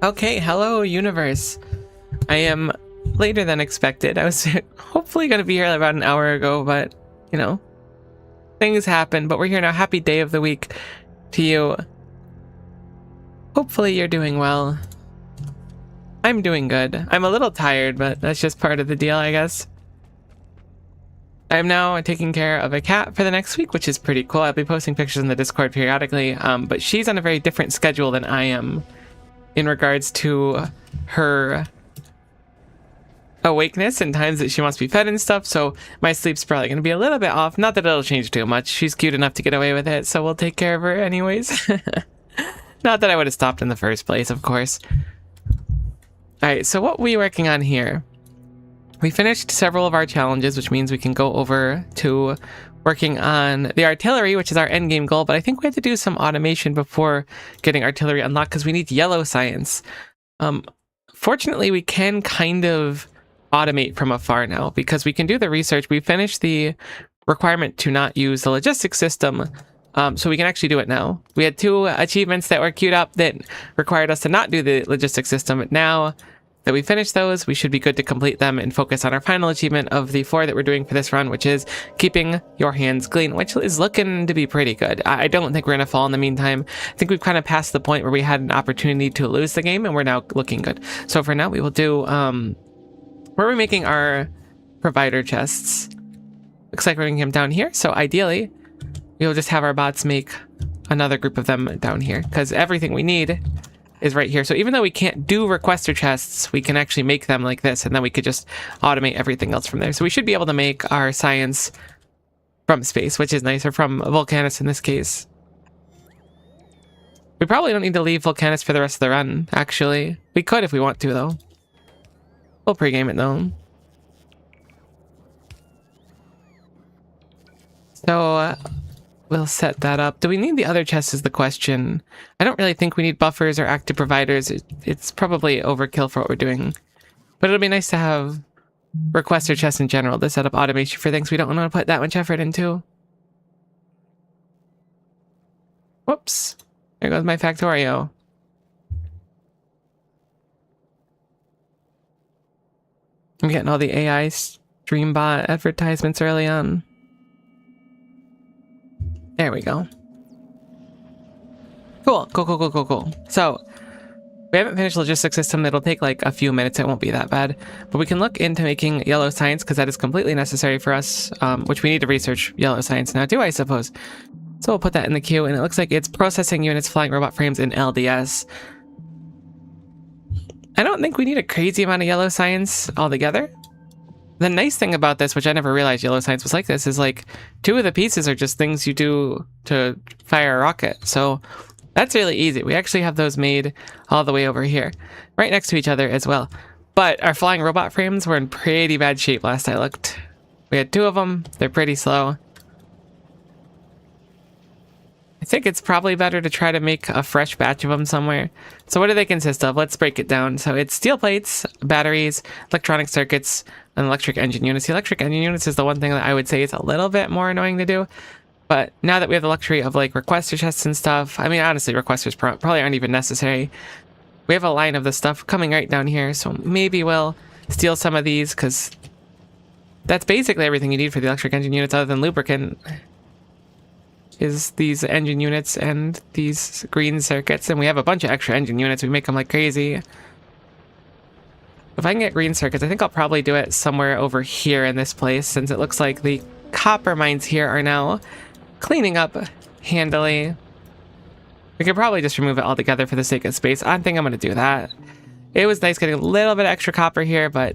Okay, hello universe. I am later than expected. I was hopefully going to be here about an hour ago, but, you know, things happen. But we're here now. Happy day of the week to you. Hopefully you're doing well. I'm doing good. I'm a little tired, but that's just part of the deal, I guess. I'm now taking care of a cat for the next week, which is pretty cool. I'll be posting pictures in the Discord periodically, but she's on a very different schedule than I am in regards to her awakeness and times that she wants to be fed and stuff, so my sleep's probably going to be a little bit off. Not that it'll change too much. She's cute enough to get away with it, so we'll take care of her anyways. Not that I would have stopped in the first place, of course. Alright, so what are we working on here? We finished several of our challenges, which means we can go over to working on the artillery, which is our endgame goal, but I think we have to do some automation before getting artillery unlocked because we need yellow science. Fortunately, we can kind of automate from afar now because we can do the research. We finished the requirement to not use the logistics system, so we can actually do it now. We had 2 achievements that were queued up that required us to not do the logistics system, but now that we finished those, we should be good to complete them and focus on our final achievement of the 4 that we're doing for this run, which is keeping your hands clean, which is looking to be pretty good. I don't think we're going to fall in the meantime. I think we've kind of passed the point where we had an opportunity to lose the game, and we're now looking good. So for now, we will do, where are we making our provider chests? Looks like we're making them down here. So ideally, we will just have our bots make another group of them down here, because everything we need is right here. So even though we can't do requester chests, we can actually make them like this, and then we could just automate everything else from there. So we should be able to make our science from space, which is nice, or from Volcanus in this case. We probably don't need to leave Volcanus for the rest of the run, actually. We could if we want to, though. We'll pregame it, though. So, we'll set that up. Do we need the other chest is the question. I don't really think we need buffers or active providers. It's probably overkill for what we're doing. But it'll be nice to have requester chests in general to set up automation for things we don't want to put that much effort into. Whoops. There goes my Factorio. I'm getting all the AI stream bot advertisements early on. There we go. Cool. So, we haven't finished the logistics system. It'll take like a few minutes. It won't be that bad. But we can look into making yellow science because that is completely necessary for us, which we need to research yellow science now too, I suppose. So we'll put that in the queue, and it looks like it's processing units, flying robot frames, in LDS. I don't think we need a crazy amount of yellow science altogether. The nice thing about this, which I never realized yellow science was like this, is like 2 of the pieces are just things you do to fire a rocket. So that's really easy. We actually have those made all the way over here, right next to each other as well. But our flying robot frames were in pretty bad shape last I looked. We had 2 of them. They're pretty slow. I think it's probably better to try to make a fresh batch of them somewhere. So what do they consist of? Let's break it down. So it's steel plates, batteries, electronic circuits, and electric engine units. The electric engine units is the one thing that I would say is a little bit more annoying to do. But now that we have the luxury of like requester chests and stuff, I mean, honestly, requesters probably aren't even necessary. We have a line of the stuff coming right down here. So maybe we'll steal some of these because that's basically everything you need for the electric engine units other than lubricant. Is these engine units and these green circuits, and we have a bunch of extra engine units. We make them like crazy. If I can get green circuits, I think I'll probably do it somewhere over here in this place, since it looks like the copper mines here are now cleaning up handily. We could probably just remove it altogether for the sake of space. I think I'm going to do that. It was nice getting a little bit of extra copper here, but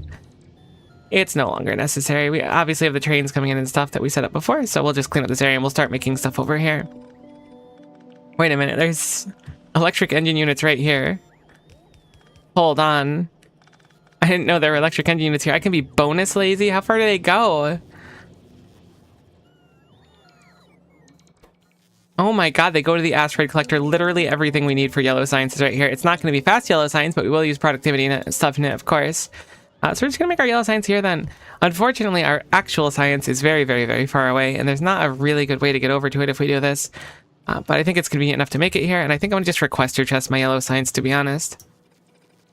it's no longer necessary. We obviously have the trains coming in and stuff that we set up before, so we'll just clean up this area and we'll start making stuff over here. Wait a minute, there's electric engine units right here. Hold on. I didn't know there were electric engine units here. I can be bonus lazy? How far do they go? Oh my god, they go to the asteroid collector. Literally everything we need for yellow science is right here. It's not going to be fast yellow science, but we will use productivity and stuff in it, of course. So we're just going to make our yellow science here then. Unfortunately, our actual science is very, very, very far away, and there's not a really good way to get over to it if we do this. But I think it's convenient enough to make it here, and I think I'm going to just requester chest my yellow science, to be honest.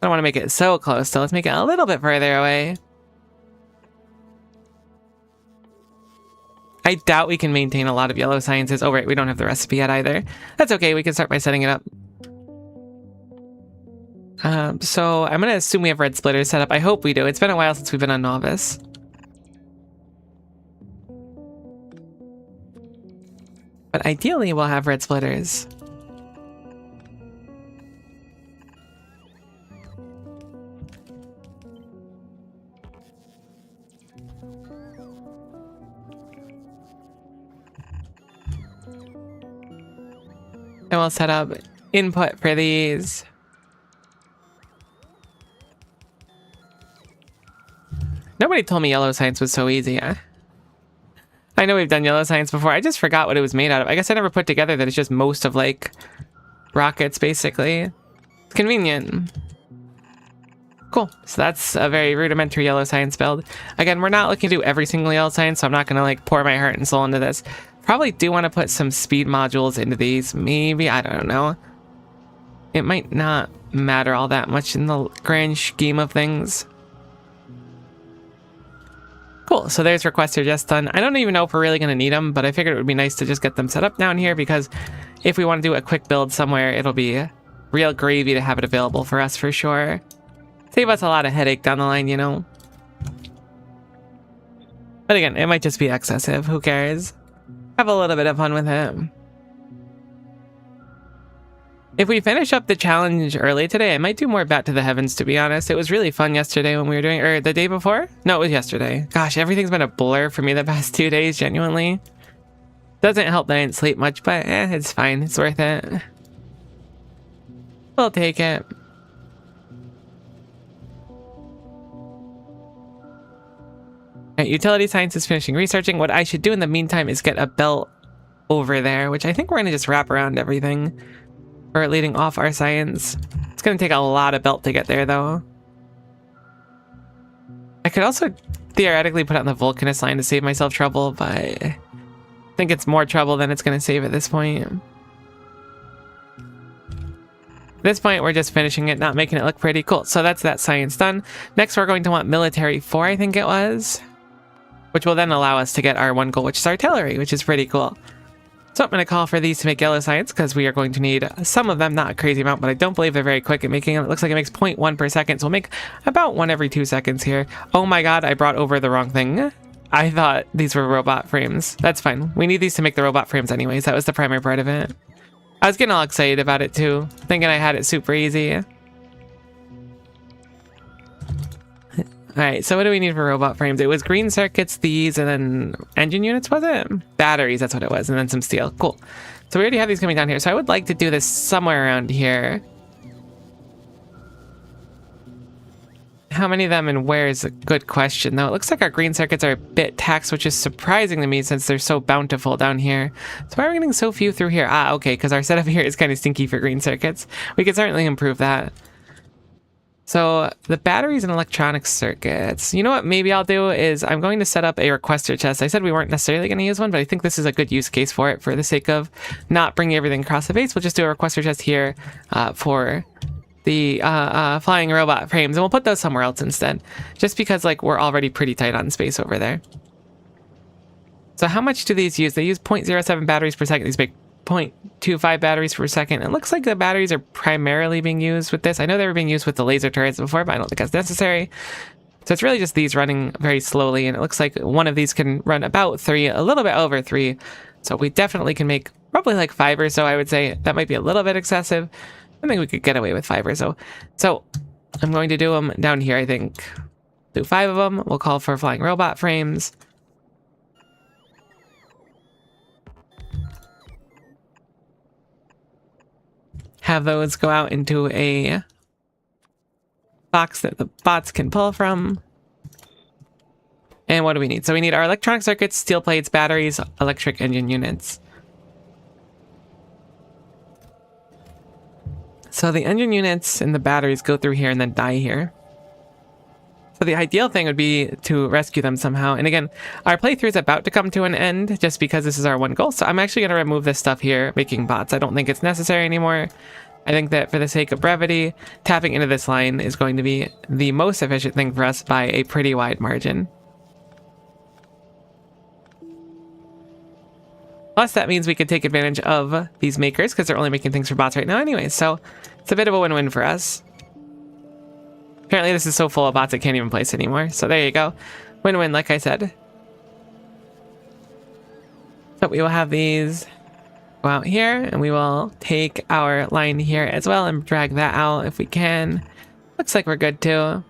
I don't want to make it so close, so let's make it a little bit further away. I doubt we can maintain a lot of yellow sciences. Oh, right, we don't have the recipe yet either. That's okay, we can start by setting it up. So I'm going to assume we have red splitters set up. I hope we do. It's been a while since we've been on Novice. But ideally, we'll have red splitters. And we'll set up input for these. Nobody told me yellow science was so easy. I know we've done yellow science before. I just forgot what it was made out of. I guess I never put together that it's just most of, like, rockets, basically. It's convenient. Cool. So that's a very rudimentary yellow science build. Again, we're not looking to do every single yellow science, so I'm not going to, like, pour my heart and soul into this. Probably do want to put some speed modules into these. Maybe. I don't know. It might not matter all that much in the grand scheme of things. Cool, so there's requester just done. I don't even know if we're really going to need them, but I figured it would be nice to just get them set up down here because if we want to do a quick build somewhere, it'll be real gravy to have it available for us for sure. Save us a lot of headache down the line, you know? But again, it might just be excessive. Who cares? Have a little bit of fun with it. If we finish up the challenge early today, I might do more Bat to the Heavens, to be honest. It was really fun yesterday when we were doing, or the day before? No, it was yesterday. Gosh, everything's been a blur for me the past 2 days, genuinely. Doesn't help that I didn't sleep much, but it's fine. It's worth it. We'll take it. Right, utility science is finishing researching. What I should do in the meantime is get a belt over there, which I think we're going to just wrap around everything for leading off our science. It's going to take a lot of belt to get there, though. I could also theoretically put on the Vulcanist line to save myself trouble, but I think it's more trouble than it's going to save at this point. At this point, we're just finishing it, not making it look pretty. Cool. So that's that science done. Next, we're going to want military 4, I think it was, which will then allow us to get our one goal, which is artillery, which is pretty cool. So I'm going to call for these to make yellow science because we are going to need some of them, not a crazy amount, but I don't believe they're very quick at making them. It looks like it makes 0.1 per second, so we'll make about 1 every 2 seconds here. Oh my god, I brought over the wrong thing. I thought these were robot frames. That's fine. We need these to make the robot frames anyways. That was the primary part of it. I was getting all excited about it too, thinking I had it super easy. Alright, so what do we need for robot frames? It was green circuits, these, and then engine units, was it? Batteries, that's what it was, and then some steel. Cool. So we already have these coming down here, so I would like to do this somewhere around here. How many of them and where is a good question, though. It looks like our green circuits are a bit taxed, which is surprising to me since they're so bountiful down here. So why are we getting so few through here? Ah, okay, because our setup here is kind of stinky for green circuits. We could certainly improve that. So the batteries and electronic circuits, you know what maybe I'll do is I'm going to set up a requester chest. I said we weren't necessarily going to use one, but I think this is a good use case for it for the sake of not bringing everything across the base. We'll just do a requester chest here for the flying robot frames, and we'll put those somewhere else instead, just because like we're already pretty tight on space over there. So how much do these use? They use 0.07 batteries per second. These make 0.25 batteries per second. It looks like the batteries are primarily being used with this. I know they were being used with the laser turrets before, but I don't think that's necessary. So it's really just these running very slowly, and it looks like one of these can run about 3, a little bit over 3. So we definitely can make probably like 5 or so, I would say. That might be a little bit excessive. I think we could get away with 5 or so. So I'm going to do them down here, I think. Do 5 of them. We'll call for flying robot frames. Have those go out into a box that the bots can pull from. And what do we need? So we need our electronic circuits, steel plates, batteries, electric engine units. So the engine units and the batteries go through here and then die here. So the ideal thing would be to rescue them somehow. And again, our playthrough is about to come to an end just because this is our one goal. So I'm actually going to remove this stuff here, making bots. I don't think it's necessary anymore. I think that for the sake of brevity, tapping into this line is going to be the most efficient thing for us by a pretty wide margin. Plus, that means we could take advantage of these makers because they're only making things for bots right now anyway. So it's a bit of a win-win for us. Apparently this is so full of bots it can't even place anymore. So there you go. Win-win, like I said. So we will have these go out here, and we will take our line here as well and drag that out if we can. Looks like we're good too.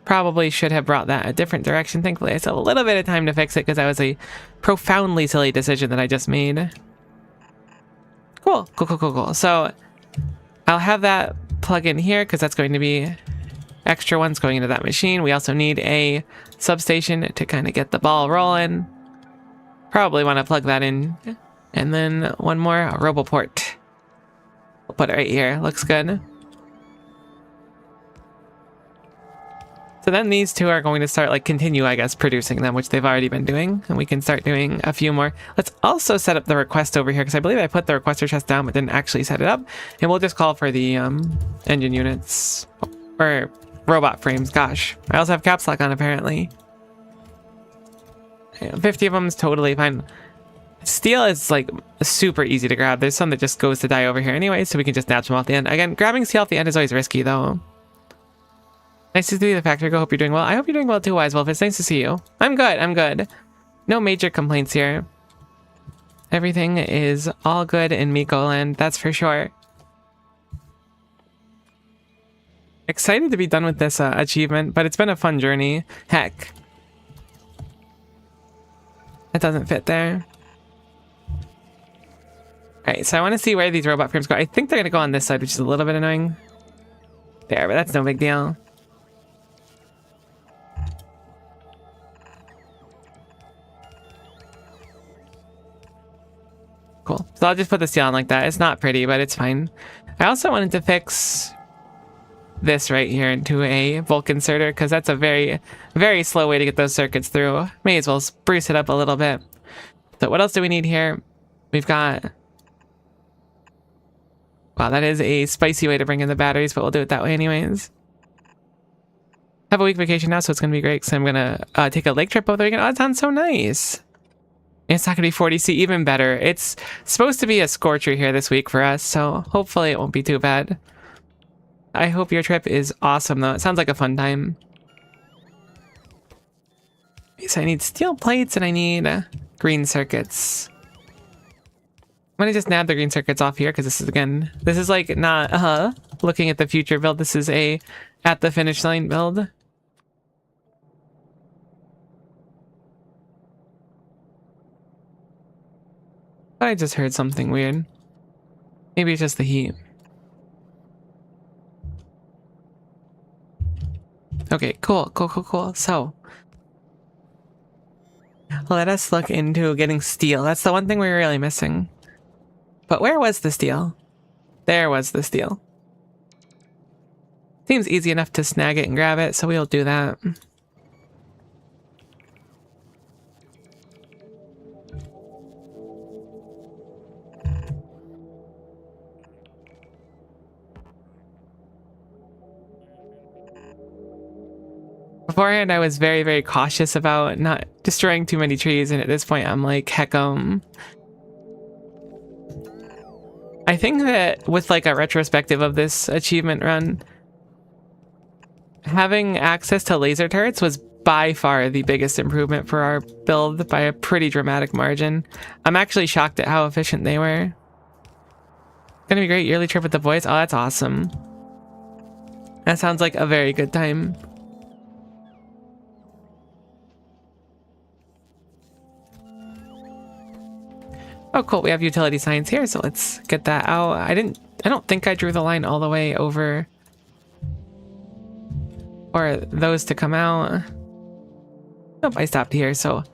Probably should have brought that a different direction. Thankfully, I still have a little bit of time to fix it because that was a profoundly silly decision that I just made. Cool, cool, cool, cool, cool. So I'll have that plug in here because that's going to be extra ones going into that machine. We also need a substation to kind of get the ball rolling. Probably want to plug that in. And then one more, a roboport. We'll put it right here. Looks good. So then these two are going to start, like, continue, I guess, producing them, which they've already been doing. And we can start doing a few more. Let's also set up the request over here, because I believe I put the requester chest down, but didn't actually set it up. And we'll just call for the engine units. Or robot frames, gosh. I also have caps lock on, apparently. 50 of them is totally fine. Steel is, like, super easy to grab. There's some that just goes to die over here anyway, so we can just snatch them off the end. Again, grabbing steel off the end is always risky, though. Nice to see the Factorio. Hope you're doing well. I hope you're doing well too, Wise Wolf. It's nice to see you. I'm good. I'm good. No major complaints here. Everything is all good in Miko land, that's for sure. Excited to be done with this achievement, but it's been a fun journey. Heck. That doesn't fit there. Alright, so I want to see where these robot frames go. I think they're going to go on this side, which is a little bit annoying. There, but that's no big deal. Cool. So I'll just put the steel on like that. It's not pretty, but it's fine. I also wanted to fix this right here into a bulk inserter because that's a very, very slow way to get those circuits through. May as well spruce it up a little bit. So what else do we need here? We've got... Wow, that is a spicy way to bring in the batteries, but we'll do it that way anyways. Have a week vacation now, so it's going to be great because I'm going to take a lake trip over the weekend. Oh, that sounds so nice. It's not going to be 40C, even better. It's supposed to be a scorcher here this week for us, so hopefully it won't be too bad. I hope your trip is awesome, though. It sounds like a fun time. So I need steel plates and I need green circuits. I'm going to just nab the green circuits off here because this is, again, this is like not looking at the future build. This is a at the finish line build. I just heard something weird. Maybe it's just the heat. Okay, cool. So, let us look into getting steel. That's the one thing we were really missing. But where was the steel? There was the steel. Seems easy enough to snag it and grab it, so we'll do that. Beforehand, I was very, very cautious about not destroying too many trees, and at this point, I'm like, heck, I think that with like a retrospective of this achievement run, having access to laser turrets was by far the biggest improvement for our build by a pretty dramatic margin. I'm actually shocked at how efficient they were. Gonna be great yearly trip with the boys. Oh, that's awesome. That sounds like a very good time. Oh, cool. We have utility signs here, so let's get that out. I don't think I drew the line all the way over for those to come out. Nope, I stopped here, so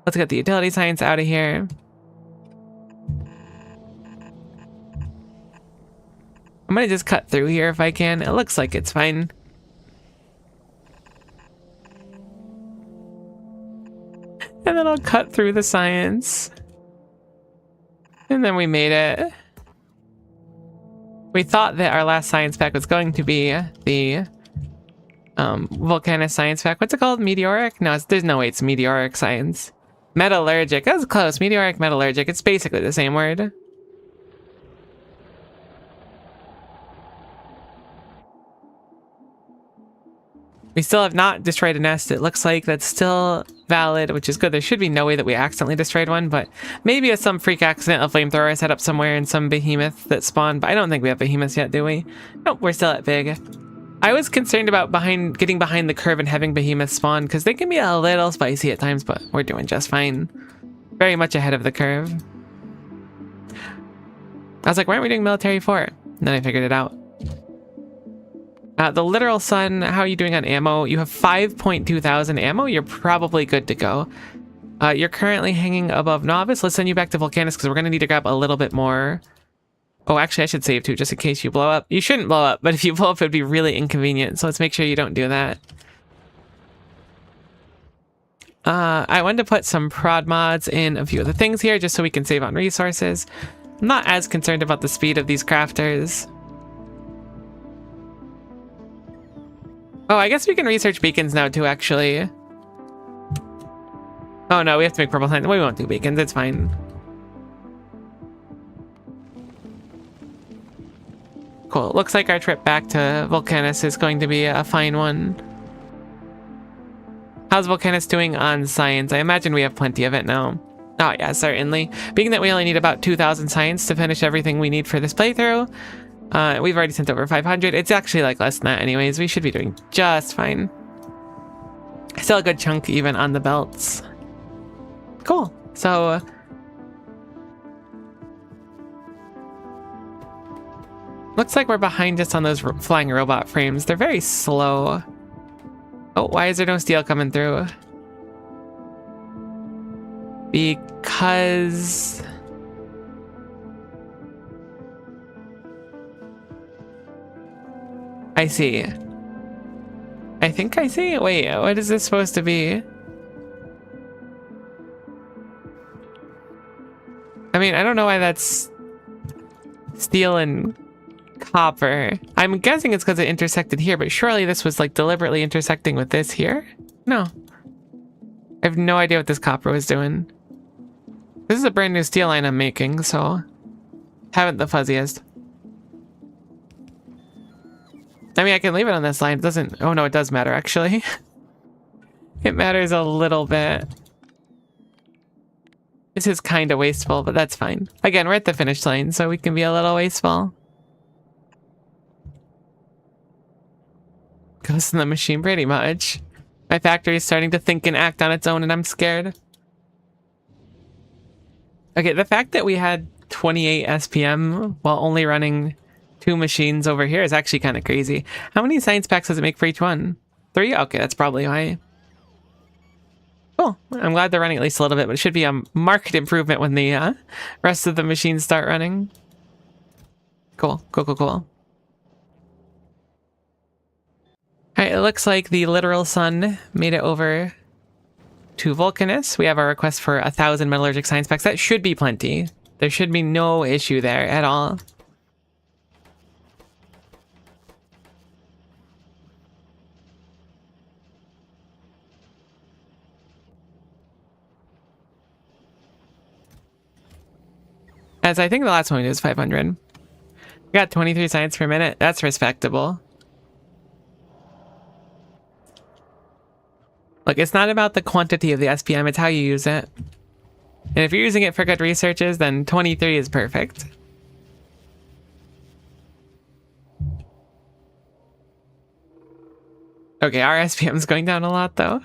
let's get the utility signs out of here. I'm gonna just cut through here if I can. It looks like it's fine. And then I'll cut through the science. And then we made it. We thought that our last science pack was going to be the volcanic science pack. What's it called? Meteoric? No, there's no way it's meteoric science. Metallurgic. That was close. Meteoric, metallurgic. It's basically the same word. We still have not destroyed a nest. It looks like that's still valid, which is good. There should be no way that we accidentally destroyed one, but maybe it's some freak accident, a flamethrower set up somewhere in some behemoth that spawned, but I don't think we have behemoths yet, do we? Nope, we're still at big. I was concerned about getting behind the curve and having behemoths spawn, because they can be a little spicy at times, but we're doing just fine. Very much ahead of the curve. I was like, why aren't we doing military for? And then I figured it out. The literal sun, how are you doing on ammo? You have 5.2 thousand ammo. You're probably good to go. You're currently hanging above novice. Let's send you back to Volcanus because we're going to need to grab a little bit more. Oh, actually, I should save too, just in case you blow up. You shouldn't blow up, but if you blow up, it'd be really inconvenient. So let's make sure you don't do that. I wanted to put some prod mods in a few of the things here just so we can save on resources. I'm not as concerned about the speed of these crafters. Oh, I guess we can research beacons now too, actually. Oh no, we have to make purple signs. We won't do beacons, it's fine. Cool, looks like our trip back to Volcanus is going to be a fine one. How's Volcanus doing on science? I imagine we have plenty of it now. Oh yeah, certainly. Being that we only need about 2,000 science to finish everything we need for this playthrough, we've already sent over 500. It's actually like less than that anyways. We should be doing just fine. Still a good chunk even on the belts. Cool. So looks like we're behind just on those flying robot frames. They're very slow. Oh, why is there no steel coming through? Because I see. I think I see. Wait, what is this supposed to be? I mean, I don't know why that's steel and copper. I'm guessing it's because it intersected here, but surely this was like deliberately intersecting with this here? No. I have no idea what this copper was doing. This is a brand new steel line I'm making, so haven't the fuzziest. I mean, I can leave it on this line. It doesn't... Oh, no, it does matter, actually. It matters a little bit. This is kind of wasteful, but that's fine. Again, we're at the finish line, so we can be a little wasteful. Goes in the machine pretty much. My factory is starting to think and act on its own, and I'm scared. Okay, the fact that we had 28 SPM while only running 2 machines over here is actually kind of crazy. How many science packs does it make for each one? 3? Okay, that's probably why. Cool. I'm glad they're running at least a little bit, but it should be a marked improvement when the rest of the machines start running. Cool. Cool, cool, cool. Alright, it looks like the literal sun made it over to Vulcanus. We have our request for 1,000 metallurgic science packs. That should be plenty. There should be no issue there at all. As I think the last one we did was 500. We got 23 science per minute. That's respectable. Look, it's not about the quantity of the SPM, it's how you use it. And if you're using it for good researches, then 23 is perfect. Okay, our SPM is going down a lot, though.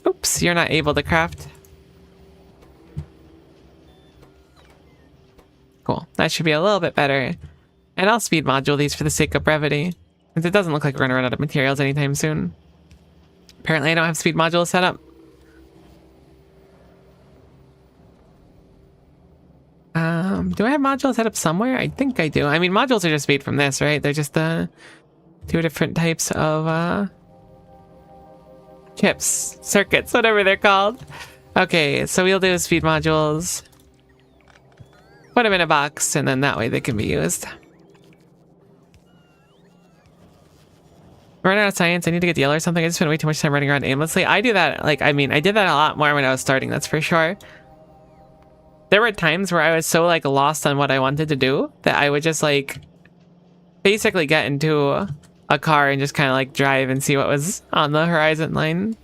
Oops, you're not able to craft. Cool, that should be a little bit better. And I'll speed module these for the sake of brevity, since it doesn't look like we're gonna run out of materials anytime soon. Apparently I don't have speed modules set up. Do I have modules set up somewhere? I think I do. I mean, modules are just made from this, right? They're just the 2 different types of chips, circuits, whatever they're called. Okay, so we'll do speed modules. Put them in a box, and then that way they can be used. Run out of science, I need to get yellow or something. I just spent way too much time running around aimlessly. I do that, like, I mean, I did that a lot more when I was starting, that's for sure. There were times where I was so, like, lost on what I wanted to do that I would just, like, basically get into a car and just kind of, like, drive and see what was on the horizon line.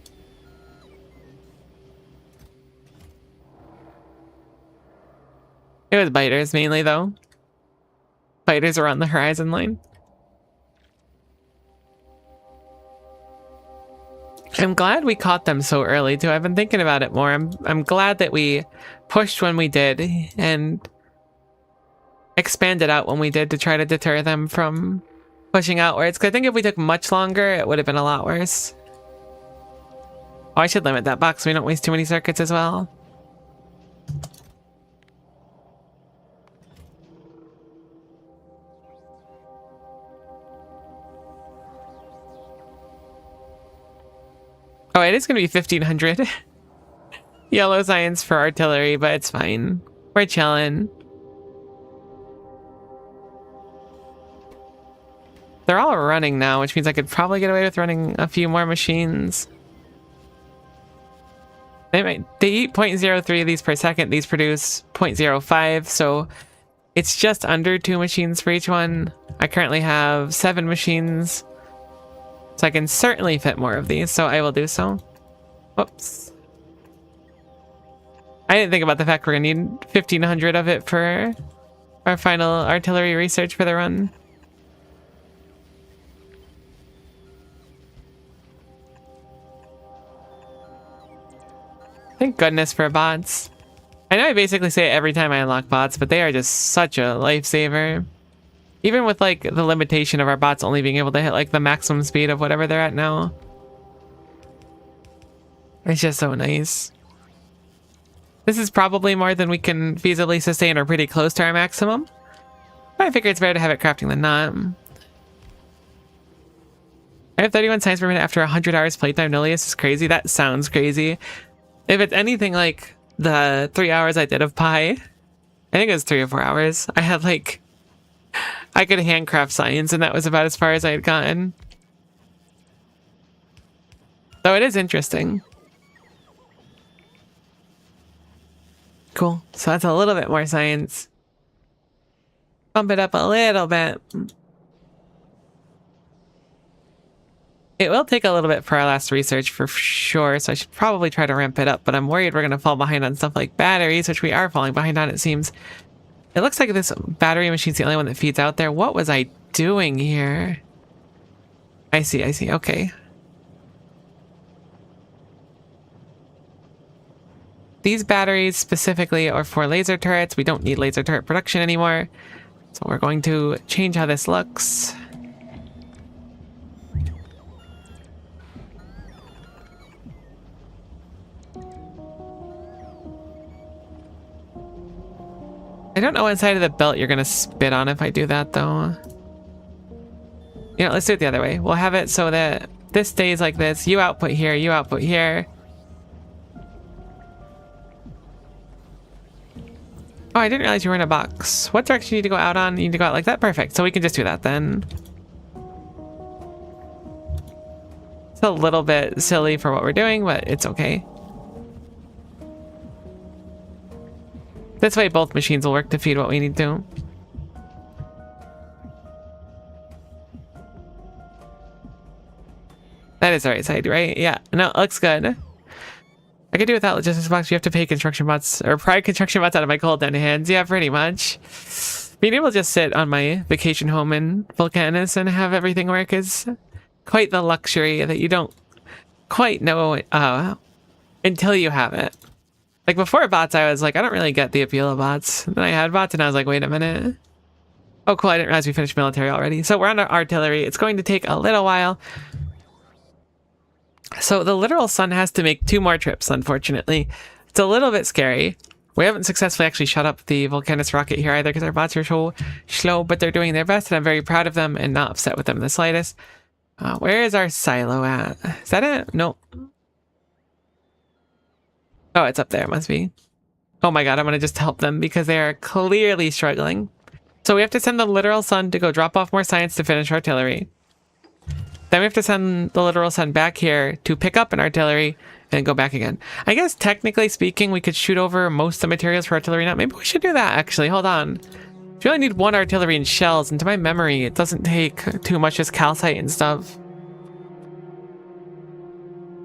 It was biters mainly, though. Biters were on the horizon line. I'm glad we caught them so early, too. I've been thinking about it more. I'm glad that we pushed when we did and expanded out when we did to try to deter them from pushing outwards. Because I think if we took much longer, it would have been a lot worse. Oh, I should limit that box so we don't waste too many circuits as well. Oh, it is going to be 1,500 yellow science for artillery, but it's fine. We're chilling. They're all running now, which means I could probably get away with running a few more machines. They eat 0.03 of these per second. These produce 0.05, so it's just under 2 machines for each one. I currently have 7 machines. So I can certainly fit more of these, so I will do so. Whoops. I didn't think about the fact we're gonna need 1,500 of it for our final artillery research for the run. Thank goodness for bots. I know I basically say it every time I unlock bots, but they are just such a lifesaver. Even with like the limitation of our bots only being able to hit like the maximum speed of whatever they're at now. It's just so nice. This is probably more than we can feasibly sustain or pretty close to our maximum. But I figure it's better to have it crafting than not. I have 31 science per minute after 100 hours playtime. Nullius is crazy. That sounds crazy. If it's anything like the 3 hours I did of Pi, I think it was 3 or 4 hours. I had like, I could handcraft science and that was about as far as I had gotten. So it is interesting. Cool. So that's a little bit more science. Bump it up a little bit. It will take a little bit for our last research for sure, so I should probably try to ramp it up, but I'm worried we're going to fall behind on stuff like batteries, which we are falling behind on, it seems. It looks like this battery machine's the only one that feeds out there. What was I doing here? I see, okay. These batteries specifically are for laser turrets. We don't need laser turret production anymore. So we're going to change how this looks. I don't know what side of the belt you're going to spit on if I do that, though. You know, let's do it the other way. We'll have it so that this stays like this. You output here, you output here. Oh, I didn't realize you were in a box. What direction do you need to go out on? You need to go out like that? Perfect. So we can just do that then. It's a little bit silly for what we're doing, but it's okay. This way both machines will work to feed what we need to. That is the right side, right? Yeah. No, it looks good. I could do without logistics box. You have to pay construction bots or pry construction bots out of my cold down hands. Yeah, pretty much. Being able to just sit on my vacation home in Vulcanus and have everything work is quite the luxury that you don't quite know until you have it. Like before bots, I was like, I don't really get the appeal of bots. Then I had bots and I was like, wait a minute. Oh, cool. I didn't realize we finished military already. So we're on our artillery. It's going to take a little while. So the literal sun has to make 2 more trips, unfortunately. It's a little bit scary. We haven't successfully actually shut up the Vulcanus rocket here either because our bots are so slow, but they're doing their best and I'm very proud of them and not upset with them in the slightest. Where is our silo at? Is that it? Nope. Oh, it's up there. It must be. Oh my god, I'm going to just help them because they are clearly struggling. So we have to send the literal sun to go drop off more science to finish artillery. Then we have to send the literal sun back here to pick up an artillery and go back again. I guess technically speaking, we could shoot over most of the materials for artillery now. Maybe we should do that actually. Hold on. We only need 1 artillery and shells, and to my memory, it doesn't take too much as calcite and stuff.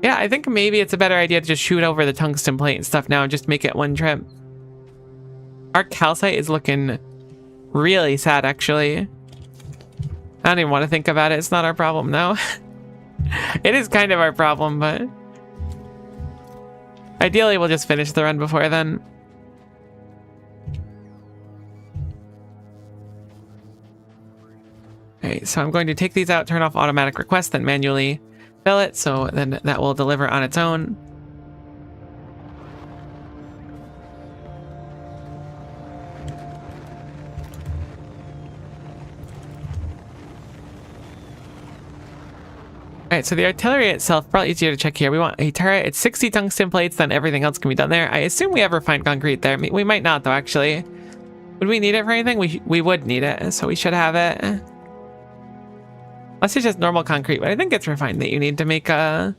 Yeah, I think maybe it's a better idea to just shoot over the tungsten plate and stuff now and just make it 1 trip. Our calcite is looking really sad, actually. I don't even want to think about it. It's not our problem now. It is kind of our problem, but ideally we'll just finish the run before then. Okay, so I'm going to take these out, turn off automatic requests, then manually fill it, so then that will deliver on its own. Alright, so the artillery itself, probably easier to check here. We want a turret. It's 60 tungsten plates, then everything else can be done there. I assume we have refined concrete there. We might not, though, actually. Would we need it for anything? We would need it, so we should have it. Unless it's just normal concrete, but I think it's refined that you need to make the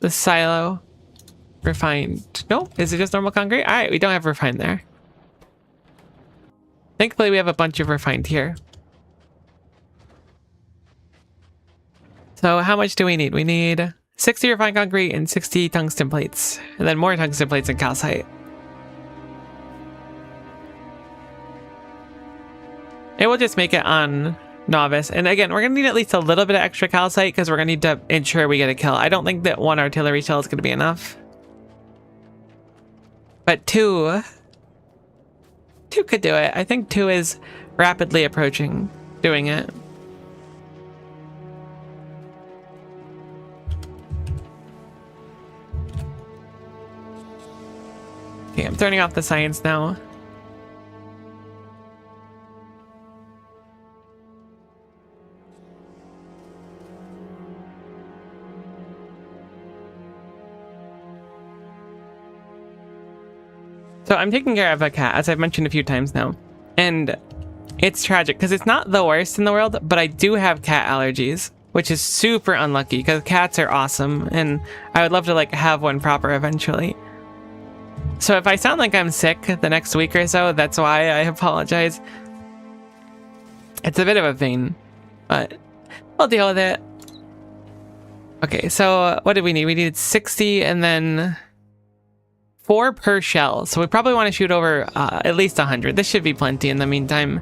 silo refined. No? Is it just normal concrete? Alright, we don't have refined there. Thankfully, we have a bunch of refined here. So how much do we need? We need 60 refined concrete and 60 tungsten plates. And then more tungsten plates and calcite. It will just make it on novice. And again, we're going to need at least a little bit of extra calcite because we're going to need to ensure we get a kill. I don't think that 1 artillery shell is going to be enough. But two could do it. I think two is rapidly approaching doing it. Okay, I'm turning off the science now. So I'm taking care of a cat, as I've mentioned a few times now. And it's tragic, because it's not the worst in the world, but I do have cat allergies, which is super unlucky, because cats are awesome, and I would love to, like, have one proper eventually. So if I sound like I'm sick the next week or so, that's why I apologize. It's a bit of a pain, but we'll deal with it. Okay, so what did we need? We needed 60 and then 4 per shell. So we probably want to shoot over at least 100. This should be plenty in the meantime.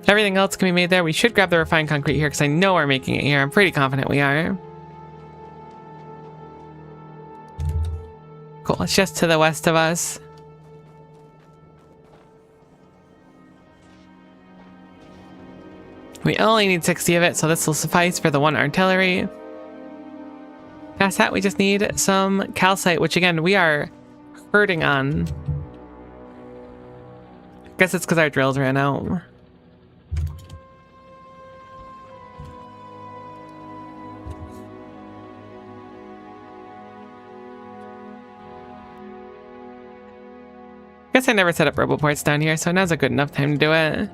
Everything else can be made there. We should grab the refined concrete here because I know we're making it here. I'm pretty confident we are. Cool, it's just to the west of us. We only need 60 of it, so this will suffice for the 1 artillery. Past that, we just need some calcite, which again, we are hurting on. I guess it's because our drills ran out. Guess I never set up roboports down here, so now's a good enough time to do it.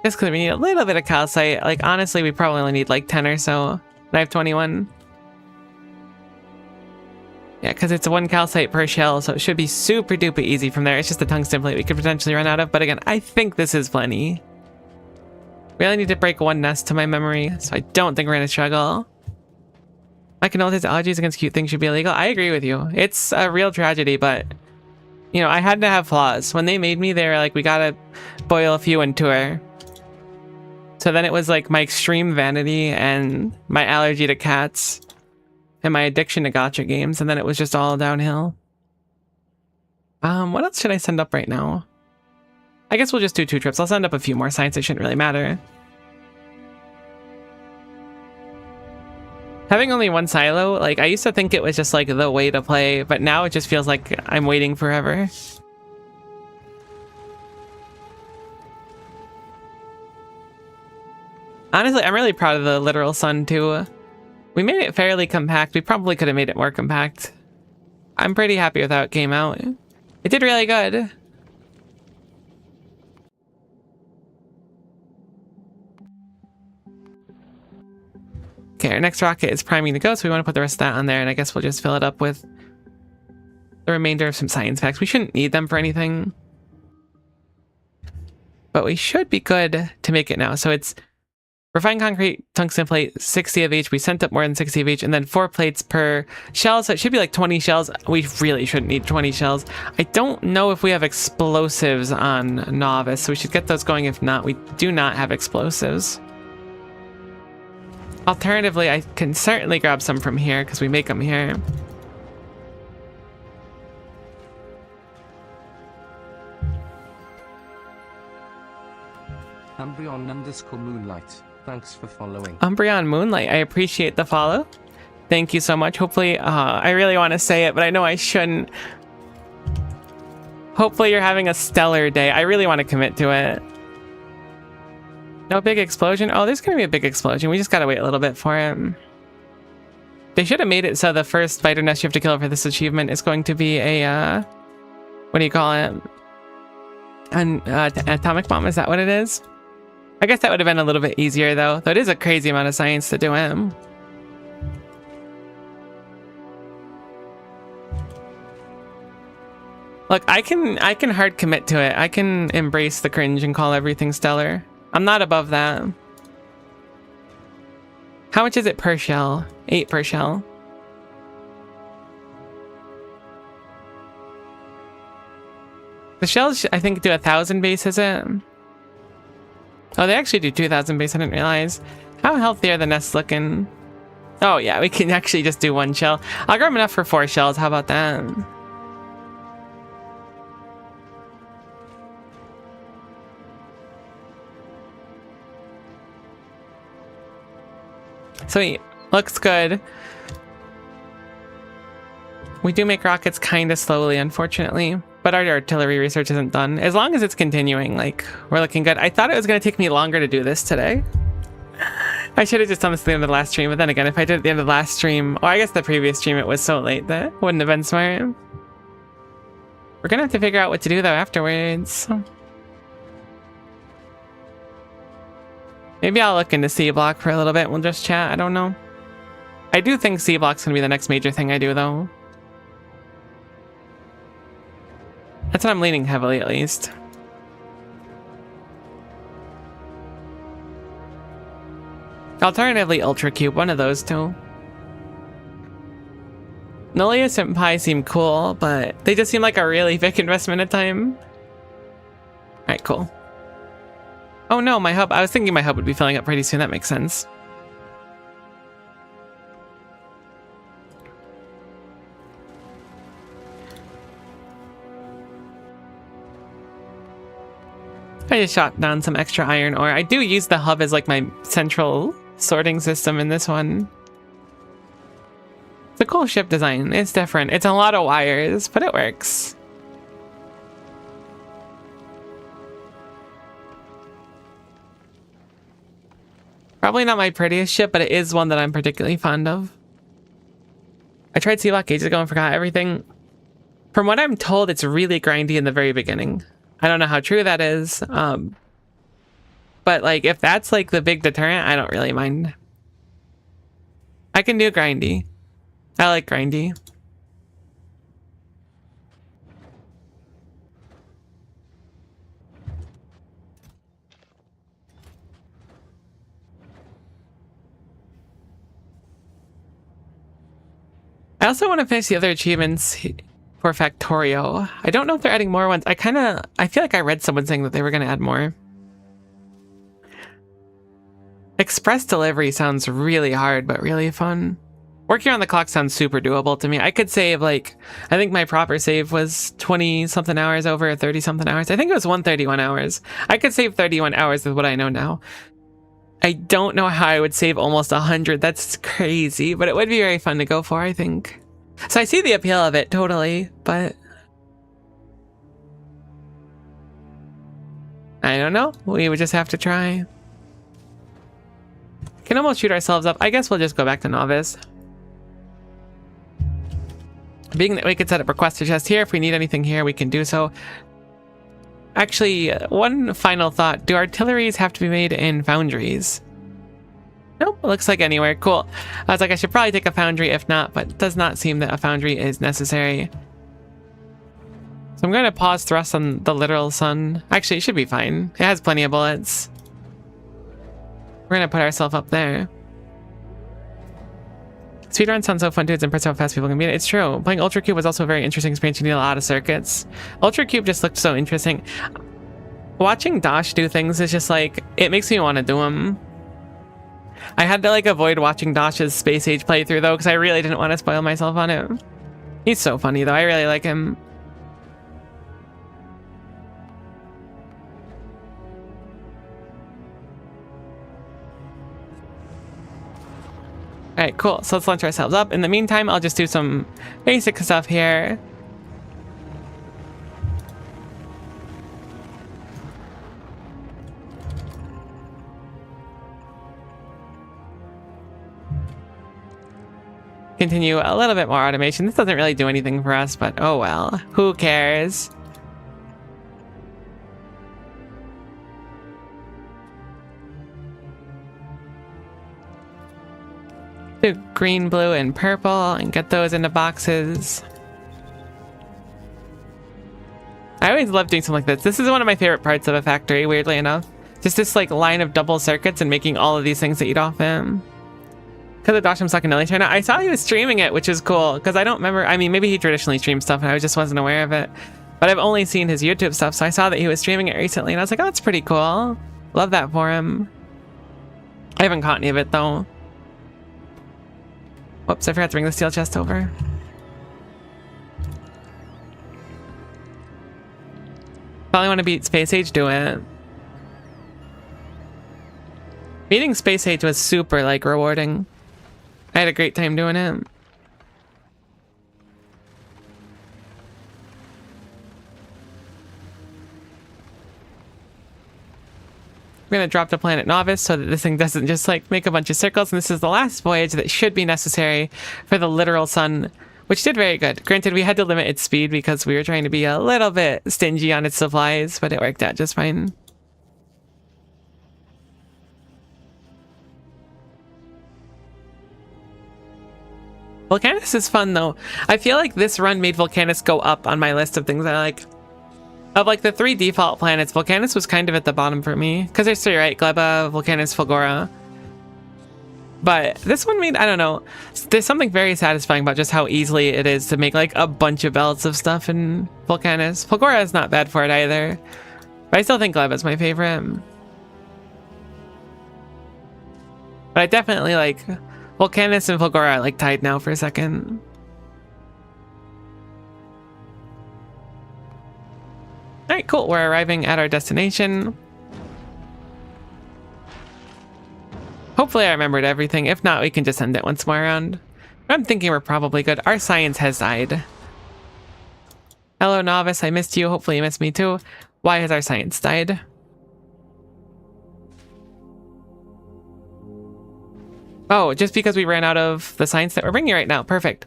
Just because we need a little bit of calcite. Like, honestly, we probably only need like 10 or so. And I have 21. Yeah, because it's 1 calcite per shell, so it should be super duper easy from there. It's just a tungsten plate we could potentially run out of. But again, I think this is plenty. We only need to break 1 nest to my memory, so I don't think we're going to struggle. My condolences, allergies against cute things should be illegal. I agree with you. It's a real tragedy, but, you know, I had to have flaws. When they made me, they were like, we gotta boil a few into her. So then it was like my extreme vanity and my allergy to cats and my addiction to gacha games, and then it was just all downhill. What else should I send up right now? I guess we'll just do 2 trips. I'll send up a few more science. It shouldn't really matter. Having only 1 silo, like, I used to think it was just like the way to play, but now it just feels like I'm waiting forever. Honestly, I'm really proud of the literal sun too. We made it fairly compact. We probably could have made it more compact. I'm pretty happy with how it came out. It did really good. Okay, our next rocket is priming to go, so we want to put the rest of that on there, and I guess we'll just fill it up with the remainder of some science packs. We shouldn't need them for anything, but we should be good to make it now. So it's refined concrete, tungsten plate, 60 of each. We sent up more than 60 of each, and then 4 plates per shell, so it should be like 20 shells. We really shouldn't need 20 shells. I don't know if we have explosives on Novice, so we should get those going. If not, we do not have explosives. Alternatively, I can certainly grab some from here because we make them here. Umbreon_Moonlight. Thanks for following. Umbreon Moonlight, I appreciate the follow. Thank you so much. Hopefully, I really want to say it, but I know I shouldn't. Hopefully you're having a stellar day. I really want to commit to it. No big explosion? Oh, there's gonna be a big explosion. We just gotta wait a little bit for it. They should have made it so the first spider nest you have to kill for this achievement is going to be a, what do you call it? An atomic bomb, is that what it is? I guess that would have been a little bit easier though. Though it is a crazy amount of science to do it. Look, I can hard commit to it. I can embrace the cringe and call everything stellar. I'm not above that. How much is it per shell? 8 per shell. The shells, I think, do 1,000 base, is it? Oh, they actually do 2,000 base. I didn't realize. How healthy are the nests looking? Oh yeah, we can actually just do 1 shell. I'll grab enough for 4 shells. How about that? Sweet. Looks good. We do make rockets kind of slowly, unfortunately. But our artillery research isn't done. As long as it's continuing, like, we're looking good. I thought it was going to take me longer to do this today. I should have just done this at the end of the last stream. But then again, if I did it at the end of the last stream, or I guess the previous stream, it was so late that it wouldn't have been smart. We're going to have to figure out what to do, though, afterwards. Maybe I'll look into C block for a little bit. We'll just chat. I don't know. I do think C block's going to be the next major thing I do, though. That's what I'm leaning heavily, at least. Alternatively, Ultra Cube, one of those two. Nullius and Pi seem cool, but they just seem like a really big investment of time. Alright, cool. Oh no, my hub. I was thinking my hub would be filling up pretty soon. That makes sense. I just shot down some extra iron ore. I do use the hub as like my central sorting system in this one. It's a cool ship design. It's different. It's a lot of wires, but it works. Probably not my prettiest ship, but it is one that I'm particularly fond of. I tried Sealock ages ago and forgot everything. From what I'm told, it's really grindy in the very beginning. I don't know how true that is. But like, if that's like the big deterrent, I don't really mind. I can do grindy. I like grindy. I also want to finish the other achievements for Factorio. I don't know if they're adding more ones. I feel like I read someone saying that they were going to add more. Express delivery sounds really hard, but really fun. Working on the clock sounds super doable to me. I could save like, I think my proper save was 20 something hours over 30 something hours. I think it was 131 hours. I could save 31 hours with what I know now. I don't know how I would save almost 100. That's crazy, but it would be very fun to go for, I think. So I see the appeal of it totally, but I don't know. We would just have to try. Can almost shoot ourselves up. I guess we'll just go back to novice. Being that we could set up requester chest here, if we need anything here, we can do so. Actually, one final thought. Do artilleries have to be made in foundries? Nope, it looks like anywhere. Cool. I was like, I should probably take a foundry if not, but it does not seem that a foundry is necessary. So I'm going to pause thrust on the literal sun. Actually, it should be fine. It has plenty of bullets. We're going to put ourselves up there. Speedrun sounds so fun too. It's impressive how fast people can beat it. It's true. Playing Ultra Cube was also a very interesting experience. You need a lot of circuits. Ultra Cube just looked so interesting. Watching Dosh do things is just like, it makes me want to do them. I had to like avoid watching Dosh's Space Age playthrough though, because I really didn't want to spoil myself on it. He's so funny though. I really like him. Alright, cool. So let's launch ourselves up. In the meantime, I'll just do some basic stuff here. Continue a little bit more automation. This doesn't really do anything for us, but oh well. Who cares? Do green, blue, and purple and get those into boxes. I always love doing something like this. This is one of my favorite parts of a factory, weirdly enough. Just this like line of double circuits and making all of these things to eat off him. Because of Dosham Sakanelli channel. I saw he was streaming it, which is cool. Because I don't remember. I mean, maybe he traditionally streams stuff and I just wasn't aware of it. But I've only seen his YouTube stuff. So I saw that he was streaming it recently. And I was like, oh, that's pretty cool. Love that for him. I haven't caught any of it though. Whoops, I forgot to bring the steel chest over. Probably want to beat Space Age, do it. Beating Space Age was super, like, rewarding. I had a great time doing it. We're gonna drop to Planet Novice so that this thing doesn't just like make a bunch of circles, and this is the last voyage that should be necessary for the literal sun, which did very good. Granted, we had to limit its speed because we were trying to be a little bit stingy on its supplies, but it worked out just fine. Volcanus is fun though. I feel like this run made Volcanus go up on my list of things I like. Of like the 3 default planets, Volcanus was kind of at the bottom for me. Because there's 3, right? Gleba, Volcanus, Fulgora. But this one made, I don't know. There's something very satisfying about just how easily it is to make like a bunch of belts of stuff in Volcanus. Fulgora is not bad for it either. But I still think Gleba is my favorite. But I definitely like Volcanus and Fulgora are like tied now for a second. Alright, cool. We're arriving at our destination. Hopefully I remembered everything. If not, we can just end it once more around. I'm thinking we're probably good. Our science has died. Hello, Novice. I missed you. Hopefully you missed me too. Why has our science died? Oh, just because we ran out of the science that we're bringing right now. Perfect.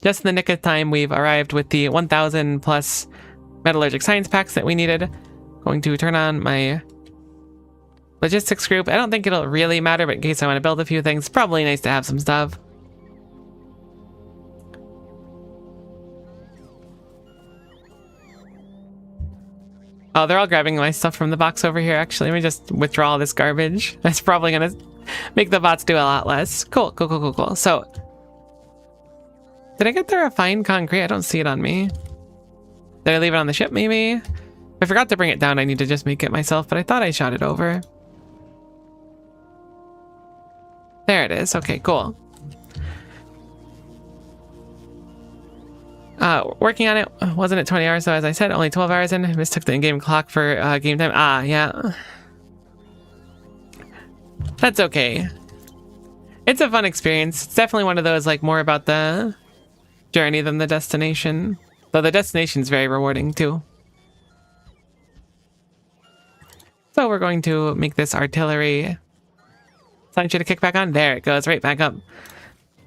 Just in the nick of time, we've arrived with the 1,000 plus metallurgic science packs that we needed. Going to turn on my logistics group. I don't think it'll really matter, but in case I want to build a few things, probably nice to have some stuff. Oh, they're all grabbing my stuff from the box over here, actually. Let me just withdraw all this garbage. That's probably gonna make the bots do a lot less. Cool, cool, cool, cool, cool. So, did I get the refined concrete? I don't see it on me. Did I leave it on the ship, maybe? I forgot to bring it down. I need to just make it myself, but I thought I shot it over. There it is. Okay, cool. Working on it. Wasn't it 20 hours, though, as I said? Only 12 hours in. I mistook the in-game clock for game time. Ah, yeah. That's okay. It's a fun experience. It's definitely one of those, like, more about the journey than the destination. Though the destination's very rewarding, too. So we're going to make this artillery science to kick back on. There it goes, right back up.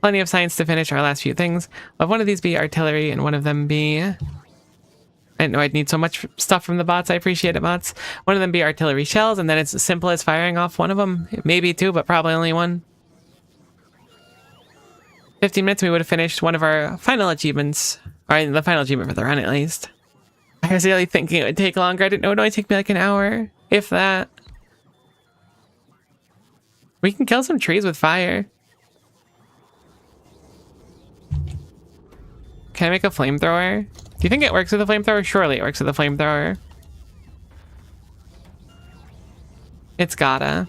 Plenty of science to finish our last few things. I'll have one of these be artillery and one of them be... I didn't know I'd need so much stuff from the bots. I appreciate it, bots. One of them be artillery shells, and then it's as simple as firing off one of them. Maybe 2, but probably only 1. 15 minutes, we would have finished one of our final achievements. Or the final achievement for the run, at least. I was really thinking it would take longer. I didn't know it would only take me like an hour. If that. We can kill some trees with fire. Can I make a flamethrower? Do you think it works with a flamethrower? Surely it works with a flamethrower. It's gotta.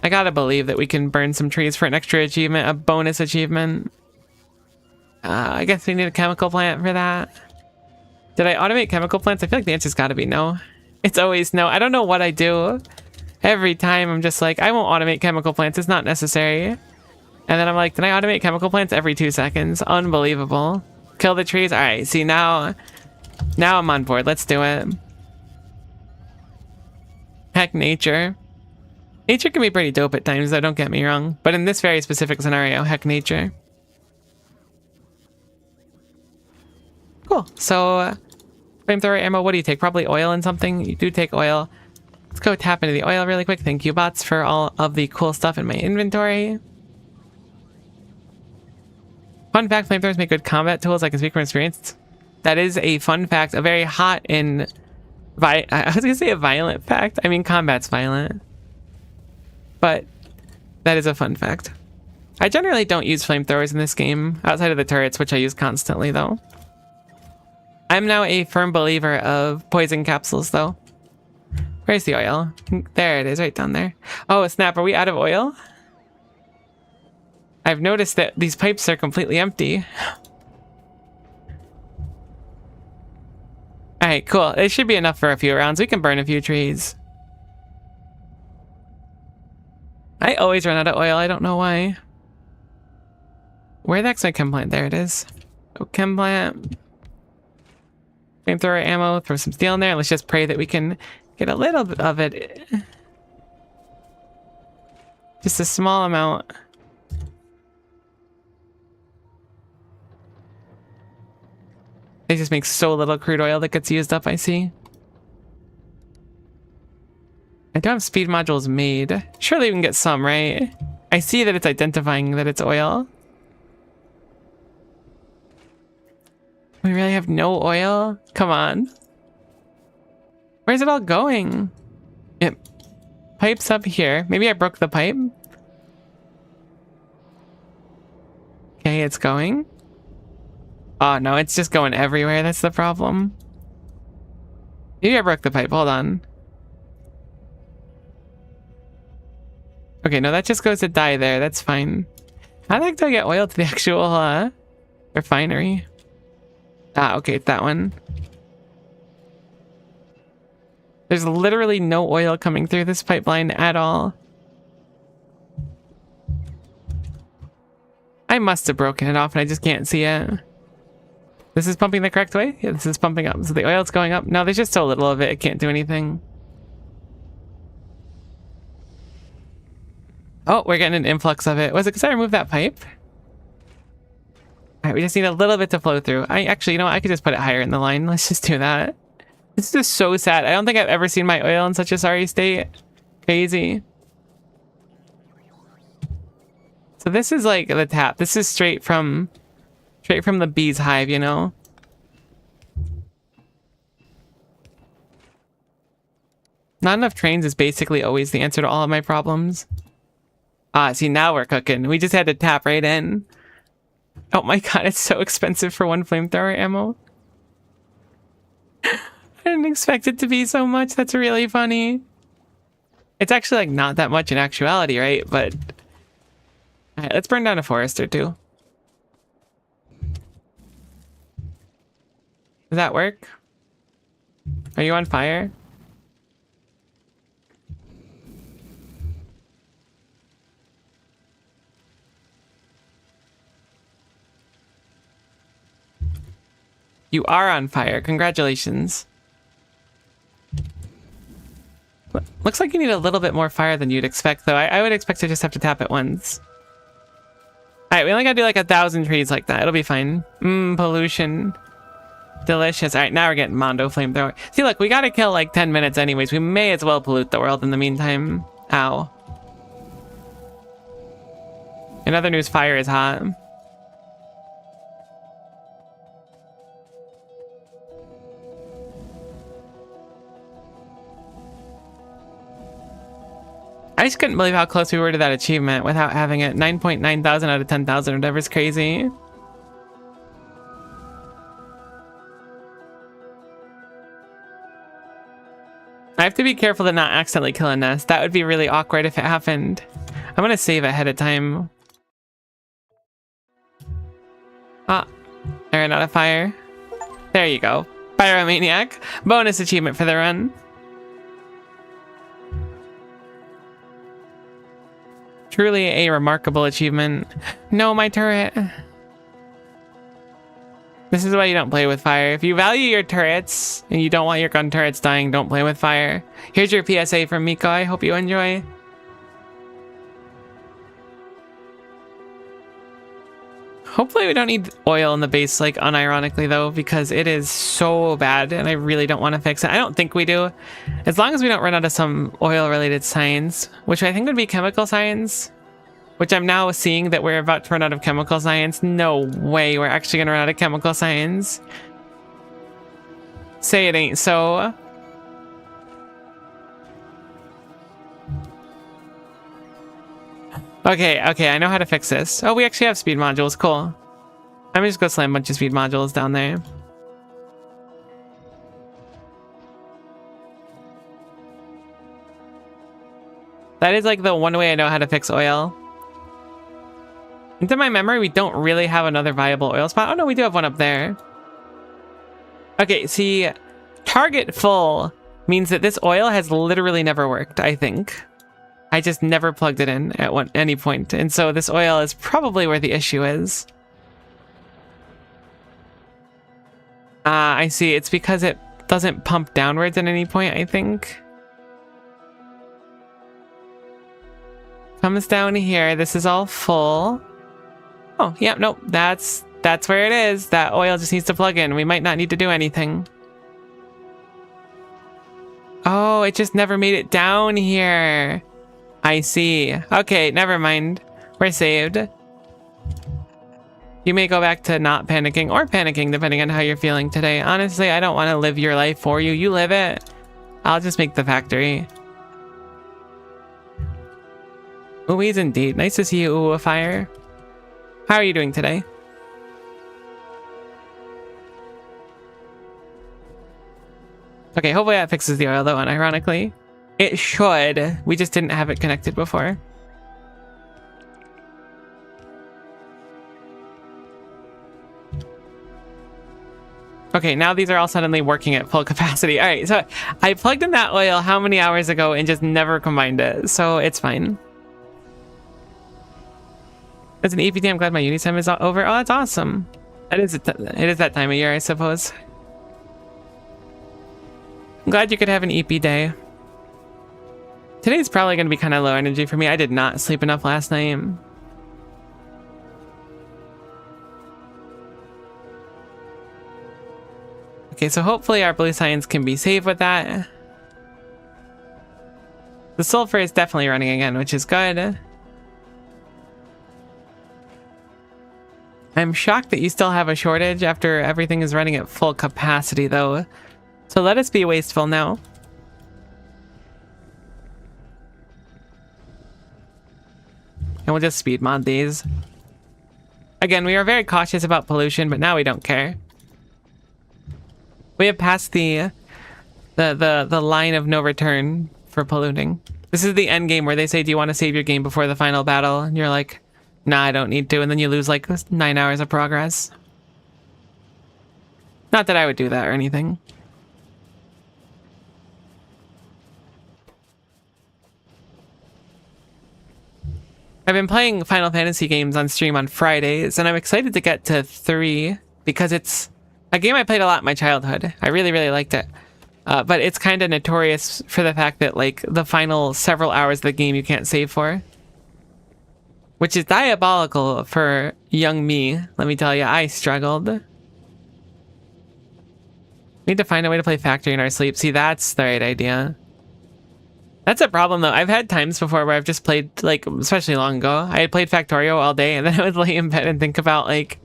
I gotta believe that we can burn some trees for an extra achievement, a bonus achievement. I guess we need a chemical plant for that. Did I automate chemical plants? I feel like the answer's gotta be no. It's always no. I don't know what I do. Every time I'm just like, I won't automate chemical plants. It's not necessary. And then I'm like, did I automate chemical plants every 2 seconds? Unbelievable. Kill the trees. All right. See, now I'm on board. Let's do it. Heck, nature. Nature can be pretty dope at times, though. Don't get me wrong. But in this very specific scenario, heck, nature. Cool. So, flamethrower ammo, what do you take? Probably oil and something? You do take oil. Let's go tap into the oil really quick. Thank you, bots, for all of the cool stuff in my inventory. Fun fact, flamethrowers make good combat tools. I can speak from experience. That is a fun fact. A very hot and... I was going to say a violent fact. I mean, combat's violent. But that is a fun fact. I generally don't use flamethrowers in this game, outside of the turrets, which I use constantly, though. I'm now a firm believer of poison capsules, though. Where's the oil? There it is, right down there. Oh, snap. Are we out of oil? I've noticed that these pipes are completely empty. Alright, cool. It should be enough for a few rounds. We can burn a few trees. I always run out of oil. I don't know why. Where the heck's my chem plant? There it is. Oh, chem plant. Flamethrower ammo. Throw some steel in there. Let's just pray that we can get a little bit of it. Just a small amount. They just make so little crude oil that gets used up, I see. I don't have speed modules made. Surely we can get some, right? I see that it's identifying that it's oil. We really have no oil? Come on. Where's it all going? It pipes up here. Maybe I broke the pipe. Okay, it's going. Oh no, it's just going everywhere. That's the problem. Maybe I broke the pipe. Hold on. Okay, no, that just goes to die there. That's fine. How the heck do I get oil to the actual refinery? Ah, okay, it's that one. There's literally no oil coming through this pipeline at all. I must have broken it off and I just can't see it. This is pumping the correct way? Yeah, this is pumping up. So the oil's going up. No, there's just so little of it. It can't do anything. Oh, we're getting an influx of it. Was it because I removed that pipe? Alright, we just need a little bit to flow through. Actually, you know what? I could just put it higher in the line. Let's just do that. This is just so sad. I don't think I've ever seen my oil in such a sorry state. Crazy. So this is like the tap. This is straight from the bee's hive, you know? Not enough trains is basically always the answer to all of my problems. Ah, see, now we're cooking. We just had to tap right in. Oh my god, it's so expensive for one flamethrower ammo. I didn't expect it to be so much. That's really funny. It's actually like not that much in actuality, right? But alright, let's burn down a forest or two. Does that work? Are you on fire? You are on fire. Congratulations. Looks like you need a little bit more fire than you'd expect, though. I would expect to just have to tap it once. Alright, we only gotta do like 1,000 trees like that. It'll be fine. Pollution. Delicious. Alright, now we're getting Mondo flamethrower. See, look, we gotta kill like 10 minutes anyways. We may as well pollute the world in the meantime. Ow. In other news, fire is hot. I just couldn't believe how close we were to that achievement without having it. 9.9 thousand out of 10,000 or whatever is crazy. I have to be careful to not accidentally kill a nest. That would be really awkward if it happened. I'm gonna save ahead of time. Ah, I ran out of fire. There you go. Pyromaniac. Bonus achievement for the run. Truly a remarkable achievement. No, my turret. This is why you don't play with fire. If you value your turrets and you don't want your gun turrets dying, don't play with fire. Here's your PSA from Miko. I hope you enjoy. Hopefully we don't need oil in the base, like unironically though, because it is so bad and I really don't want to fix it. I don't think we do. As long as we don't run out of some oil related science, which I think would be chemical science, which I'm now seeing that we're about to run out of chemical science. No way we're actually gonna run out of chemical science. Say it ain't so. Okay, I know how to fix this. Oh, we actually have speed modules, cool. I'm just gonna slam a bunch of speed modules down there. That is like the one way I know how to fix oil. Into my memory, we don't really have another viable oil spot. Oh no, we do have one up there. Okay, see, target full means that this oil has literally never worked, I think. I just never plugged it in at any point. And so this oil is probably where the issue is. I see. It's because it doesn't pump downwards at any point, I think. Comes down here. This is all full. Oh, yeah, nope. That's where it is. That oil just needs to plug in. We might not need to do anything. Oh, it just never made it down here. I see. Okay, never mind. We're saved. You may go back to not panicking or panicking depending on how you're feeling today. Honestly, I don't want to live your life for you. You live it. I'll just make the factory. Louise indeed. Nice to see you, Ooh, Fire. How are you doing today? Okay, hopefully that fixes the oil though, unironically. It should. We just didn't have it connected before. Okay, now these are all suddenly working at full capacity. All right, so I plugged in that oil how many hours ago and just never combined it, so it's fine. It's an EPT. I'm glad my uni time is over. Oh, that's awesome. It is that time of year, I suppose. I'm glad you could have an EP day. Today's probably going to be kind of low energy for me. I did not sleep enough last night. Okay, so hopefully our blue science can be saved with that. The sulfur is definitely running again, which is good. I'm shocked that you still have a shortage after everything is running at full capacity, though. So let us be wasteful now. And we'll just speed mod these. Again, we are very cautious about pollution, but now we don't care. We have passed the line of no return for polluting. This is the end game where they say, do you want to save your game before the final battle? And you're like, nah, I don't need to. And then you lose like 9 hours of progress. Not that I would do that or anything. I've been playing Final Fantasy games on stream on Fridays, and I'm excited to get to 3 because it's a game I played a lot in my childhood. I really, really liked it. But it's kind of notorious for the fact that like the final several hours of the game you can't save for. Which is diabolical for young me. Let me tell you, I struggled. We need to find a way to play Factorio in our sleep. See, that's the right idea. That's a problem though. I've had times before where I've just played, like, especially long ago, I had played Factorio all day and then I would lay in bed and think about like,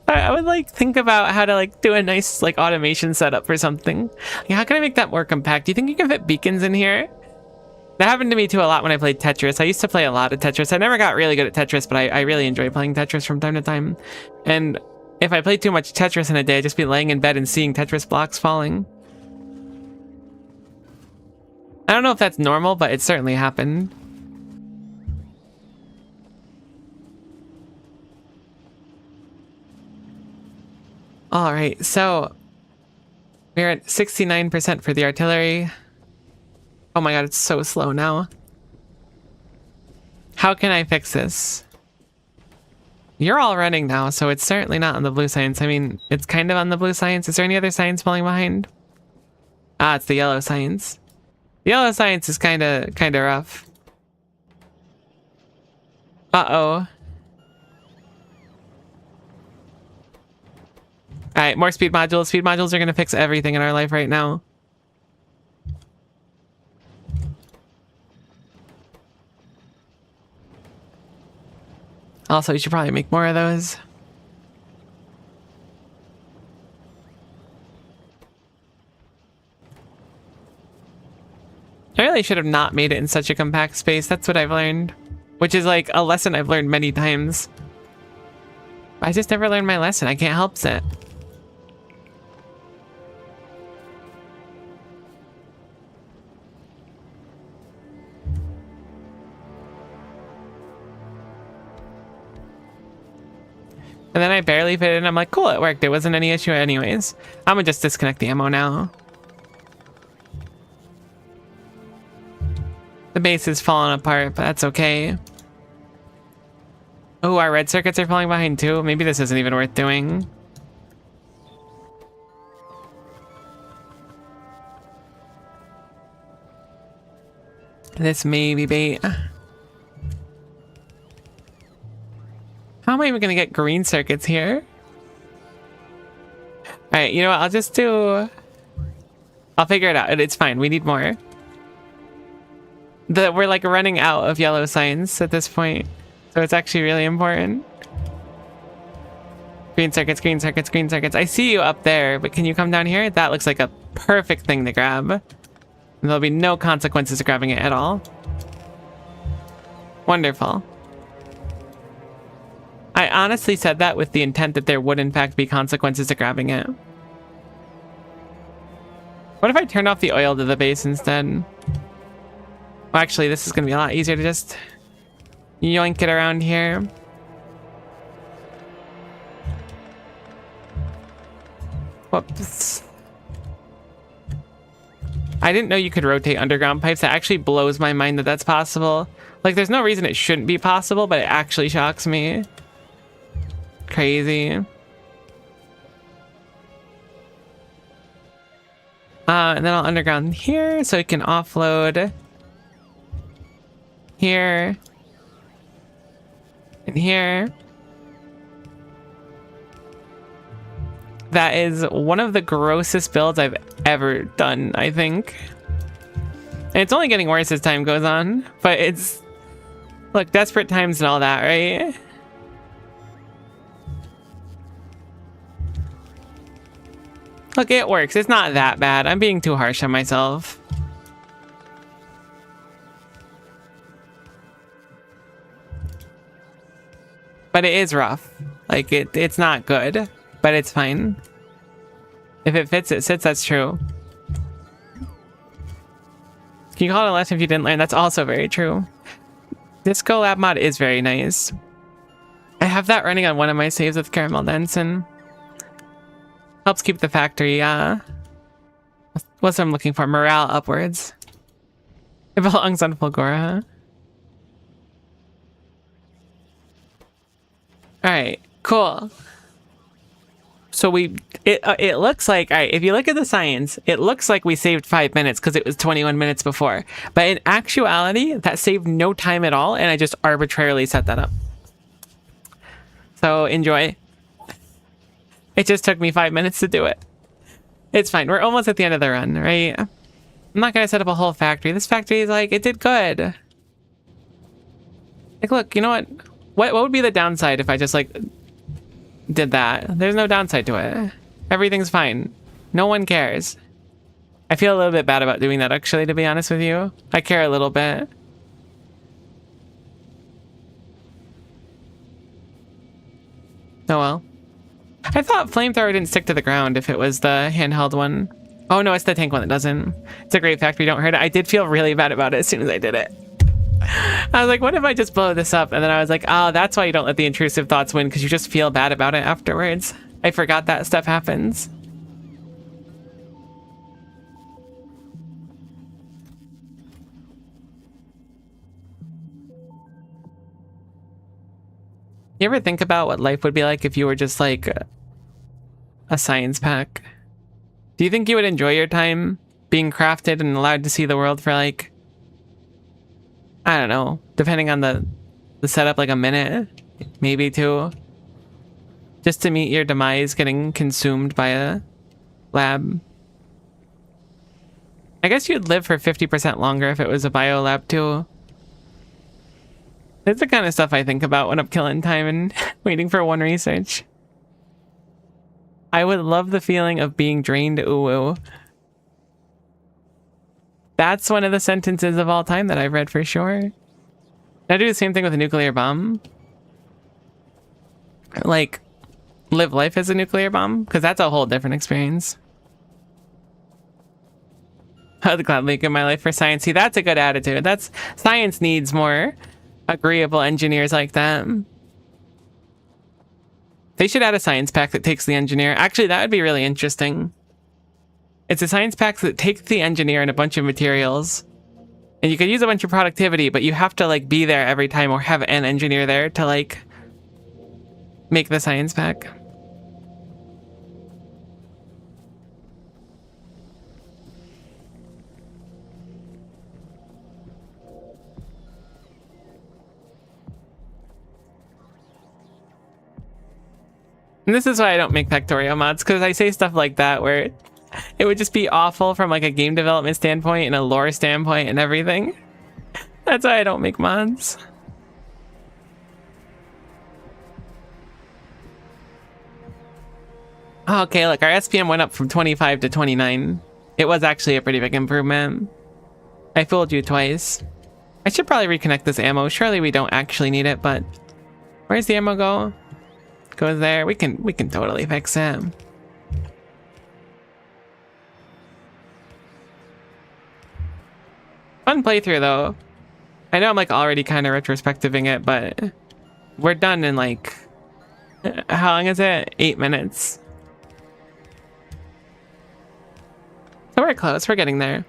I would like think about how to like do a nice like automation setup for something. Like, how can I make that more compact? Do you think you can fit beacons in here? That happened to me too a lot when I played Tetris. I used to play a lot of Tetris. I never got really good at Tetris, but I really enjoy playing Tetris from time to time. And if I played too much Tetris in a day, I'd just be laying in bed and seeing Tetris blocks falling. I don't know if that's normal, but it certainly happened. All right, so we're at 69% for the artillery. Oh my god, it's so slow now. How can I fix this? You're all running now, so it's certainly not on the blue science. I mean, it's kind of on the blue science. Is there any other science falling behind? Ah, it's the yellow science. The yellow science is kind of rough. Uh-oh. Alright, more speed modules. Speed modules are going to fix everything in our life right now. Also, you should probably make more of those. I really should have not made it in such a compact space. That's what I've learned. Which is like a lesson I've learned many times. I just never learned my lesson. I can't help it. And then I barely fit it in. I'm like, cool, it worked. It wasn't any issue anyways. I'm gonna just disconnect the ammo now. The base is falling apart, but that's okay. Oh, our red circuits are falling behind too. Maybe this isn't even worth doing. This may be bait. How am I even gonna get green circuits here? Alright, you know what? I'll figure it out. It's fine. We need more. We're like running out of yellow signs at this point. So it's actually really important. Green circuits, green circuits, green circuits. I see you up there, but can you come down here? That looks like a perfect thing to grab. And there'll be no consequences to grabbing it at all. Wonderful. I honestly said that with the intent that there would in fact be consequences to grabbing it. What if I turned off the oil to the base instead? Well, actually, this is going to be a lot easier to just yoink it around here. Whoops. I didn't know you could rotate underground pipes. That actually blows my mind that that's possible. Like, there's no reason it shouldn't be possible, but it actually shocks me. Crazy. And then I'll underground here so it can offload here and here. That is one of the grossest builds I've ever done, I think. And it's only getting worse as time goes on, but it's... Look, desperate times and all that, right? Look, it works. It's not that bad. I'm being too harsh on myself. But it is rough. Like, it's not good, but it's fine. If it fits, it sits. That's true. Can you call it a lesson if you didn't learn? That's also very true. Disco Lab mod is very nice. I have that running on one of my saves with Caramel Denson. Helps keep the factory, what's what I'm looking for? Morale upwards. It belongs on Fulgora. Alright, cool. So it looks like, alright, if you look at the science, it looks like we saved 5 minutes because it was 21 minutes before. But in actuality, that saved no time at all, and I just arbitrarily set that up. So enjoy. It just took me 5 minutes to do it. It's fine. We're almost at the end of the run, right? I'm not going to set up a whole factory. This factory is like, it did good. Like, look, you know what? What would be the downside if I just, like, did that? There's no downside to it. Everything's fine. No one cares. I feel a little bit bad about doing that, actually, to be honest with you. I care a little bit. Oh well. I thought flamethrower didn't stick to the ground if it was the handheld one. Oh no, it's the tank one that doesn't. It's a great factory, don't hurt it. I did feel really bad about it as soon as I did it. I was like, what if I just blow this up? And then I was like, oh, that's why you don't let the intrusive thoughts win, because you just feel bad about it afterwards. I forgot that stuff happens. You ever think about what life would be like if you were just like a science pack? Do you think you would enjoy your time being crafted and allowed to see the world for like, I don't know, depending on the setup, like a minute, maybe two, just to meet your demise getting consumed by a lab? I guess you'd live for 50% longer if it was a bio lab too. It's the kind of stuff I think about when I'm killing time and waiting for one research. I would love the feeling of being drained ooh. That's one of the sentences of all time that I've read for sure. I do the same thing with a nuclear bomb. Like, live life as a nuclear bomb, because that's a whole different experience. I'd gladly give my life for science. See, that's a good attitude. Science needs more agreeable engineers like that. They should add a science pack that takes the engineer. Actually, that would be really interesting. It's a science pack that takes the engineer and a bunch of materials. And you could use a bunch of productivity, but you have to like be there every time or have an engineer there to like make the science pack. And this is why I don't make Factorio mods, because I say stuff like that where it would just be awful from like a game development standpoint and a lore standpoint and everything. That's why I don't make mods. Oh, okay, look, our SPM went up from 25 to 29. It was actually a pretty big improvement. I fooled you twice. I should probably reconnect this ammo. Surely we don't actually need it, but where's the ammo go? Goes there. We can totally fix it. Fun playthrough though. I know I'm like already kind of retrospectiving it, but we're done in like, how long is it? 8 minutes. So we're close. We're getting there.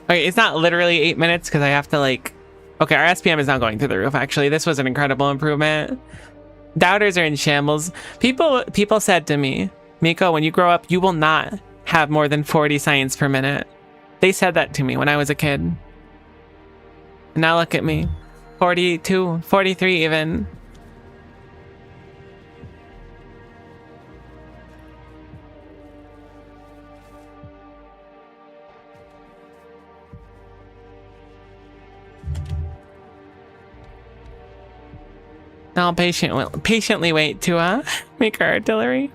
Okay, it's not literally 8 minutes because I have to like... Okay, our SPM is not going through the roof, actually. This was an incredible improvement. Doubters are in shambles. People said to me, Miko, when you grow up, you will not have more than 40 science per minute. They said that to me when I was a kid. And now look at me. 42, 43 even. I'll patiently wait to make our artillery.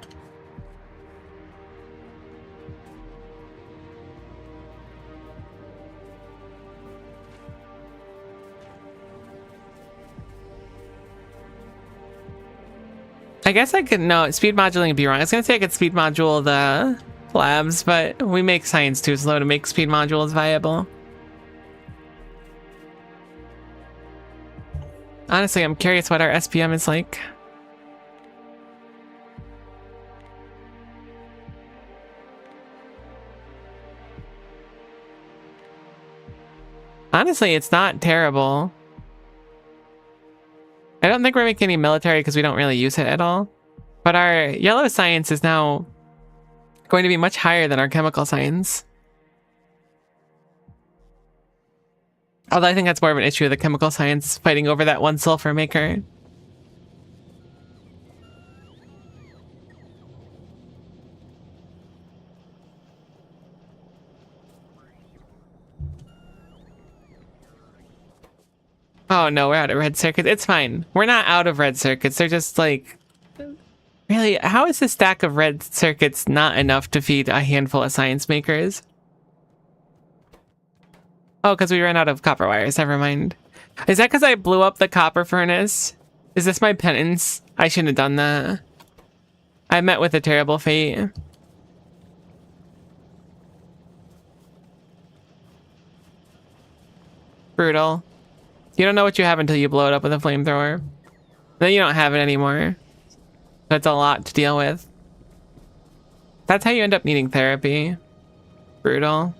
I guess I could, no, speed modulating would be wrong. I was gonna say I could speed module the labs, but we make science too slow to make speed modules viable. Honestly, I'm curious what our SPM is like. Honestly, it's not terrible. I don't think we're making any military because we don't really use it at all. But our yellow science is now going to be much higher than our chemical science. Although I think that's more of an issue of the chemical science fighting over that one sulfur maker. Oh no, we're out of red circuits. It's fine. We're not out of red circuits. They're just like... Really, how is this stack of red circuits not enough to feed a handful of science makers? Oh, because we ran out of copper wires. Never mind. Is that because I blew up the copper furnace? Is this my penance? I shouldn't have done that. I met with a terrible fate. Brutal. You don't know what you have until you blow it up with a flamethrower. Then you don't have it anymore. That's a lot to deal with. That's how you end up needing therapy. Brutal.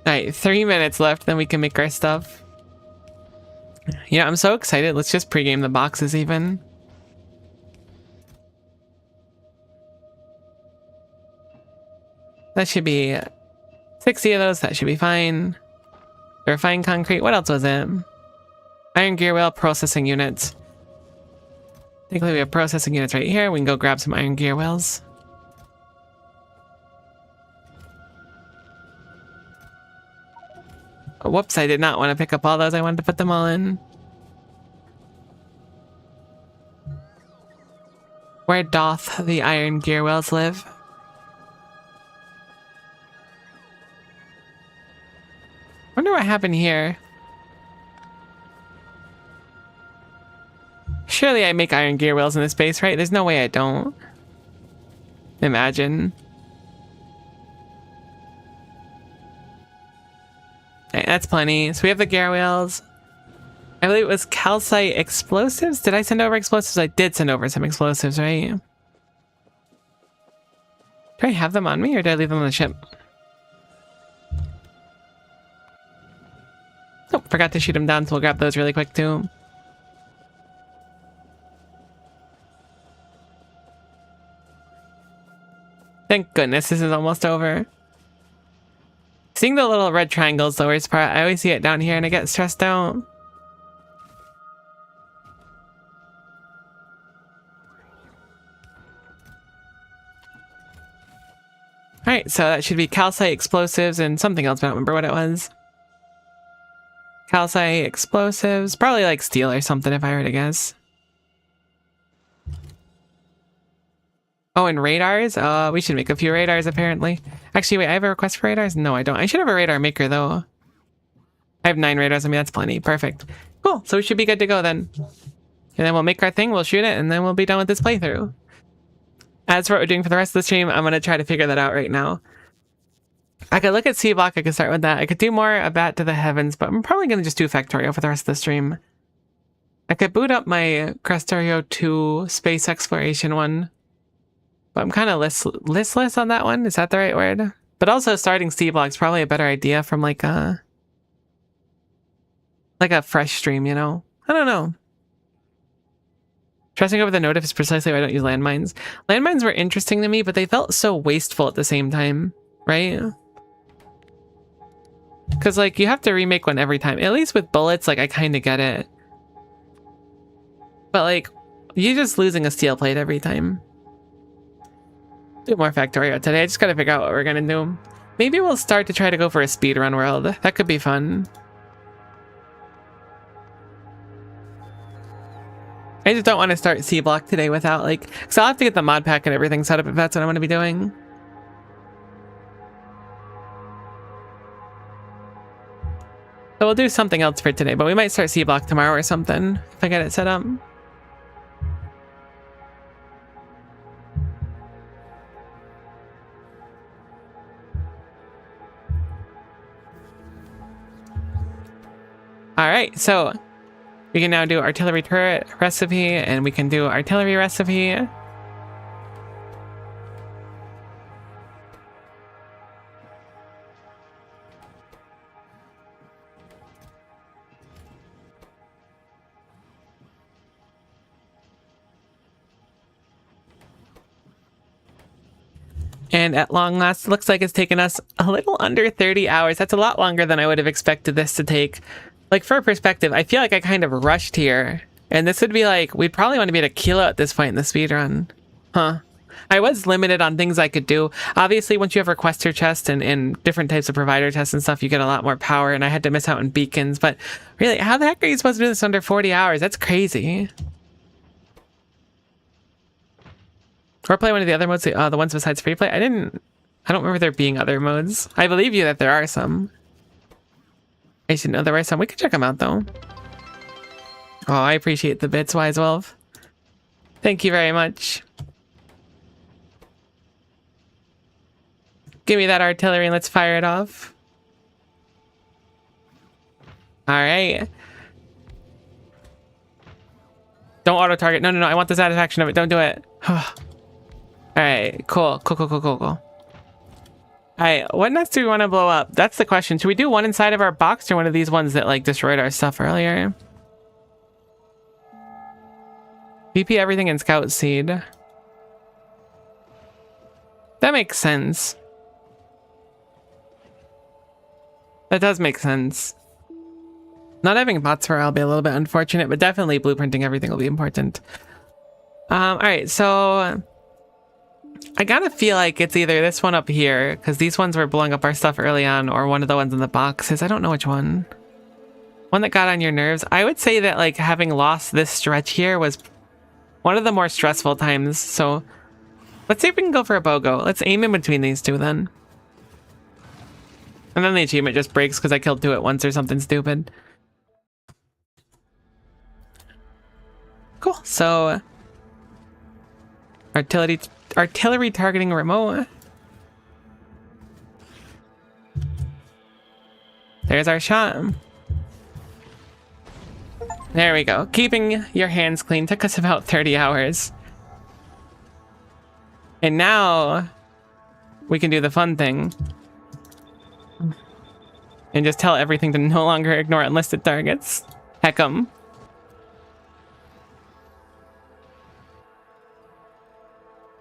Alright, 3 minutes left, then we can make our stuff. Yeah, I'm so excited. Let's just pregame the boxes even. That should be 60 of those. That should be fine. Refined concrete. What else was it? Iron gear wheel processing units. Thankfully we have processing units right here. We can go grab some iron gear wheels. Oh, whoops, I did not want to pick up all those. I wanted to put them all in. Where doth the iron gear wheels live? Wonder what happened here. Surely I make iron gear wheels in this base, right? There's no way I don't. Imagine. that's plenty. So we have the gear wheels. I believe it was calcite explosives. Did I send over explosives? I did send over some explosives, right? Do I have them on me or did I leave them on the ship? Oh, forgot to shoot them down, so we'll grab those really quick too. Thank goodness this is almost over. Seeing the little red triangles, the worst part. I always see it down here and I get stressed out. Alright, so that should be calcite explosives and something else, but I don't remember what it was. Calcite explosives, probably like steel or something if I were to guess. Oh, and radars? We should make a few radars apparently. Actually, wait, I have a request for radars? No, I don't. I should have a radar maker though. I have 9 radars. I mean, that's plenty. Perfect. Cool. So we should be good to go then. And then we'll make our thing, we'll shoot it, and then we'll be done with this playthrough. As for what we're doing for the rest of the stream, I'm going to try to figure that out right now. I could look at C block, I could start with that. I could do more A Bat to the Heavens, but I'm probably going to just do Factorio for the rest of the stream. I could boot up my Factorio 2 space exploration one. But I'm kind of listless on that one. Is that the right word? But also starting C block is probably a better idea from like a fresh stream, you know? I don't know. Stressing over the notif is precisely why I don't use landmines. Landmines were interesting to me, but they felt so wasteful at the same time, right? Because, like, you have to remake one every time. At least with bullets, like, I kind of get it. But, like, you're just losing a steel plate every time. Do more Factorio today. I just gotta figure out what we're gonna do. Maybe we'll start to try to go for a speedrun world. That could be fun. I just don't want to start C block today without, like, because I'll have to get the mod pack and everything set up if that's what I'm going to be doing. So we'll do something else for today, but we might start C block tomorrow or something if I get it set up. Alright, so we can now do artillery turret recipe, and we can do artillery recipe. And at long last, it looks like it's taken us a little under 30 hours. That's a lot longer than I would have expected this to take. Like, for perspective, I feel like I kind of rushed here. And this would be like, we'd probably want to be at a kilo at this point in the speedrun. Huh. I was limited on things I could do. Obviously, once you have requester chests and different types of provider tests and stuff, you get a lot more power, and I had to miss out on beacons. But really, how the heck are you supposed to do this under 40 hours? That's crazy. Or play one of the other modes, the ones besides free play. I don't remember there being other modes. I believe you that there are some. I should know there are some. We can check them out, though. Oh, I appreciate the bits, Wise Wolf. Thank you very much. Give me that artillery and let's fire it off. Alright. Don't auto-target. No, I want the satisfaction of it. Don't do it. Alright, cool. Alright, what next do we want to blow up? That's the question. Should we do one inside of our box or one of these ones that, like, destroyed our stuff earlier? VP everything in Scout Seed. That makes sense. That does make sense. Not having bots for will be a little bit unfortunate, but definitely blueprinting everything will be important. Alright, so I gotta feel like it's either this one up here, because these ones were blowing up our stuff early on, or one of the ones in the boxes. I don't know which one. One that got on your nerves. I would say that, like, having lost this stretch here was one of the more stressful times, so let's see if we can go for a BOGO. Let's aim in between these two then. And then the achievement just breaks because I killed 2 at once or something stupid. Cool, so artillery targeting remote. There's our shot. There we go. Keeping your hands clean took us about 30 hours. And now we can do the fun thing. And just tell everything to no longer ignore unlisted targets. Heck 'em.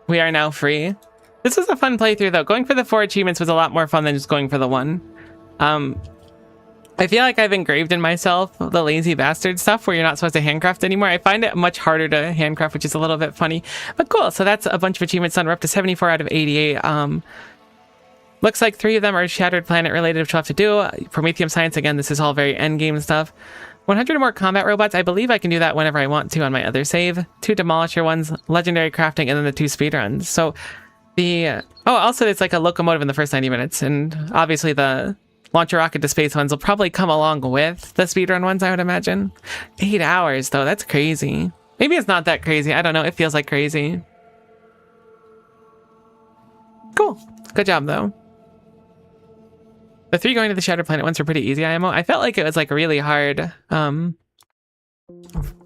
We are now free. This was a fun playthrough though. Going for the 4 achievements was a lot more fun than just going for the 1. I feel like I've engraved in myself the lazy bastard stuff where you're not supposed to handcraft anymore. I find it much harder to handcraft, which is a little bit funny. But cool, so that's a bunch of achievements done. We're up to 74 out of 88. Looks like 3 of them are Shattered Planet related, which we'll have to do. Prometheum Science, again, this is all very endgame stuff. 100 more combat robots. I believe I can do that whenever I want to on my other save. 2 Demolisher ones, Legendary Crafting, and then the 2 speedruns. So the... oh, also it's like a locomotive in the first 90 minutes. And obviously the Launch a Rocket to Space ones will probably come along with the speedrun ones, I would imagine. 8 hours, though. That's crazy. Maybe it's not that crazy. I don't know. It feels like crazy. Cool. Good job, though. The 3 going to the Shattered Planet ones were pretty easy IMO. I felt like it was like really hard when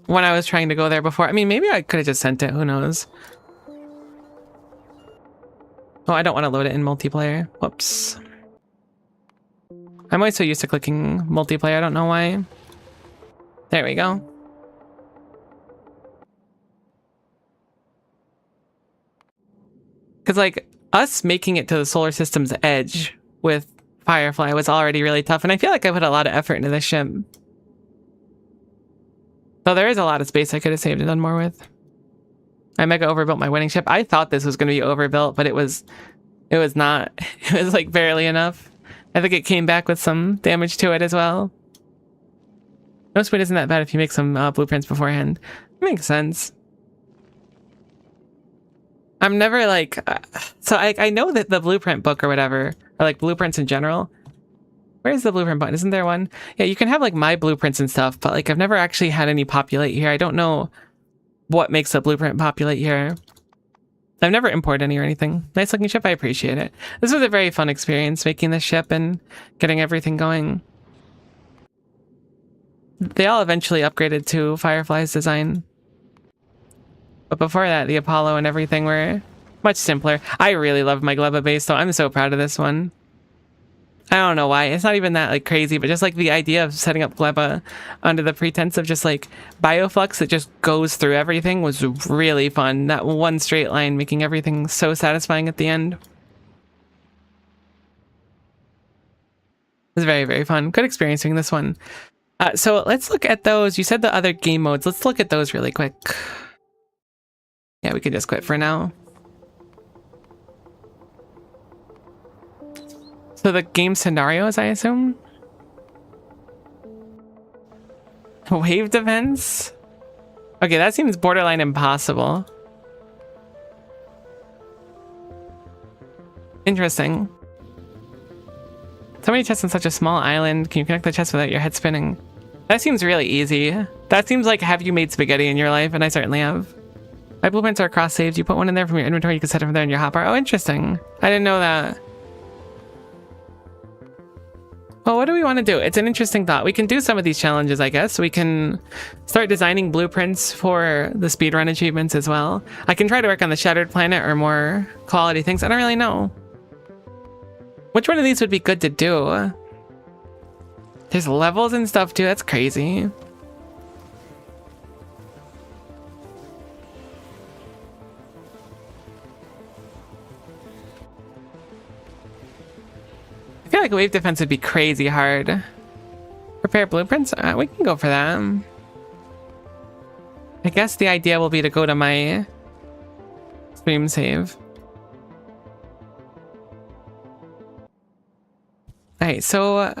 I was trying to go there before. I mean, maybe I could have just sent it. Who knows? Oh, I don't want to load it in multiplayer. Whoops. I'm always so used to clicking multiplayer. I don't know why. There we go. Because like us making it to the solar system's edge with Firefly was already really tough, and I feel like I put a lot of effort into this ship. Though there is a lot of space I could have saved and done more with. I mega overbuilt my winning ship. I thought this was going to be overbuilt, but it was not. It was like barely enough. I think it came back with some damage to it as well. No speed isn't that bad if you make some blueprints beforehand. Makes sense. I'm never like... so I know that the blueprint book or whatever, or like blueprints in general. Where's the blueprint button? Isn't there one? Yeah, you can have like my blueprints and stuff, but like I've never actually had any populate here. I don't know what makes a blueprint populate here. I've never imported any or anything. Nice looking ship, I appreciate it. This was a very fun experience making this ship and getting everything going. They all eventually upgraded to Firefly's design. But before that, the Apollo and everything were much simpler. I really love my Gleba base, though. I'm so proud of this one. I don't know why. It's not even that like crazy, but just like the idea of setting up Gleba under the pretense of just like bioflux that just goes through everything was really fun. That one straight line making everything so satisfying at the end. It was very, very fun. Good experiencing this one. So let's look at those. You said the other game modes. Let's look at those really quick. Yeah, we can just quit for now. So the game scenarios, I assume? Wave defense? Okay, that seems borderline impossible. Interesting. So many chests on such a small island. Can you connect the chest without your head spinning? That seems really easy. That seems like, have you made spaghetti in your life? And I certainly have. My blueprints are cross saved. You put one in there from your inventory, you can set it from there in your hotbar. Oh, interesting. I didn't know that. Well, what do we want to do? It's an interesting thought. We can do some of these challenges, I guess. We can start designing blueprints for the speedrun achievements as well. I can try to work on the Shattered Planet or more quality things. I don't really know. Which one of these would be good to do? There's levels and stuff too. That's crazy. I feel like wave defense would be crazy hard. Prepare blueprints? We can go for that. I guess the idea will be to go to my stream save. Alright, so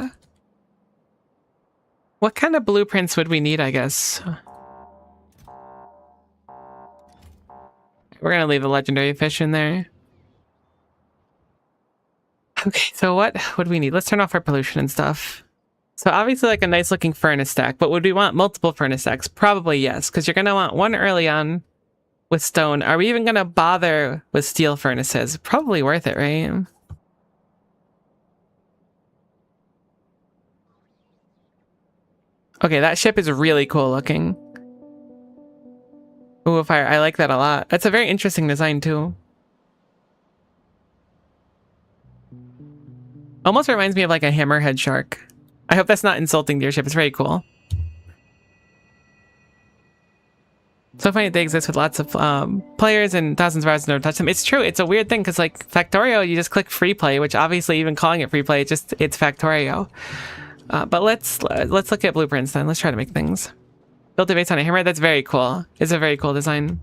what kind of blueprints would we need, I guess? We're gonna leave the legendary fish in there. Okay, so what would we need? Let's turn off our pollution and stuff. So obviously like a nice looking furnace stack, but would we want multiple furnace stacks? Probably yes, because you're going to want one early on with stone. Are we even going to bother with steel furnaces? Probably worth it, right? Okay, that ship is really cool looking. Ooh, a fire. I like that a lot. That's a very interesting design too. Almost reminds me of like a hammerhead shark. I hope that's not insulting to your ship. It's very cool. So funny that they exist with lots of players and thousands of hours to never touch them. It's true. It's a weird thing because like Factorio, you just click free play, which obviously even calling it free play, it's Factorio. But let's look at blueprints then. Let's try to make things. Built it based on a hammer. That's very cool. It's a very cool design.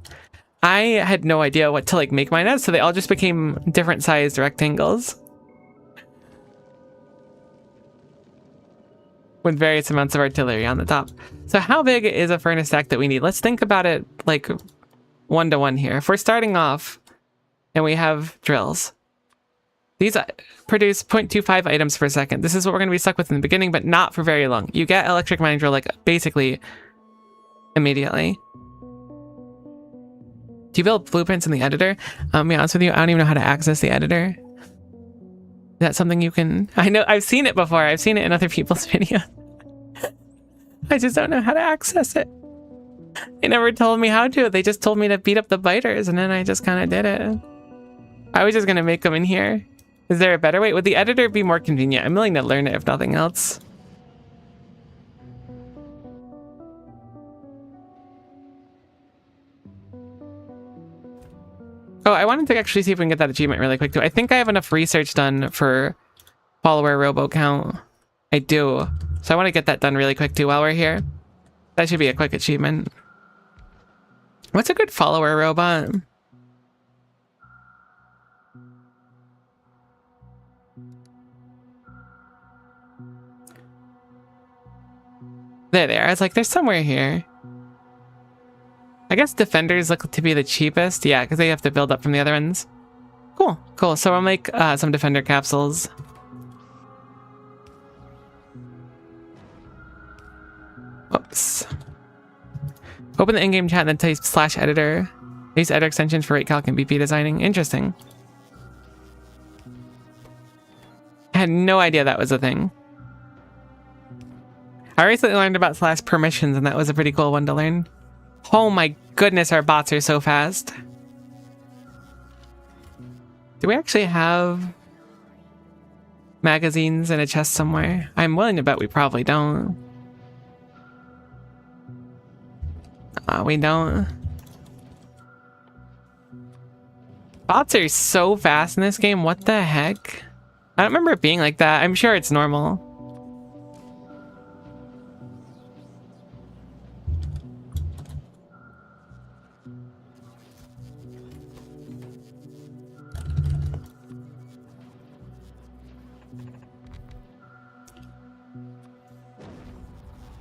I had no idea what to like make mine as, so they all just became different sized rectangles with various amounts of artillery on the top. So how big is a furnace stack that we need? Let's think about it like 1-to-1 here. If we're starting off and we have drills, these produce 0.25 items per second. This is what we're going to be stuck with in the beginning, but not for very long. You get electric mining drill like basically immediately. Do you build blueprints in the editor? To be honest with you, I don't even know how to access the editor. Is that something you can... I know, I've seen it before. I've seen it in other people's videos. I just don't know how to access it. They never told me how to. They just told me to beat up the biters, and then I just kind of did it. I was just going to make them in here. Is there a better way? Would the editor be more convenient? I'm willing to learn it if nothing else. Oh, I wanted to actually see if we can get that achievement really quick too. I think I have enough research done for follower robo count. I do. So I want to get that done really quick too while we're here. That should be a quick achievement. What's a good follower robot? There they are. I was like, there's somewhere here. I guess defenders look to be the cheapest. Yeah, because they have to build up from the other ends. Cool, cool. So I'll make some defender capsules. Whoops. Open the in-game chat and then type /editor. Use editor extensions for rate calc and BP designing. Interesting. I had no idea that was a thing. I recently learned about /permissions, and that was a pretty cool one to learn. Oh my goodness, our bots are so fast. Do we actually have magazines in a chest somewhere? I'm willing to bet we probably don't. We don't. Bots are so fast in this game. What the heck? I don't remember it being like that. I'm sure it's normal.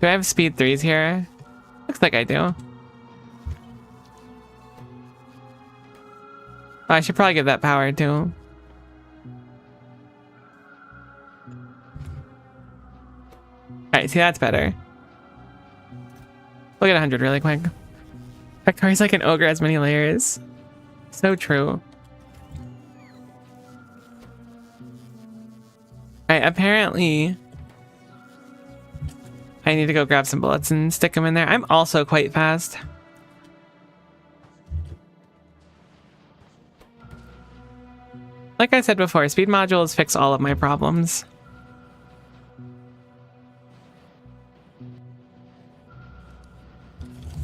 Do I have speed 3s here? Looks like I do. Oh, I should probably give that power too. Alright, see, that's better. Look at 100 really quick. Factorio's like an ogre, has many layers. So true. Alright, apparently I need to go grab some bullets and stick them in there. I'm also quite fast. Like I said before, speed modules fix all of my problems.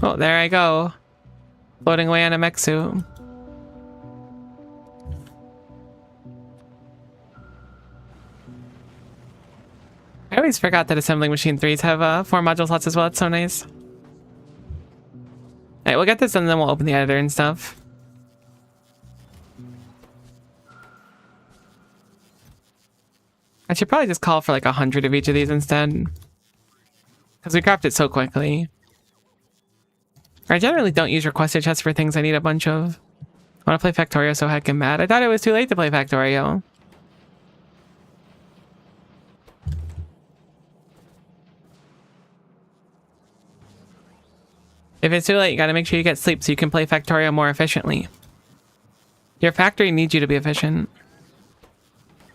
Oh, there I go. Floating away on a mech suit. I always forgot that assembling machine 3s have 4 module slots as well. It's so nice. Alright, we'll get this done and then we'll open the editor and stuff. I should probably just call for like 100 of each of these instead. Because we craft it so quickly. I generally don't use requested chests for things I need a bunch of. I want to play Factorio so heckin' mad. I thought it was too late to play Factorio. If it's too late, you gotta make sure you get sleep so you can play Factorio more efficiently. Your factory needs you to be efficient.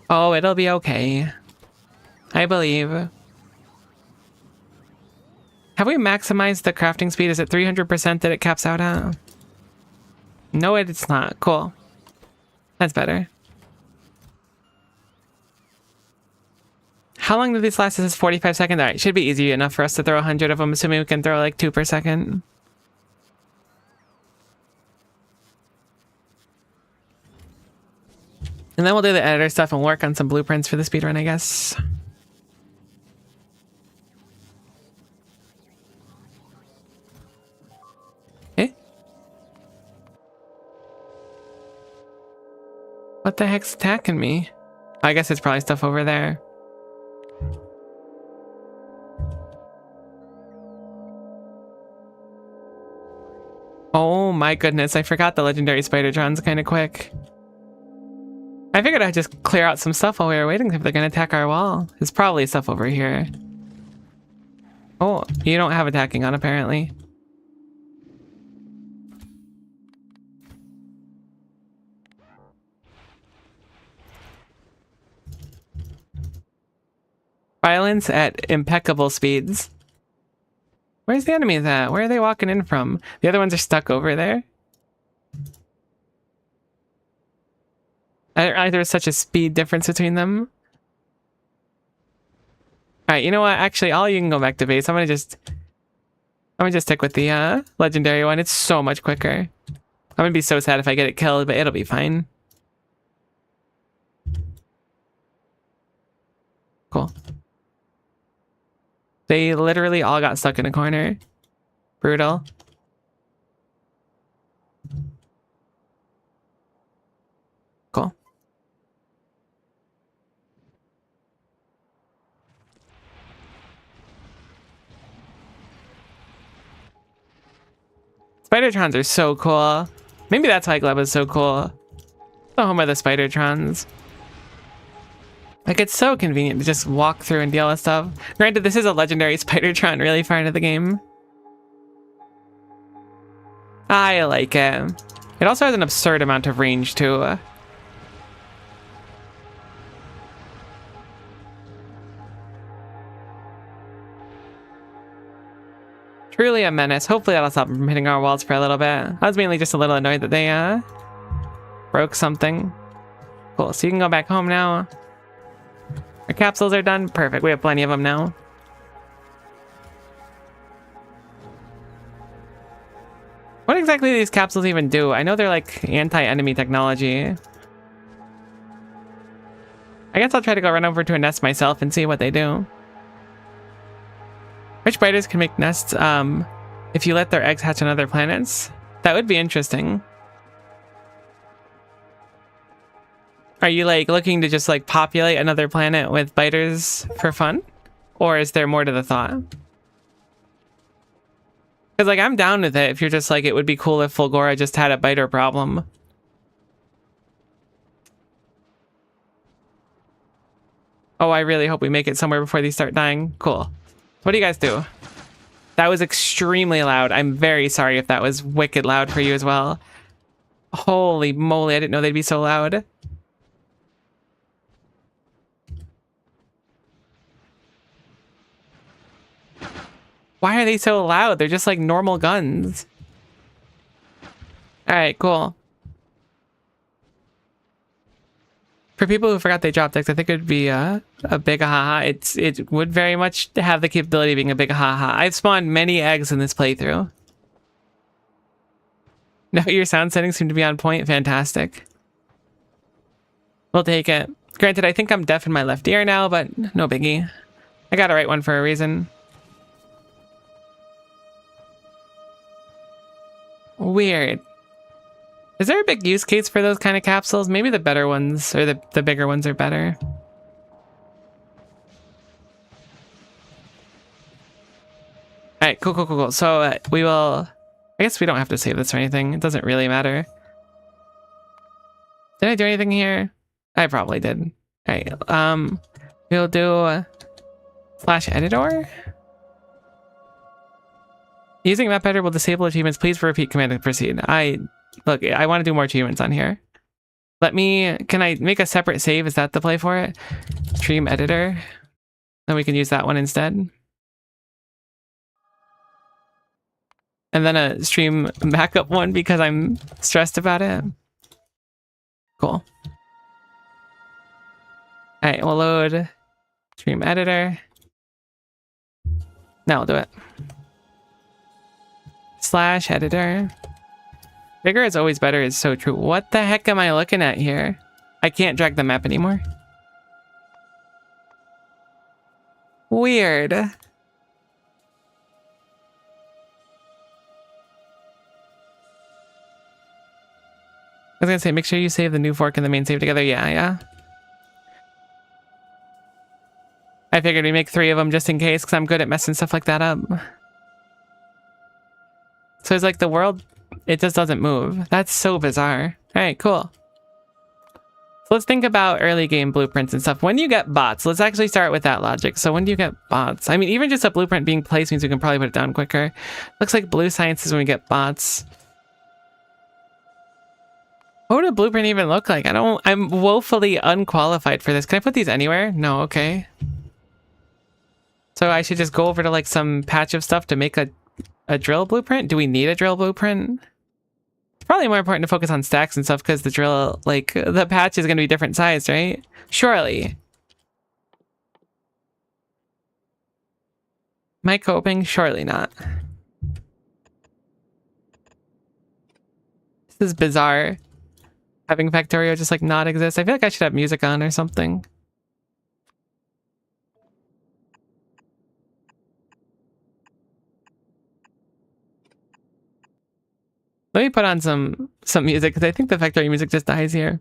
Oh, it'll be okay. I believe. Have we maximized the crafting speed? Is it 300% that it caps out at? No, it's not. Cool. That's better. How long do these last? This is 45 seconds. All right, should be easy enough for us to throw 100 of them, assuming we can throw like 2 per second. And then we'll do the editor stuff and work on some blueprints for the speedrun, I guess. Eh? What the heck's attacking me? I guess it's probably stuff over there. Oh my goodness, I forgot the legendary Spider-Tron's kind of quick. I figured I'd just clear out some stuff while we were waiting if they're going to attack our wall. There's probably stuff over here. Oh, you don't have attacking on apparently. Violence at impeccable speeds. Where's the enemies at? Where are they walking in from? The other ones are stuck over there. I didn't realize there was such a speed difference between them. Alright, you know what? Actually, all you can go back to base. I'm gonna just stick with the legendary one. It's so much quicker. I'm gonna be so sad if I get it killed, but it'll be fine. Cool. They literally all got stuck in a corner. Brutal. Cool. Spider-Trons are so cool. Maybe that's why Gleb is so cool. The home of the Spider-Trons. Like, it's so convenient to just walk through and deal with stuff. Granted, this is a legendary Spider-Tron really far into the game. I like it. It also has an absurd amount of range, too. Truly a menace. Hopefully that'll stop them from hitting our walls for a little bit. I was mainly just a little annoyed that they, broke something. Cool, so you can go back home now. Our capsules are done. Perfect. We have plenty of them now. What exactly do these capsules even do? I know they're like anti-enemy technology. I guess I'll try to go run over to a nest myself and see what they do. Which spiders can make nests if you let their eggs hatch on other planets? That would be interesting. Are you like looking to just like populate another planet with biters for fun? Or is there more to the thought? Because like I'm down with it if you're just like it would be cool if Fulgora just had a biter problem. Oh, I really hope we make it somewhere before these start dying. Cool. What do you guys do? That was extremely loud. I'm very sorry if that was wicked loud for you as well. Holy moly, I didn't know they'd be so loud. Why are they so loud? They're just like normal guns. Alright, cool. For people who forgot they dropped X, I think it would be a big haha. It would very much have the capability of being a big haha. I've spawned many eggs in this playthrough. No, your sound settings seem to be on point. Fantastic. We'll take it. Granted, I think I'm deaf in my left ear now, but no biggie. I got a right one for a reason. Weird. Is there a big use case for those kind of capsules? Maybe the better ones, or the bigger ones are better. Alright, cool. So we will... I guess we don't have to save this or anything. It doesn't really matter. Did I do anything here? I probably did. Alright, we'll do... Slash editor? Using map editor will disable achievements. Please repeat command to proceed. Look, I want to do more achievements on here. Can I make a separate save? Is that the play for it? Stream editor. Then we can use that one instead. And then a stream backup one because I'm stressed about it. Cool. Alright, we'll load stream editor. Now we'll do it. / editor. Bigger is always better is so true. What the heck am I looking at here? I can't drag the map anymore. Weird. I was gonna say, make sure you save the new fork and the main save together. Yeah. I figured we'd make 3 of them just in case, because I'm good at messing stuff like that up. So it's like the world, it just doesn't move. That's so bizarre. Alright, cool. So let's think about early game blueprints and stuff. When do you get bots? Let's actually start with that logic. So when do you get bots? I mean, even just a blueprint being placed means we can probably put it down quicker. Looks like blue science is when we get bots. What would a blueprint even look like? I'm woefully unqualified for this. Can I put these anywhere? No, okay. So I should just go over to like some patch of stuff to make a drill blueprint? Do we need a drill blueprint? It's probably more important to focus on stacks and stuff because the drill, like, the patch is going to be different size, right? Surely. Am I coping? Surely not. This is bizarre. Having Factorio just like not exist. I feel like I should have music on or something. Let me put on some music because I think the Factorio music just dies here.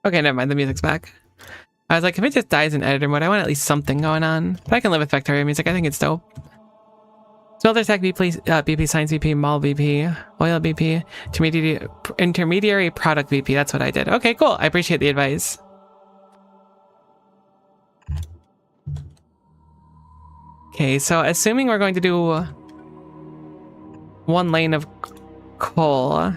Okay, never mind. The music's back. I was like, if it just dies in editor mode, I want at least something going on. But I can live with Factorio music. I think it's dope. Smelter Stack BP, BP, Science BP, Mall BP, Oil BP, Intermediary Product BP. That's what I did. Okay, cool. I appreciate the advice. Okay, so assuming we're going to do 1 lane of coal.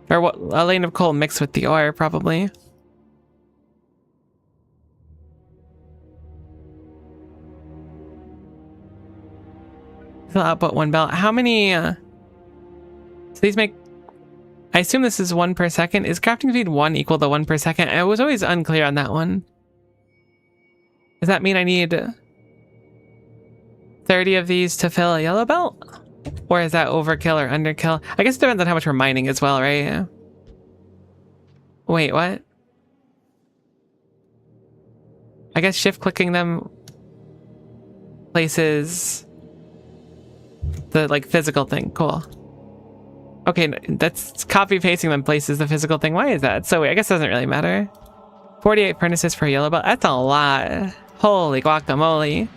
Or what, a lane of coal mixed with the ore, probably. Fill output 1 belt. How many? So these make. I assume this is 1 per second. Is crafting speed 1 equal to 1 per second? I was always unclear on that one. Does that mean I need 30 of these to fill a yellow belt? Or is that overkill or underkill? I guess it depends on how much we're mining as well, right? Wait, what? I guess shift clicking them places the like physical thing. Cool. Okay, that's copy pasting them places the physical thing. Why is that? So wait, I guess it doesn't really matter. 48 furnaces for a yellow belt. That's a lot. Holy guacamole.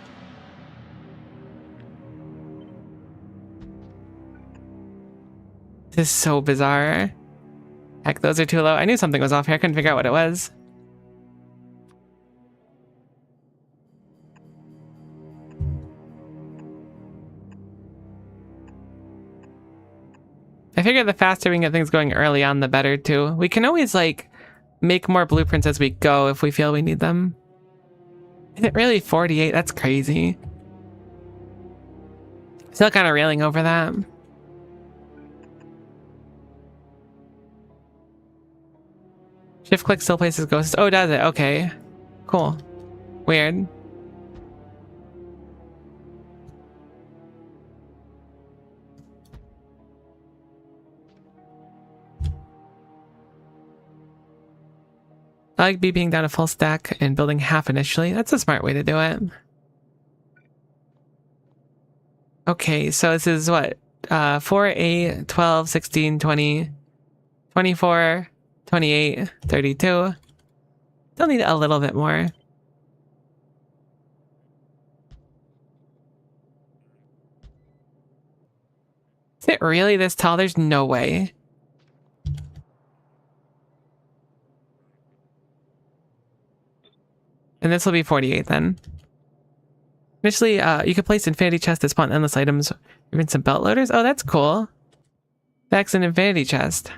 This is so bizarre. Heck, those are too low. I knew something was off here. I couldn't figure out what it was. I figure the faster we can get things going early on, the better too. We can always like make more blueprints as we go if we feel we need them. Is it really 48? That's crazy. Still kind of railing over that. Shift click still places ghosts. Oh, does it? Okay. Cool. Weird. I like BPing down a full stack and building half initially. That's a smart way to do it. Okay, so this is what? 4, 8, 12, 16, 20, 24, 28, 32. Still need a little bit more. Is it really this tall? There's no way. And this will be 48 then. Initially, you could place infinity chest to spawn endless items, even some belt loaders. Oh, that's cool. That's an infinity chest.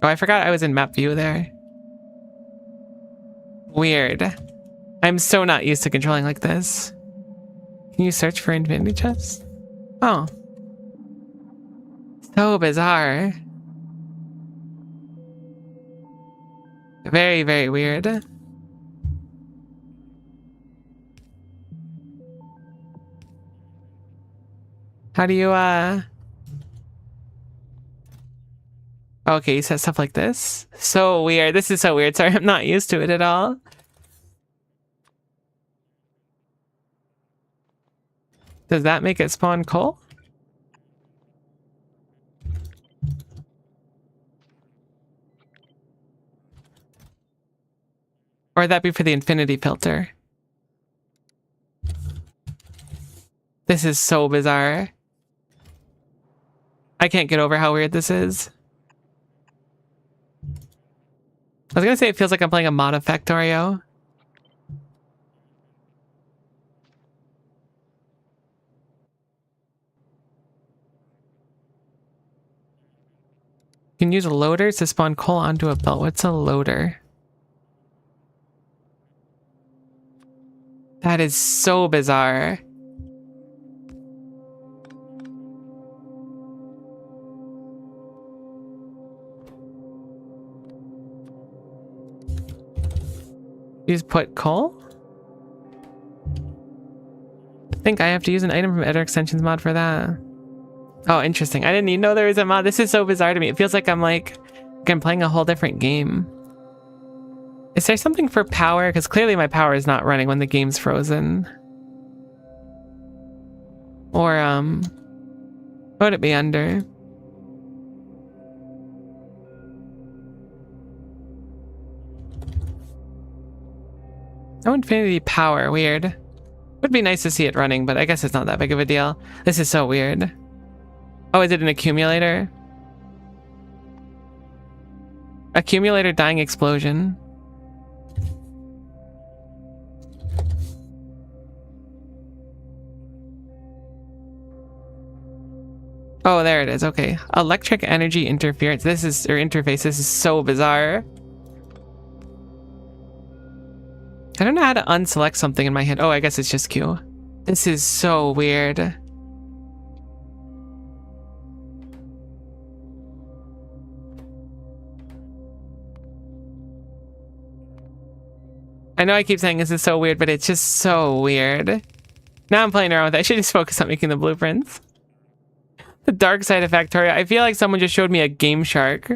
Oh, I forgot I was in map view there. Weird. I'm so not used to controlling like this. Can you search for infinity chests? Oh. So bizarre. Very, very weird. How do you, Okay, you said stuff like this? So weird. This is so weird. Sorry, I'm not used to it at all. Does that make it spawn coal? Or would that be for the infinity filter? This is so bizarre. I can't get over how weird this is. I was gonna say it feels like I'm playing a mod of Factorio. You can use loaders to spawn coal onto a belt. What's a loader? That is so bizarre. You just put coal? I think I have to use an item from editor extensions mod for that. Oh, interesting. I didn't even know there was a mod. This is so bizarre to me. It feels like I'm playing a whole different game. Is there something for power? Because clearly my power is not running when the game's frozen. Or, what would it be under? No infinity power. Weird. Would be nice to see it running, but I guess it's not that big of a deal. This is so weird. Oh, is it an accumulator? Accumulator dying explosion. Oh, there it is. Okay. Electric energy interference. This is, or interface. This is so bizarre. I don't know how to unselect something in my hand. Oh, I guess it's just Q. This is so weird. I know I keep saying this is so weird, but it's just so weird. Now I'm playing around with it. I should just focus on making the blueprints. The dark side of Factorio. I feel like someone just showed me a Game Shark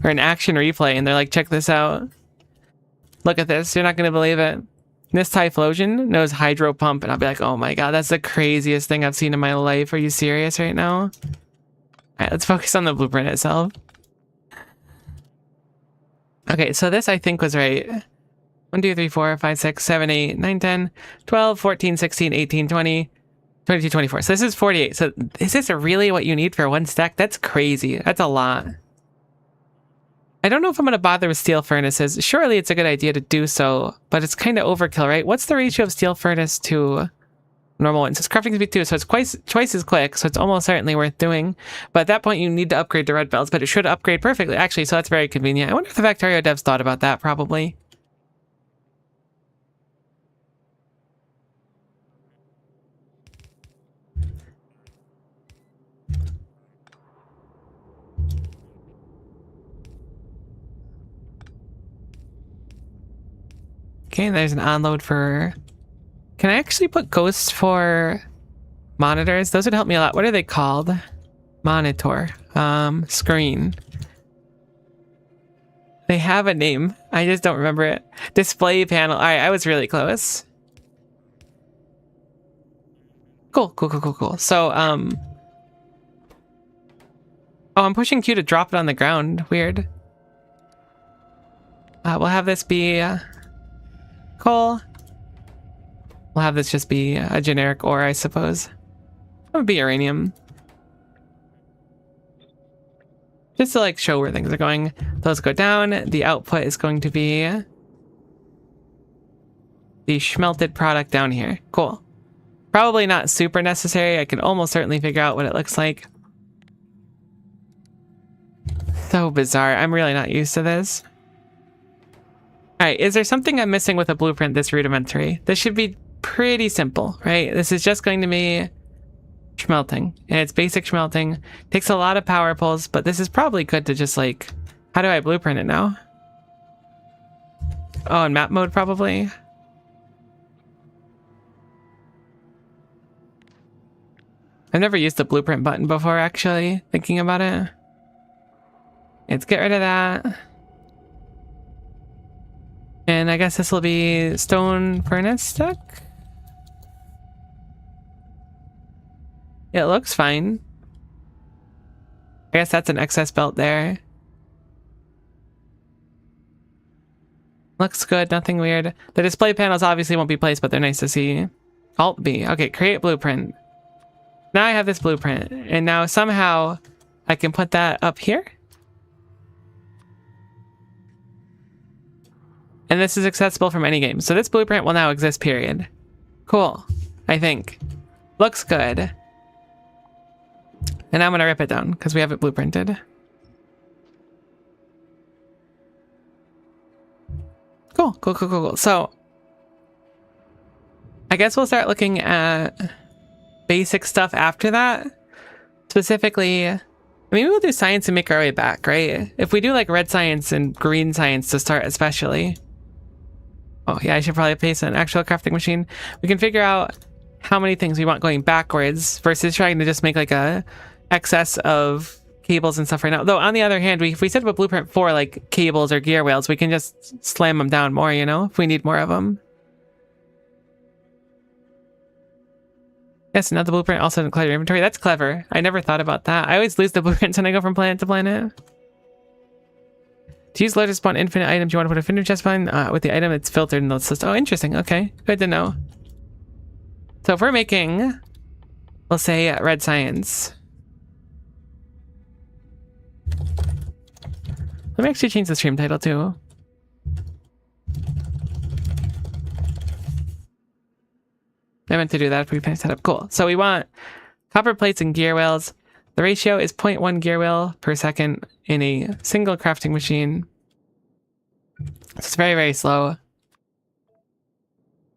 or an action replay and they're like, check this out. Look at this. You're not going to believe it. This Typhlosion knows hydro pump and I'll be like, oh my god, that's the craziest thing I've seen in my life. Are you serious right now? All right, let's focus on the blueprint itself. Okay, so this I think was right. 1, 2, 3, 4, 5, 6, 7, 8, 9, 10, 12, 14, 16, 18, 20, 22, 24. So this is 48. So is this really what you need for one stack? That's crazy. That's a lot. I don't know if I'm going to bother with steel furnaces. Surely it's a good idea to do so, but it's kind of overkill, right? What's the ratio of steel furnace to normal ones? It's crafting speed 2, so it's twice as quick, so it's almost certainly worth doing. But at that point, you need to upgrade to red belts, but it should upgrade perfectly, actually, so that's very convenient. I wonder if the Factorio devs thought about that, probably. Okay, there's an onload for... Can I actually put ghosts for monitors? Those would help me a lot. What are they called? Monitor. Screen. They have a name. I just don't remember it. Display panel. Alright, I was really close. Cool. So, oh, I'm pushing Q to drop it on the ground. Weird. We'll have this be... coal. We'll have this just be a generic ore, I suppose. That would be uranium. Just to like show where things are going. Those go down. The output is going to be the smelted product down here. Cool. Probably not super necessary. I can almost certainly figure out what it looks like. So bizarre. I'm really not used to this. Alright, is there something I'm missing with a blueprint this rudimentary? This should be pretty simple, right? This is just going to be schmelting. And it's basic schmelting. Takes a lot of power pulls, but this is probably good to just like... How do I blueprint it now? Oh, in map mode probably. I've never used the blueprint button before, actually, thinking about it. Let's get rid of that. And I guess this will be stone furnace stick. It looks fine. I guess that's an excess belt there. Looks good, nothing weird. The display panels obviously won't be placed, but they're nice to see. Alt B. Okay, create blueprint. Now I have this blueprint, and now somehow I can put that up here. And this is accessible from any game. So this blueprint will now exist, period. Cool, I think. Looks good. And I'm gonna rip it down because we have it blueprinted. Cool. So I guess we'll start looking at basic stuff after that. Specifically, maybe we'll do science and make our way back, right? If we do like red science and green science to start especially. Oh yeah, I should probably place an actual crafting machine. We can figure out how many things we want going backwards versus trying to just make like a excess of cables and stuff right now. Though on the other hand, if we set up a blueprint for like cables or gear wheels, we can just slam them down more, you know, if we need more of them. Yes, another blueprint also doesn't clear your inventory. That's clever. I never thought about that. I always lose the blueprints when I go from planet to planet. To use loader spawn infinite items, you want to put a finger chest behind with the item it's filtered in the list. Oh, interesting. Okay, good to know. So if we're making, we'll say red science. Let me actually change the stream title too. I meant to do that if we finish that up. Cool. So we want copper plates and gear wheels. The ratio is 0.1 gear wheel per second in a single crafting machine. So it's very, very slow.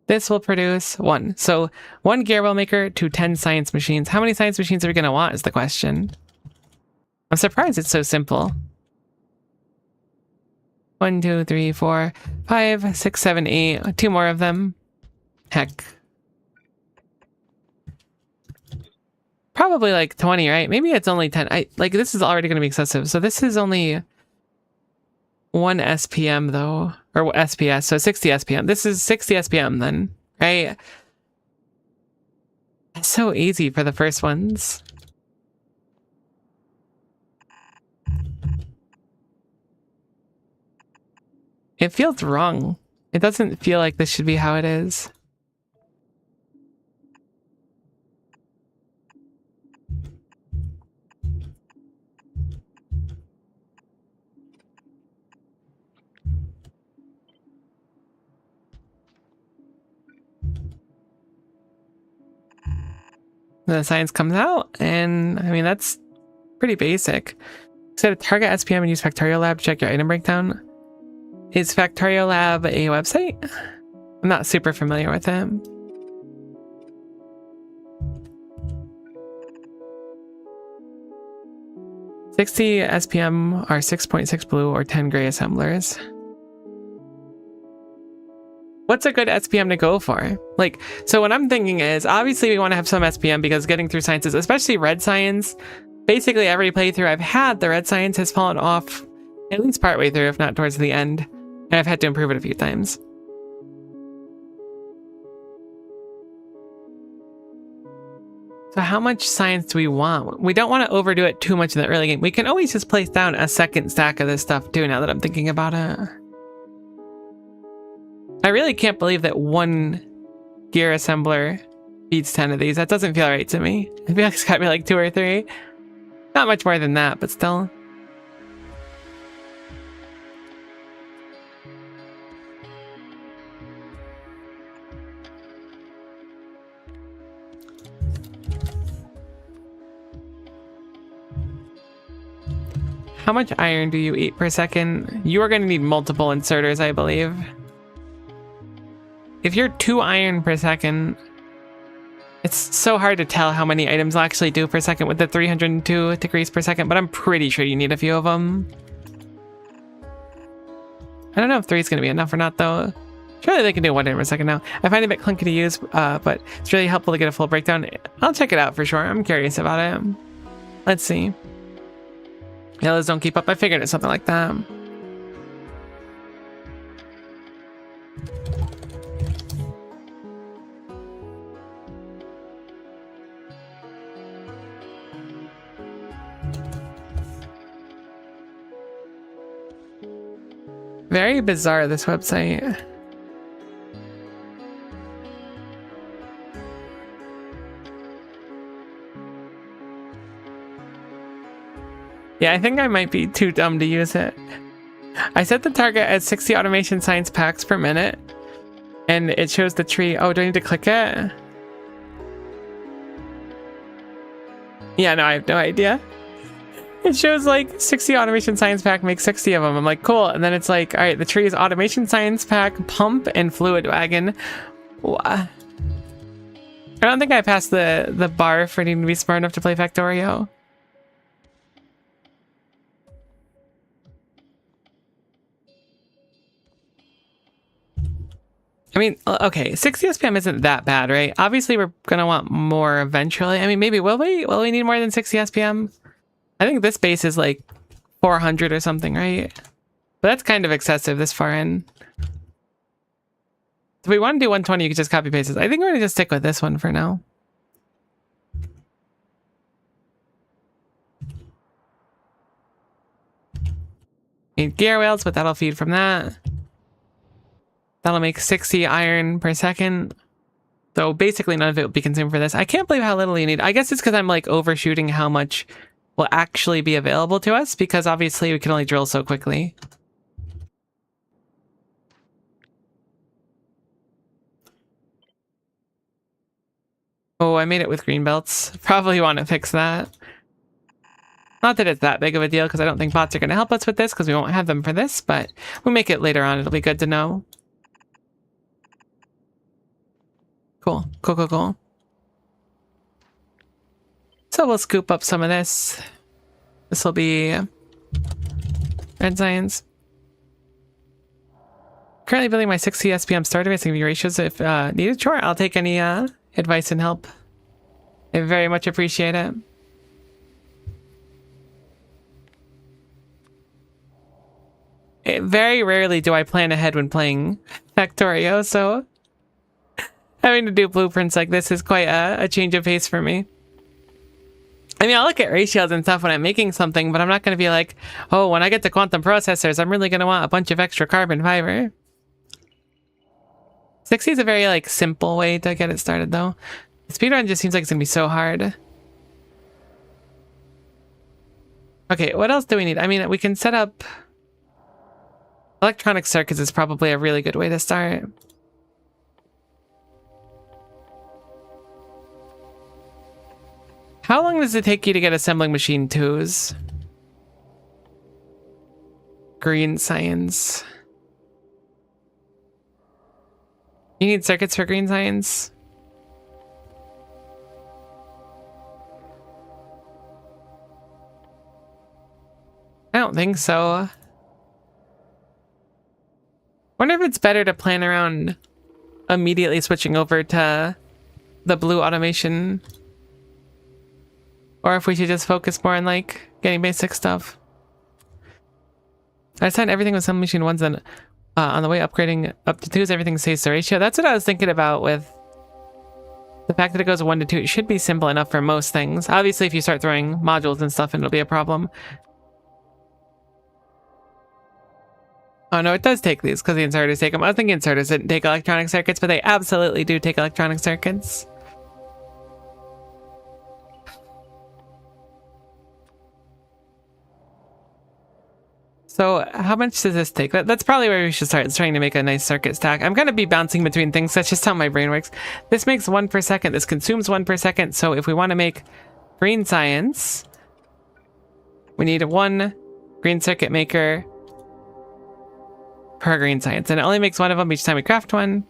This will produce 1. So 1 gear wheel maker to 10 science machines. How many science machines are we going to want is the question. I'm surprised it's so simple. 1, 2, 3, 4, 5, 6, 7, 8. 2 more of them. Heck. Probably like 20, right? Maybe it's only 10. Like this is already going to be excessive. So this is only 1 SPM though, or SPS. So 60 SPM. This is 60 SPM then, right? It's so easy for the first ones. It feels wrong. It doesn't feel like this should be how it is. The science comes out, and I mean, that's pretty basic. Set a target SPM and use Factorio Lab to check your item breakdown. Is Factorio Lab a website? I'm not super familiar with it. $60 SPM are 6.6 blue or 10 gray assemblers. What's a good SPM to go for? Like, so what I'm thinking is, obviously we want to have some SPM because getting through sciences, especially red science, basically every playthrough I've had, the red science has fallen off at least partway through, if not towards the end. And I've had to improve it a few times. So how much science do we want? We don't want to overdo it too much in the early game. We can always just place down a second stack of this stuff too, now that I'm thinking about it. I really can't believe that 1 gear assembler beats 10 of these. That doesn't feel right to me. I feel like it's got to be like 2 or 3. Not much more than that, but still. How much iron do you eat per second? You are going to need multiple inserters, I believe. If you're 2 iron per second, it's so hard to tell how many items will actually do per second with the 302 degrees per second, but I'm pretty sure you need a few of them. I don't know if 3 is going to be enough or not, though. Surely they can do 1 item per second now. I find it a bit clunky to use, but it's really helpful to get a full breakdown. I'll check it out for sure. I'm curious about it. Let's see. Yellows don't keep up. I figured it's something like that. Very bizarre, this website. Yeah, I think I might be too dumb to use it. I set the target at 60 automation science packs per minute, and it shows the tree. Oh, do I need to click it? Yeah, no, I have no idea. It shows like 60 automation science pack, make 60 of them. I'm like, cool. And then it's like, all right, the tree is automation science pack, pump, and fluid wagon. I don't think I passed the bar for needing to be smart enough to play Factorio. I mean, okay, 60 SPM isn't that bad, right? Obviously, we're gonna want more eventually. I mean, maybe will we? Will we need more than 60 SPM? I think this base is like 400 or something, right? But that's kind of excessive this far in. If we want to do 120, you can just copy paste this. I think we're gonna just stick with this one for now. Need gear wheels, but that'll feed from that. That'll make 60 iron per second. So basically none of it will be consumed for this. I can't believe how little you need. I guess it's because I'm like overshooting how much will actually be available to us, because obviously we can only drill so quickly. Oh, I made it with green belts. Probably want to fix that. Not that it's that big of a deal, because I don't think bots are going to help us with this, because we won't have them for this, but we'll make it later on. It'll be good to know. Cool. Cool, cool, cool. So we'll scoop up some of this. This will be red science. Currently building my 60 SPM starter base. Give ratios if needed. Sure, I'll take any advice and help. I very much appreciate it. Very rarely do I plan ahead when playing Factorio, so having to do blueprints like this is quite a change of pace for me. I mean, I'll look at ratios and stuff when I'm making something, but I'm not going to be like, oh, when I get to quantum processors, I'm really going to want a bunch of extra carbon fiber. 60 is a very, like, simple way to get it started, though. The speedrun just seems like it's going to be so hard. Okay, what else do we need? I mean, we can set up... Electronic circuits is probably a really good way to start. How long does it take you to get assembling machine 2s? Green science. You need circuits for green science? I don't think so. Wonder if it's better to plan around immediately switching over to the blue automation, or if we should just focus more on like getting basic stuff. I assigned everything with some machine 1s, then on the way upgrading up to 2s, everything stays the ratio. That's what I was thinking about with the fact that it goes 1 to 2. It should be simple enough for most things. Obviously, if you start throwing modules and stuff, it'll be a problem. Oh no, it does take these because the inserters take them. I was thinking inserters didn't take electronic circuits, but they absolutely do take electronic circuits. So how much does this take? That's probably where we should start. It's trying to make a nice circuit stack. I'm going to be bouncing between things. That's just how my brain works. This makes 1 per second. This consumes 1 per second. So if we want to make green science, we need 1 green circuit maker per green science. And it only makes one of them each time we craft one.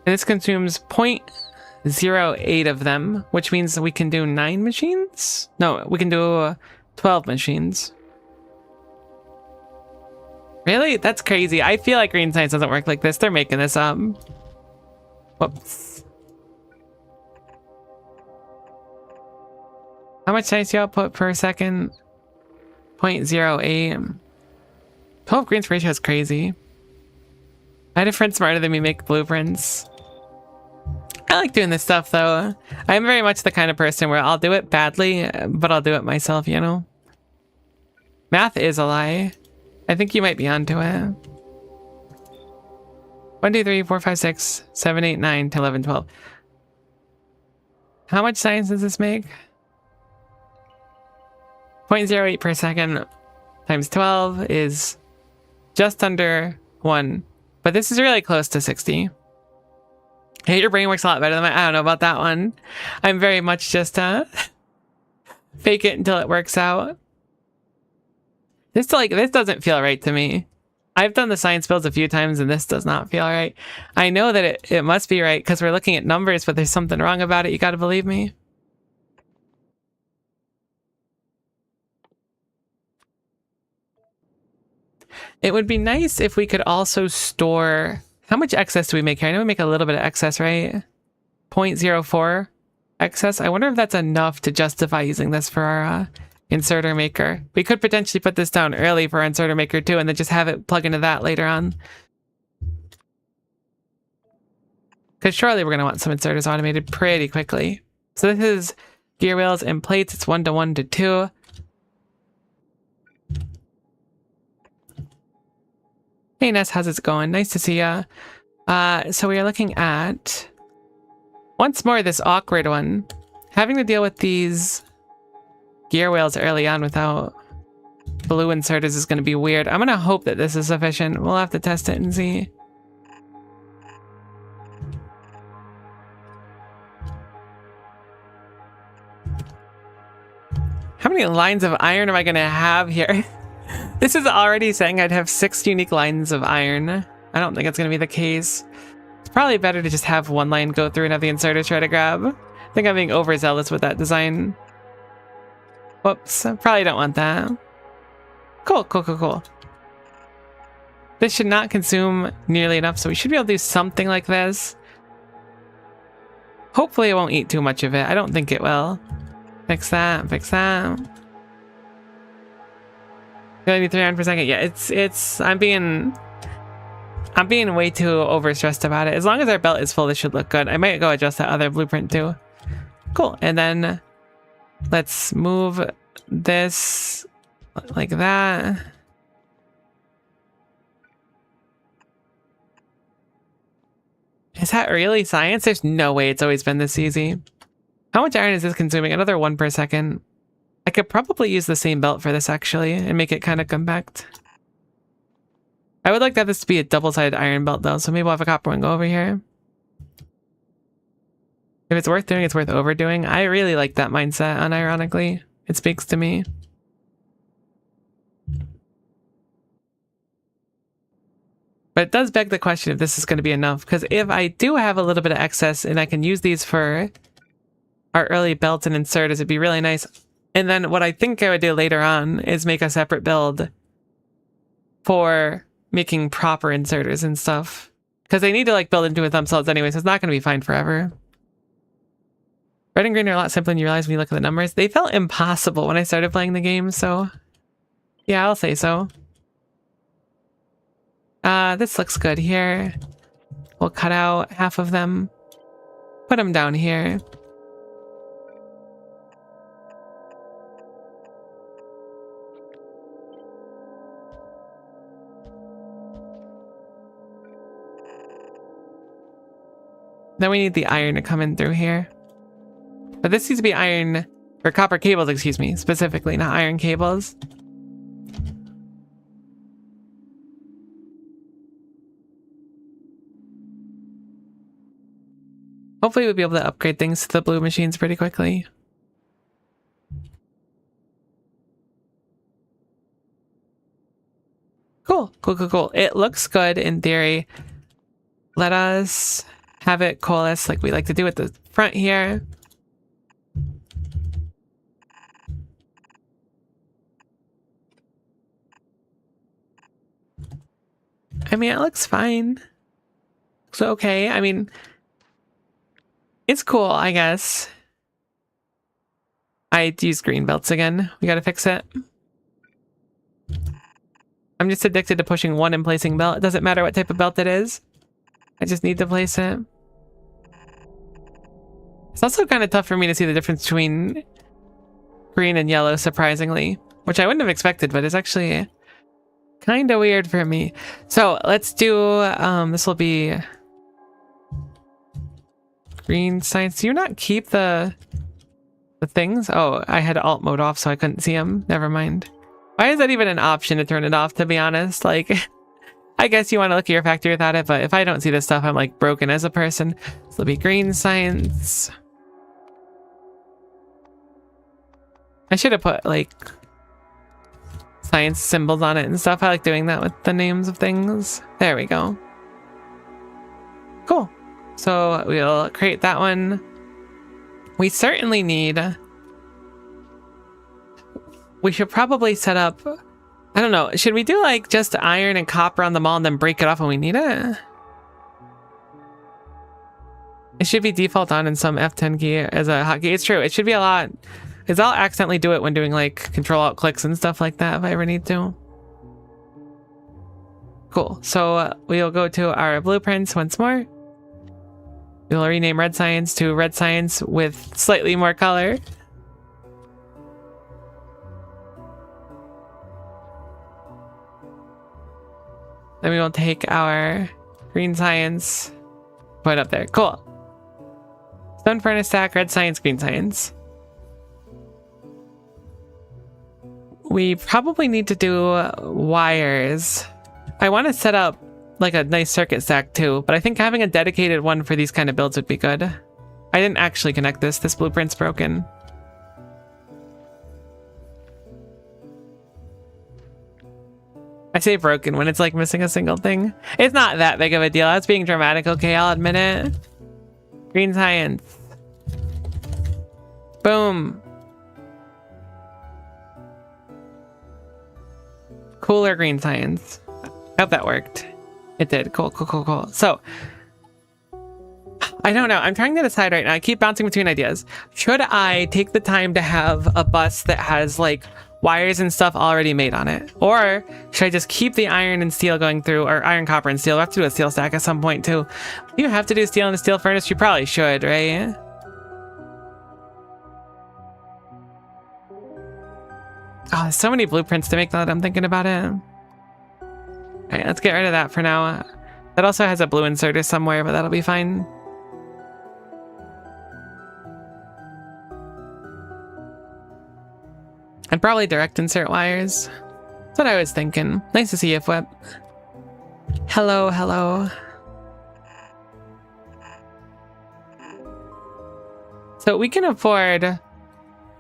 And this consumes 0.08 of them, which means we can do 9 machines? No, we can do 12 machines. Really? That's crazy. I feel like green science doesn't work like this. They're making this up. Whoops. How much science do you output per second? 0.08. 12 greens ratio is crazy. I had a friend smarter than me make blueprints. I like doing this stuff though. I'm very much the kind of person where I'll do it badly, but I'll do it myself, you know? Math is a lie. I think you might be onto it. 1, 2, 3, 4, 5, 6, 7, 8, 9, 10, 11, 12. How much science does this make? 0.08 per second times 12 is just under 1. But this is really close to 60. Hey, your brain works a lot better than mine. I don't know about that one. I'm very much just fake it until it works out. This doesn't feel right to me. I've done the science builds a few times and this does not feel right. I know that it must be right because we're looking at numbers, but there's something wrong about it. You gotta believe me. It would be nice if we could also store... How much excess do we make here? I know we make a little bit of excess, right? 0.04 excess. I wonder if that's enough to justify using this for our inserter maker. We could potentially put this down early for our inserter maker too, and then just have it plug into that later on. Because surely we're going to want some inserters automated pretty quickly. So this is gear wheels and plates. It's 1 to 1 to 2. Hey Ness, how's it going? Nice to see ya. So we are looking at, once more, this awkward one. Having to deal with these gear wheels early on without blue inserters is going to be weird. I'm going to hope that this is sufficient. We'll have to test it and see. How many lines of iron am I going to have here? This is already saying I'd have 6 unique lines of iron. I don't think it's going to be the case. It's probably better to just have one line go through and have the inserter try to grab. I think I'm being overzealous with that design. Whoops, I probably don't want that. Cool. This should not consume nearly enough, so we should be able to do something like this. Hopefully it won't eat too much of it. I don't think it will. Fix that. You only need 3 iron per second. Yeah, I'm being way too overstressed about it. As long as our belt is full, this should look good. I might go adjust that other blueprint too. Cool. And then let's move this like that. Is that really science? There's no way it's always been this easy. How much iron is this consuming? Another 1 per second. I could probably use the same belt for this actually and make it kind of compact. I would like that this to be a double-sided iron belt though, so maybe we'll have a copper one go over here. If it's worth doing, it's worth overdoing. I really like that mindset, unironically. It speaks to me. But it does beg the question if this is going to be enough, because if I do have a little bit of excess and I can use these for our early belts and inserters, it'd be really nice. And then what I think I would do later on is make a separate build for making proper inserters and stuff. Because they need to like build into it themselves anyway, so it's not going to be fine forever. Red and green are a lot simpler than you realize when you look at the numbers. They felt impossible when I started playing the game, so yeah, I'll say so. This looks good here. We'll cut out half of them. Put them down here. Then we need the iron to come in through here. But this needs to be iron, or copper cables, excuse me, specifically, not iron cables. Hopefully we'll be able to upgrade things to the blue machines pretty quickly. Cool, cool, cool, cool. It looks good in theory. Let us have it coalesce like we like to do at the front here. I mean, it looks fine. So okay, I mean, it's cool, I guess. I used green belts again. We gotta fix it. I'm just addicted to pushing one and placing belt. It doesn't matter what type of belt it is. I just need to place it. It's also kind of tough for me to see the difference between green and yellow, surprisingly. Which I wouldn't have expected, but it's actually kind of weird for me. So let's do, this will be green science. Do you not keep the things? Oh, I had alt mode off, so I couldn't see them. Never mind. Why is that even an option to turn it off, to be honest? Like, I guess you want to look at your factory without it, but if I don't see this stuff, I'm like broken as a person. So it'll be green science. I should have put like science symbols on it and stuff. I like doing that with the names of things. There we go. Cool. So we'll create that one. We certainly need... We should probably set up... I don't know. Should we do like just iron and copper on them all and then break it off when we need it? It should be default on in some F10 key as a hotkey. It's true. It should be a lot... Because I'll accidentally do it when doing like Control-Alt clicks and stuff like that if I ever need to. Cool. So we'll go to our blueprints once more. We'll rename red science to red science with slightly more color. Then we will take our green science, put it up there. Cool. Stone furnace stack, red science, green science. We probably need to do wires. I want to set up like a nice circuit stack too, but I think having a dedicated one for these kind of builds would be good. I didn't actually connect this. This blueprint's broken. I say broken when it's like missing a single thing. It's not that big of a deal. That's being dramatic. Okay, I'll admit it. Green science. Boom. Cooler green science. I hope that worked. It did. Cool, cool, cool, cool. So, I don't know. I'm trying to decide right now. I keep bouncing between ideas. Should I take the time to have a bus that has like wires and stuff already made on it? Or should I just keep the iron and steel going through, or iron, copper, and steel? I have to do a steel stack at some point too. Do you have to do steel in a steel furnace? You probably should, right? Oh, there's so many blueprints to make now that I'm thinking about it. Alright, let's get rid of that for now. That also has a blue inserter somewhere, but that'll be fine. And probably direct insert wires. That's what I was thinking. Nice to see you, Flip. Hello, hello. So we can afford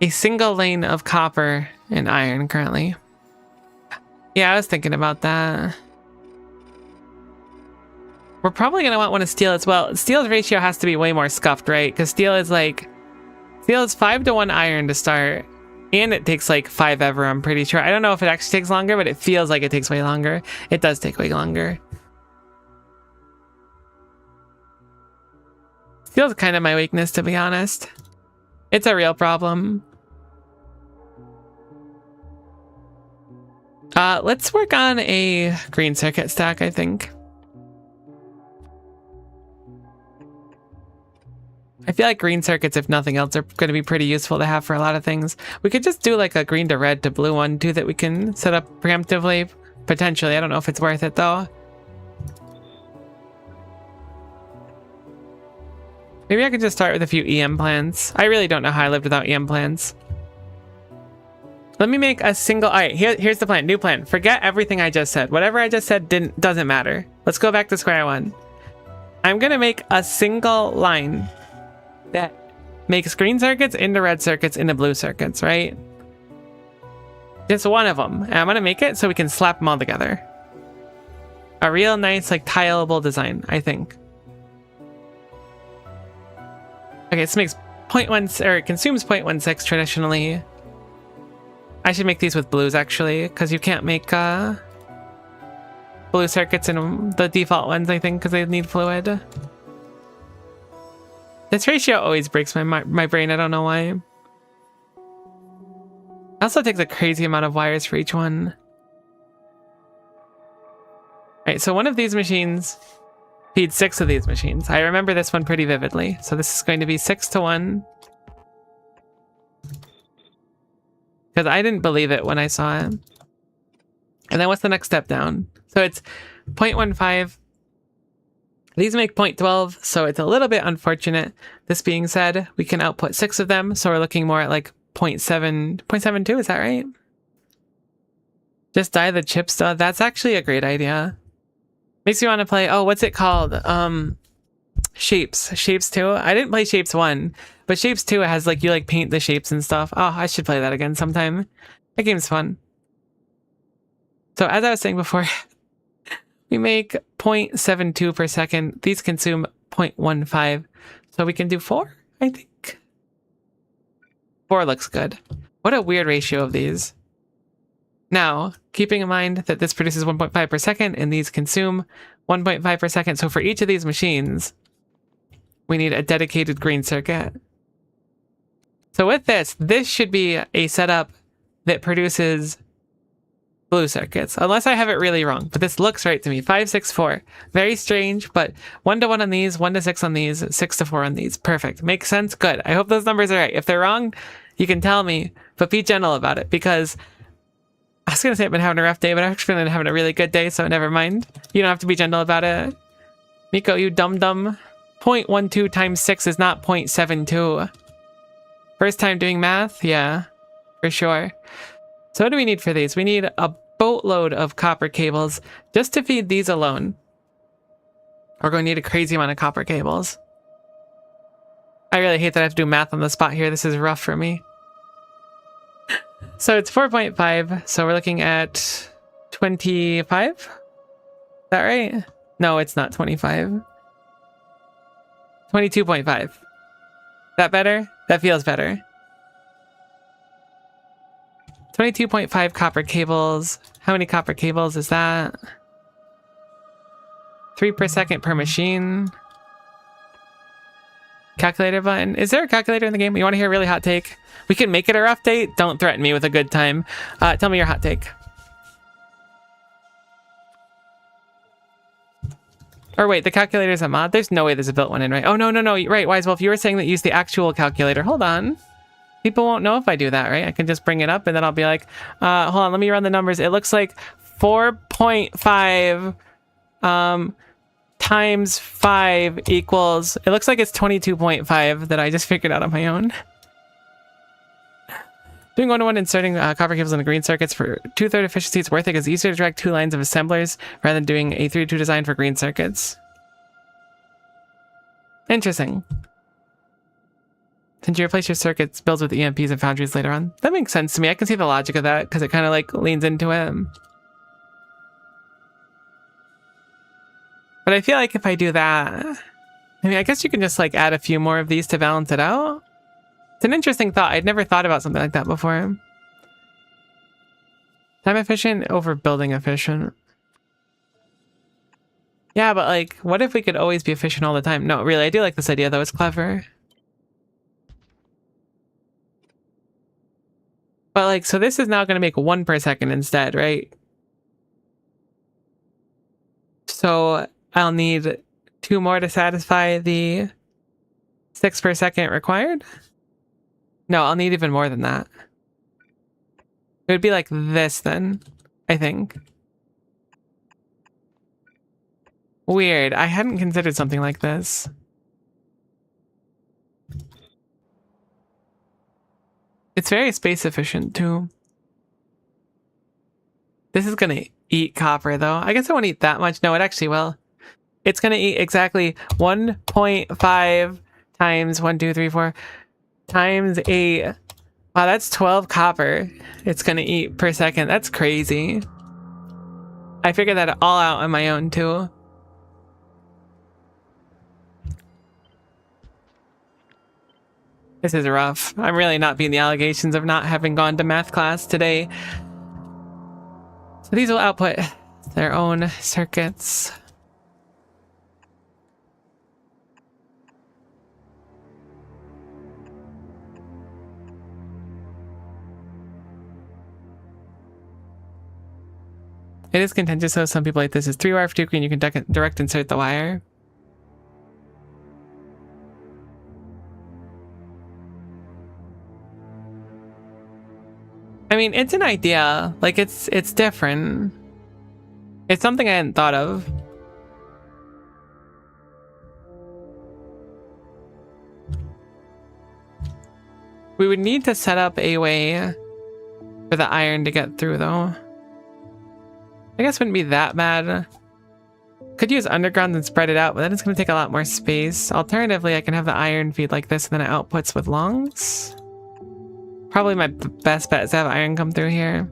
a single lane of copper and iron currently. Yeah, I was thinking about that. We're probably going to want one of steel as well. Steel's ratio has to be way more scuffed, right? Because steel is 5-to-1 iron to start. And it takes like 5 ever, I'm pretty sure. I don't know if it actually takes longer, but it feels like it takes way longer. It does take way longer. Steel's kind of my weakness, to be honest. It's a real problem. Let's work on a green circuit stack, I think. I feel like green circuits, if nothing else, are going to be pretty useful to have for a lot of things. We could just do like a green to red to blue one too that we can set up preemptively, potentially. I don't know if it's worth it though. Maybe I could just start with a few EM plans. I really don't know how I lived without EM plans. Let me make a single... Alright, here's the plan. New plan. Forget everything I just said. Whatever I just said doesn't matter. Let's go back to square one. I'm going to make a single line that makes green circuits into red circuits into blue circuits, right? Just one of them. And I'm going to make it so we can slap them all together. A real nice, like, tileable design, I think. Okay, this makes 0.1, or it consumes 0.16 traditionally. I should make these with blues, actually, because you can't make blue circuits in the default ones, I think, because they need fluid. This ratio always breaks my brain, I don't know why. It also takes a crazy amount of wires for each one. Alright, so one of these machines feeds 6 of these machines. I remember this one pretty vividly. So this is going to be 6 to 1. Because I didn't believe it when I saw it. And then what's the next step down? So it's 0.15. These make 0.12, so it's a little bit unfortunate. This being said, we can output 6 of them, so we're looking more at like 0.72, is that right? Just dye the chips though. That's actually a great idea. Makes me want to play, oh, what's it called? Shapes. Shapes 2? I didn't play Shapes 1, but Shapes 2 has like, you like paint the shapes and stuff. Oh, I should play that again sometime. That game's fun. So as I was saying before, we make 0.72 per second. These consume 0.15. So we can do 4, I think. 4 looks good. What a weird ratio of these. Now, keeping in mind that this produces 1.5 per second and these consume 1.5 per second. So for each of these machines, we need a dedicated green circuit. So with this should be a setup that produces blue circuits, unless I have it really wrong, but this looks right to me. 5, 6, 4. Very strange, but 1 to 1 on these, 1 to 6 on these, 6 to 4 on these. Perfect. Makes sense. Good. I hope those numbers are right. If they're wrong, you can tell me, but be gentle about it, because I was going to say I've been having a rough day, but I've actually been having a really good day, so never mind. You don't have to be gentle about it. Miko, you dum-dum. 0.12 times 6 is not 0.72. First time doing math? Yeah, for sure. So what do we need for these? We need a boatload of copper cables just to feed these alone. We're going to need a crazy amount of copper cables. I really hate that I have to do math on the spot here. This is rough for me. So it's 4.5, so we're looking at 25? Is that right? No, it's not 25. 22.5. Is that better? That feels better. 22.5 copper cables. How many copper cables is that? 3 per second per machine. Calculator button. Is there a calculator in the game? You want to hear a really hot take? We can make it a rough date. Don't threaten me with a good time. Tell me your hot take. Or wait, the calculator's a mod? There's no way there's a built one in, right? Oh, no. Right, Wise Wolf, you were saying that you use the actual calculator. Hold on. People won't know if I do that, right? I can just bring it up and then I'll be like, hold on, let me run the numbers. It looks like 4.5 times 5 equals, it looks like it's 22.5 that I just figured out on my own. Doing 1-to-1 inserting copper cables in the green circuits for 2/3 efficiency is worth it because it's easier to drag 2 lines of assemblers rather than doing a 3-to-2 design for green circuits. Interesting. Since you replace your circuits builds with EMPs and foundries later on. That makes sense to me. I can see the logic of that because it kind of like leans into it. But I feel like if I do that, I mean, I guess you can just like add a few more of these to balance it out. It's an interesting thought. I'd never thought about something like that before. Time efficient over building efficient. Yeah, but like, what if we could always be efficient all the time? No, really, I do like this idea though. It's clever. But like, so this is now going to make 1 per second instead, right? So I'll need 2 more to satisfy the 6 per second required. No, I'll need even more than that. It would be like this then, I think. Weird. I hadn't considered something like this. It's very space efficient too. This is gonna eat copper though. I guess it won't eat that much. No, it actually will. It's gonna eat exactly 1.5 times 1, 2, 3, 4 times 8. Wow, that's 12 copper it's gonna eat per second. That's crazy. I figured that all out on my own too. This is rough. I'm really not being the allegations of not having gone to math class today. So these will output their own circuits. It is contentious, so some people like this is 3-wire for 2 green. You can direct insert the wire. I mean, it's an idea. Like, it's different. It's something I hadn't thought of. We would need to set up a way for the iron to get through, though. I guess it wouldn't be that bad. Could use underground and spread it out, but then it's going to take a lot more space. Alternatively, I can have the iron feed like this, and then it outputs with longs. Probably my best bet is to have iron come through here.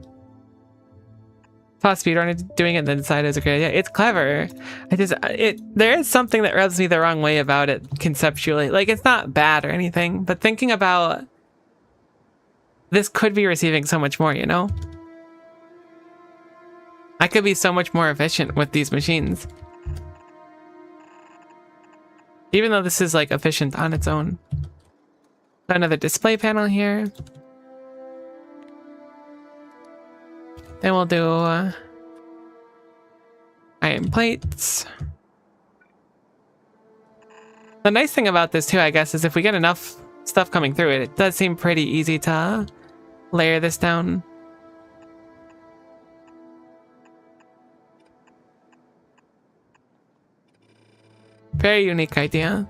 Thought speedrunner doing it, then decided it was a great idea. It's clever. There is something that rubs me the wrong way about it conceptually. Like, it's not bad or anything, but thinking about this could be receiving so much more, you know? I could be so much more efficient with these machines. Even though this is like efficient on its own. Another display panel here. Then we'll do iron plates. The nice thing about this too, I guess, is if we get enough stuff coming through it, it does seem pretty easy to layer this down. Very unique idea.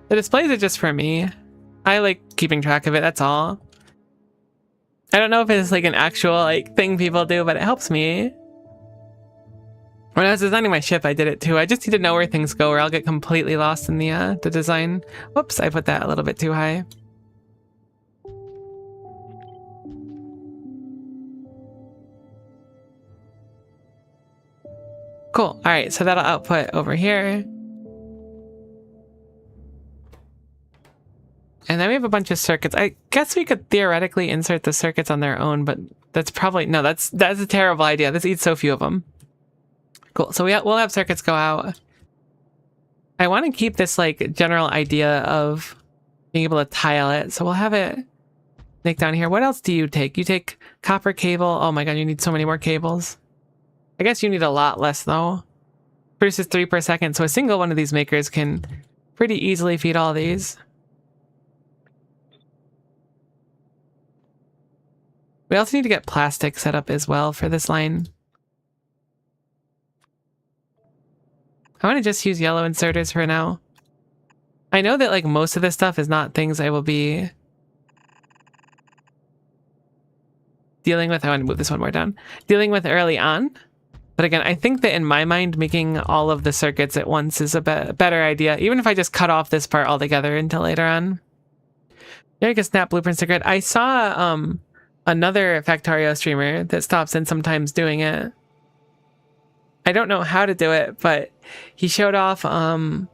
The displays are just for me. I like keeping track of it, that's all. I don't know if it's like an actual like thing people do, but it helps me. When I was designing my ship, I did it too. I just need to know where things go or I'll get completely lost in the design. Whoops, I put that a little bit too high. Cool. All right, so that'll output over here. And then we have a bunch of circuits. I guess we could theoretically insert the circuits on their own, but that's probably, no, that's a terrible idea. This eats so few of them. Cool, so we'll have circuits go out. I want to keep this like general idea of being able to tile it. So we'll have it make down here. What else do you take? You take copper cable. Oh my God, you need so many more cables. I guess you need a lot less though. Produces 3 per second. So a single one of these makers can pretty easily feed all these. We also need to get plastic set up as well for this line. I want to just use yellow inserters for now. I know that like most of this stuff is not things I will be dealing with. I want to move this one more down. Dealing with early on. But again, I think that in my mind, making all of the circuits at once is a better idea. Even if I just cut off this part altogether until later on. There you go, snap blueprints to grid. I saw another Factorio streamer that stops in sometimes doing it. I don't know how to do it, but he showed off on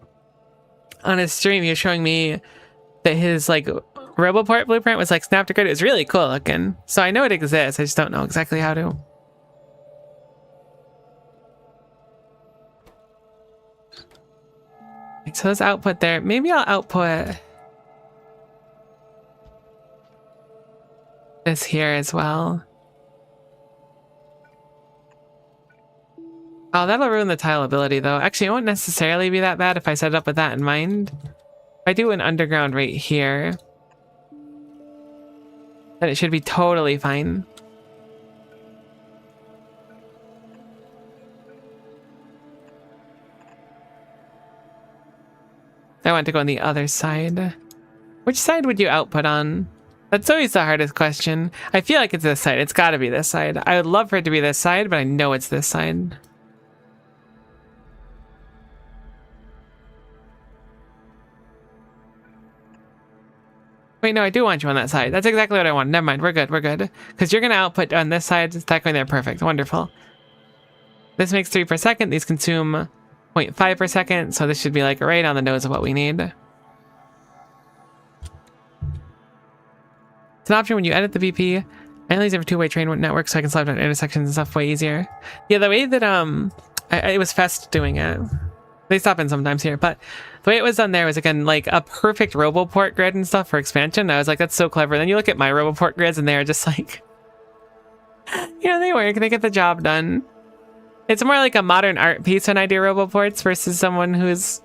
his stream. He was showing me that his like Roboport blueprint was like snap to grid. It was really cool looking. So I know it exists. I just don't know exactly how to. So let's output there. Maybe I'll output this here as well. Oh, that'll ruin the tile ability though. Actually, it won't necessarily be that bad if I set it up with that in mind. If I do an underground right here, then it should be totally fine. I want to go on the other side. Which side would you output on? That's always the hardest question. I feel like it's this side. It's got to be this side. I would love for it to be this side, but I know it's this side. Wait, no, I do want you on that side. That's exactly what I want. Never mind. We're good. We're good. Because you're going to output on this side. That going there. Perfect. Wonderful. This makes 3 per second. These consume 0.5 per second. So this should be like right on the nose of what we need. It's an option when you edit the VP. I only have a two-way train network so I can slide down intersections and stuff way easier. Yeah, the way that it was Fest doing it. They stop in sometimes here, but the way it was done there was, again, like a perfect RoboPort grid and stuff for expansion. I was like, that's so clever. Then you look at my RoboPort grids and they're just like, you know, they work. They get the job done. It's more like a modern art piece when I do RoboPorts versus someone who's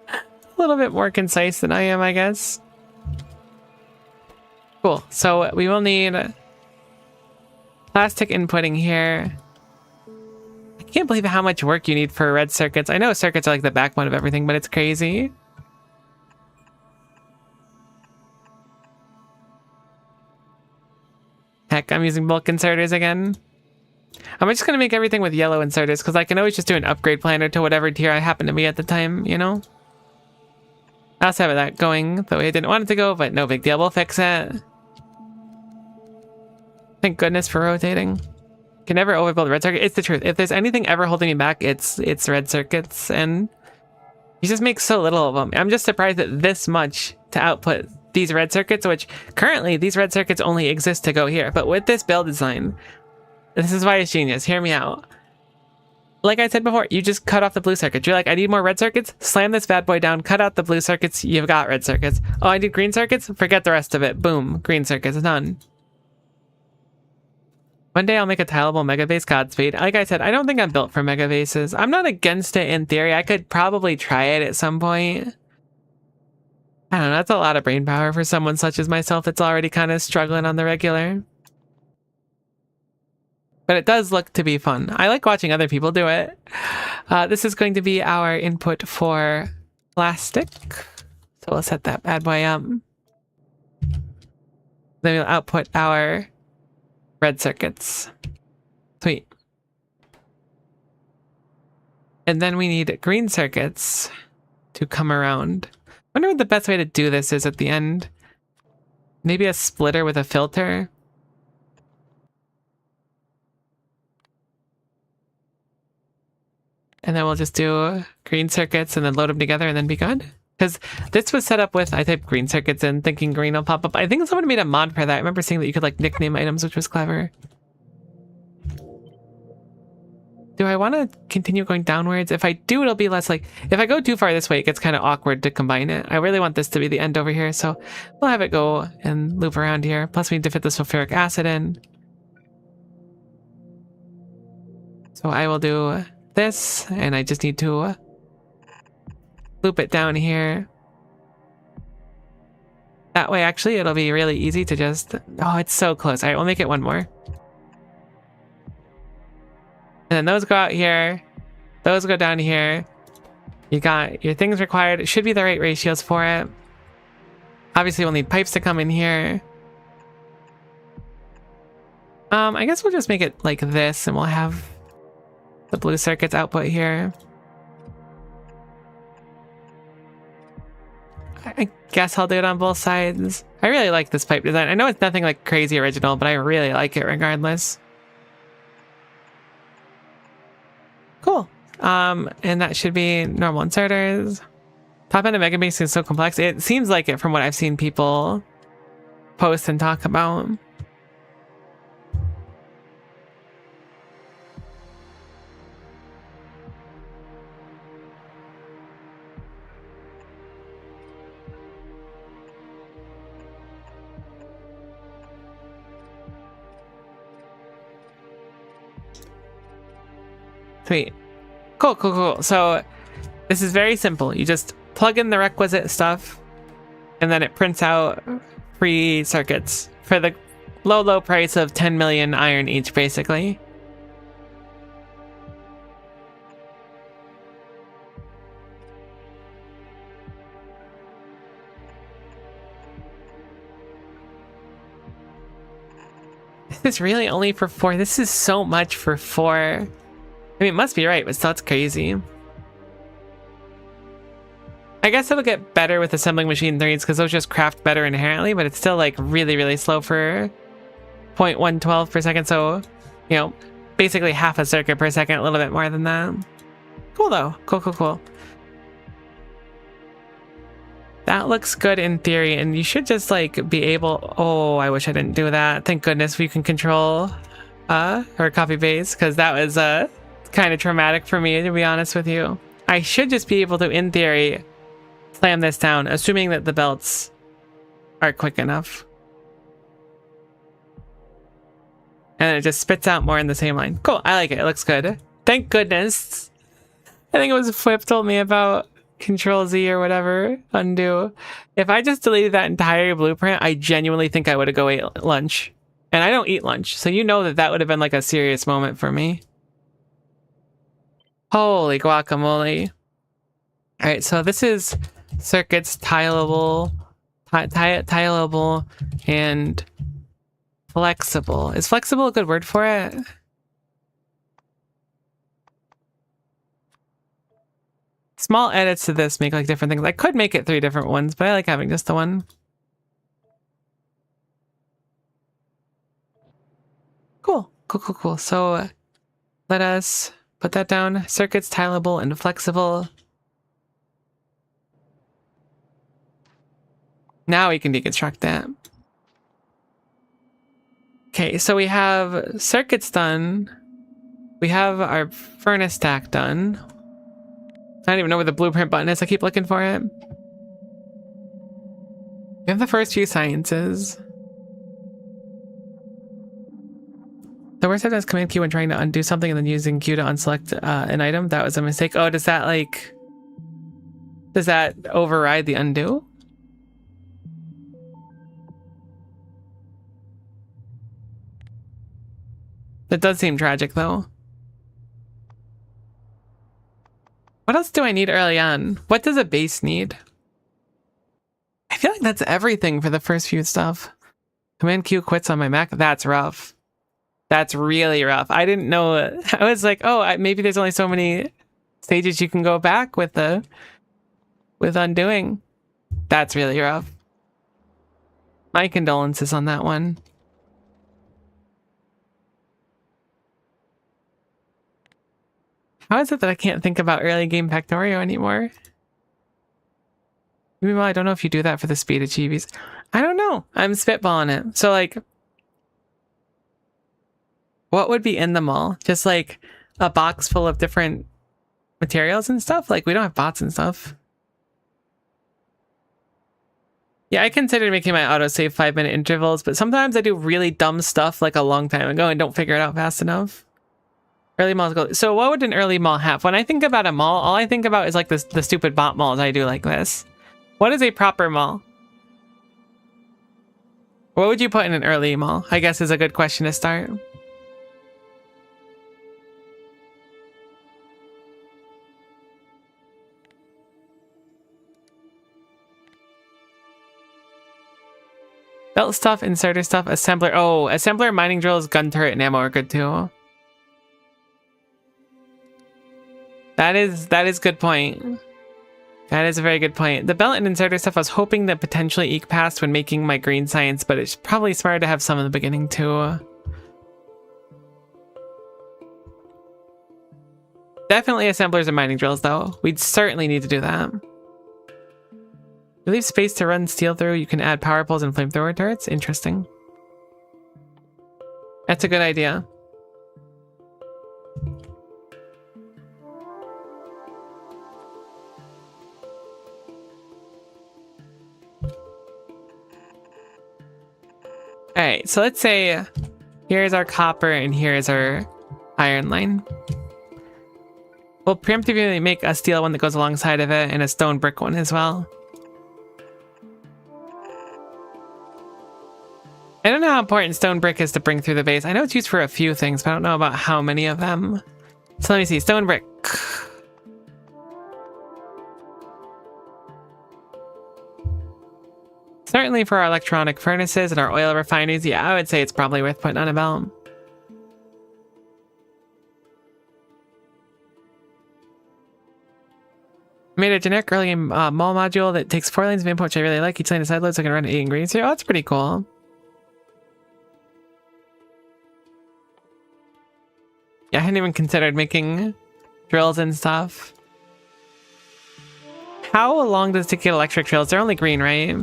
a little bit more concise than I am, I guess. Cool. So we will need plastic inputting here. I can't believe how much work you need for red circuits. I know circuits are like the backbone of everything, but it's crazy. Heck, I'm using bulk inserters again. I'm just going to make everything with yellow inserters because I can always just do an upgrade planner to whatever tier I happen to be at the time, you know? I also have that going the way I didn't want it to go, but no big deal. We'll fix it. Thank goodness for rotating. Can never overbuild red circuit. It's the truth. If there's anything ever holding me back, it's red circuits, and you just make so little of them. I'm just surprised that this much to output these red circuits, which currently these red circuits only exist to go here. But with this build design, this is why it's genius. Hear me out. Like I said before, you just cut off the blue circuits. You're like, I need more red circuits. Slam this bad boy down. Cut out the blue circuits. You've got red circuits. Oh, I need green circuits. Forget the rest of it. Boom. Green circuits. Done. One day I'll make a tileable mega base Godspeed. Like I said, I don't think I'm built for mega bases. I'm not against it in theory. I could probably try it at some point. I don't know. That's a lot of brain power for someone such as myself that's already kind of struggling on the regular. But it does look to be fun. I like watching other people do it. This is going to be our input for plastic. So we'll set that bad boy up. Then we'll output our red circuits. Sweet. And then we need green circuits to come around. I wonder what the best way to do this is at the end. Maybe a splitter with a filter. And then we'll just do green circuits and then load them together and then be good. Because this was set up with, I typed green circuits in thinking green will pop up. I think someone made a mod for that. I remember seeing that you could like nickname items, which was clever. Do I want to continue going downwards? If I do, it'll be less like, if I go too far this way, it gets kind of awkward to combine it. I really want this to be the end over here. So we'll have it go and loop around here. Plus we need to fit the sulfuric acid in. So I will do this, and I just need to loop it down here. That way, actually, it'll be really easy to just... Oh, it's so close. All right, we'll make it one more. And then those go out here. Those go down here. You got your things required. It should be the right ratios for it. Obviously, we'll need pipes to come in here. I guess we'll just make it like this, and we'll have the blue circuits output here. I guess I'll do it on both sides. I really like this pipe design. I know it's nothing like crazy original, but I really like it regardless. Cool. And that should be normal inserters. Top end of Mega Base is so complex. It seems like it from what I've seen people post and talk about. Sweet. Cool, cool, cool. So this is very simple. You just plug in the requisite stuff and then it prints out free circuits for the low price of 10 million iron each, basically. This is really only for 4. This is so much for 4. I mean, it must be right, but still, it's crazy. I guess it'll get better with assembling machine 3s because those just craft better inherently, but it's still like really, really slow for 0.112 per second. So, you know, basically half a circuit per second, a little bit more than that. Cool though. Cool. That looks good in theory, and you should just like be able. Oh, I wish I didn't do that. Thank goodness we can control or copy paste, because that was kind of traumatic for me, to be honest with you. I should just be able to, in theory, slam this down, assuming that the belts are quick enough. And then it just spits out more in the same line. Cool, I like it. It looks good. Thank goodness. I think it was Flip told me about Control Z or whatever, undo. If I just deleted that entire blueprint, I genuinely think I would have go ate lunch. And I don't eat lunch, so you know that that would have been like a serious moment for me. Holy guacamole. All right, so this is circuits, tileable, tileable, and flexible. Is flexible a good word for it? Small edits to this make like different things. I could make it 3 different ones, but I like having just the one. Cool. So let us put that down. Circuits, tileable, and flexible. Now we can deconstruct that. Okay, so we have circuits done. We have our furnace stack done. I don't even know where the blueprint button is. I keep looking for it. We have the first few sciences. The worst I've done is Command Q when trying to undo something and then using Q to unselect an item. That was a mistake. Oh, does that override the undo? That does seem tragic though. What else do I need early on? What does a base need? I feel like that's everything for the first few stuff. Command Q quits on my Mac. That's rough. That's really rough. I didn't know. I was like, oh, maybe there's only so many stages you can go back with undoing. That's really rough. My condolences on that one. How is it that I can't think about early game Factorio anymore? Meanwhile, I don't know if you do that for the speed achievies. I don't know. I'm spitballing it. So like, what would be in the mall? Just like a box full of different materials and stuff? Like we don't have bots and stuff. Yeah, I considered making my autosave 5-minute intervals, but sometimes I do really dumb stuff like a long time ago and don't figure it out fast enough. Early malls go. So what would an early mall have? When I think about a mall, all I think about is like the stupid bot malls I do like this. What is a proper mall? What would you put in an early mall? I guess is a good question to start. Belt stuff, inserter stuff, assembler. Oh, assembler, mining drills, gun turret, and ammo are good too. That is good point. That is a very good point. The belt and inserter stuff I was hoping that potentially eke past when making my green science, but it's probably smarter to have some in the beginning too. Definitely assemblers and mining drills though. We'd certainly need to do that. You leave space to run steel through. You can add power poles and flamethrower turrets. Interesting. That's a good idea. Alright, so let's say here's our copper and here's our iron line. We'll preemptively make a steel one that goes alongside of it and a stone brick one as well. I don't know how important stone brick is to bring through the base. I know it's used for a few things, but I don't know about how many of them. So let me see, stone brick. Certainly for our electronic furnaces and our oil refineries, yeah, I would say it's probably worth putting on a belt. made a generic early game mall module that takes 4 lanes of input, which I really like. Each lane is side load, so I can run 8 ingredients here. Oh, that's pretty cool. Yeah, I hadn't even considered making drills and stuff. How long does it take to get electric drills? They're only green, right?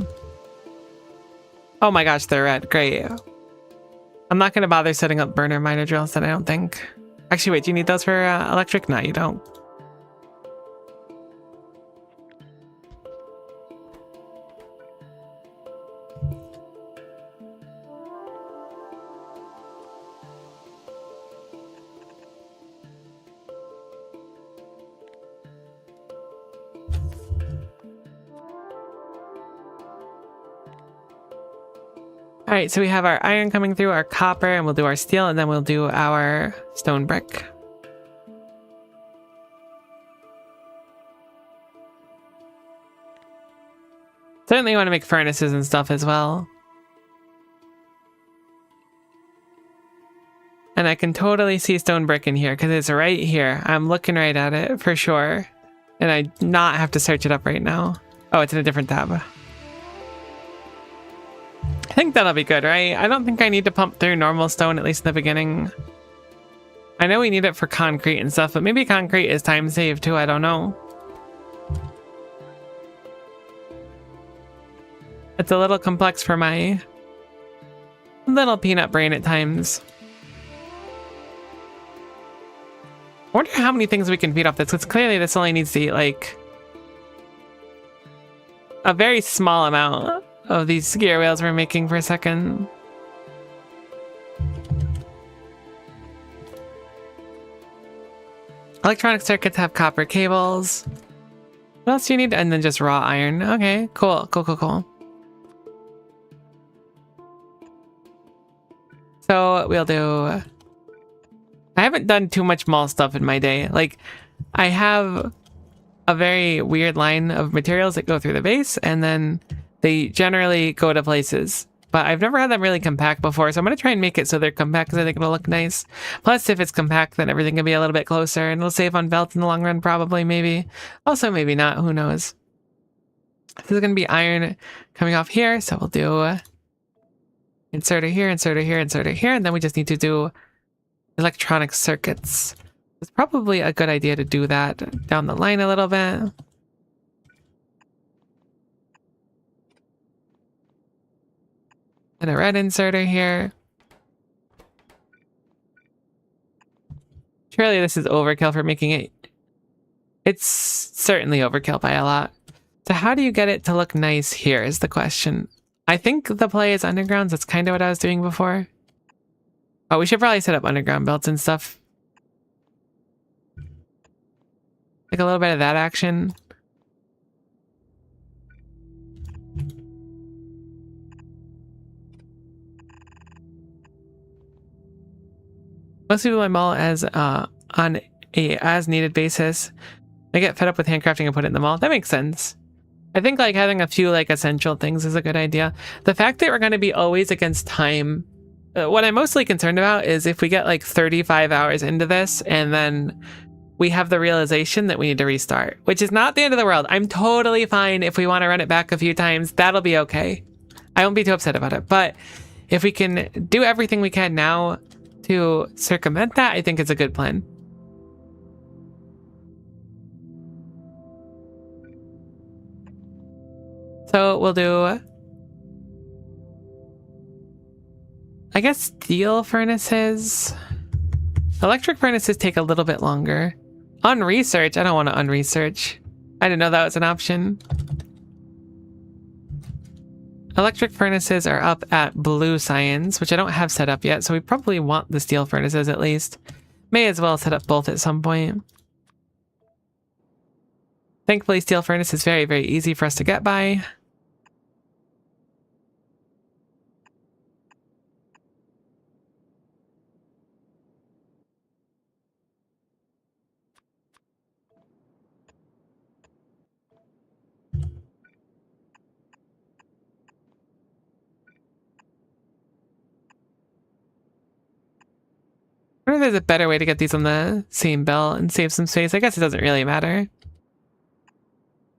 Oh my gosh, they're red. Great. I'm not going to bother setting up burner miner drills then, I don't think. Actually, wait, do you need those for electric? No, you don't. All right, so we have our iron coming through, our copper, and we'll do our steel, and then we'll do our stone brick. Certainly want to make furnaces and stuff as well. And I can totally see stone brick in here because it's right here. I'm looking right at it for sure. And I not have to search it up right now. Oh, it's in a different tab. I think that'll be good, right? I don't think I need to pump through normal stone, at least in the beginning. I know we need it for concrete and stuff, but maybe concrete is time saved too, I don't know. It's a little complex for my little peanut brain at times. I wonder how many things we can feed off this, because clearly this only needs to eat like a very small amount of these gear wheels we're making for a second. Electronic circuits have copper cables. What else do you need? And then just raw iron. Okay, cool, cool, cool, cool. So we'll do... I haven't done too much mall stuff in my day. Like, I have a very weird line of materials that go through the base, and then they generally go to places. But I've never had them really compact before, so I'm going to try and make it so they're compact because I think it'll look nice. Plus, if it's compact, then everything can be a little bit closer, and it'll save on belts in the long run, probably, maybe. Also, maybe not. Who knows? This is going to be iron coming off here, so we'll do inserter here, inserter here, inserter here, and then we just need to do electronic circuits. It's probably a good idea to do that down the line a little bit. And a red inserter here. Surely this is overkill for making it. It's certainly overkill by a lot. So how do you get it to look nice here is the question. I think the play is undergrounds. That's kind of what I was doing before. Oh, we should probably set up underground belts and stuff. Like a little bit of that action. Most people buy mall as on a as needed basis. I get fed up with handcrafting and put it in the mall. That makes sense. I think like having a few like essential things is a good idea. The fact that we're going to be always against time. What I'm mostly concerned about is if we get like 35 hours into this and then we have the realization that we need to restart, which is not the end of the world. I'm totally fine if we want to run it back a few times. That'll be okay. I won't be too upset about it. But if we can do everything we can now to circumvent that, I think it's a good plan. So we'll do, I guess, steel furnaces. Electric furnaces take a little bit longer. Unresearch? I don't want to unresearch. I didn't know that was an option. Electric furnaces are up at blue science, which I don't have set up yet, so we probably want the steel furnaces at least. May as well set up both at some point. Thankfully, steel furnace is very, very easy for us to get by. I wonder if there's a better way to get these on the same belt and save some space. I guess it doesn't really matter.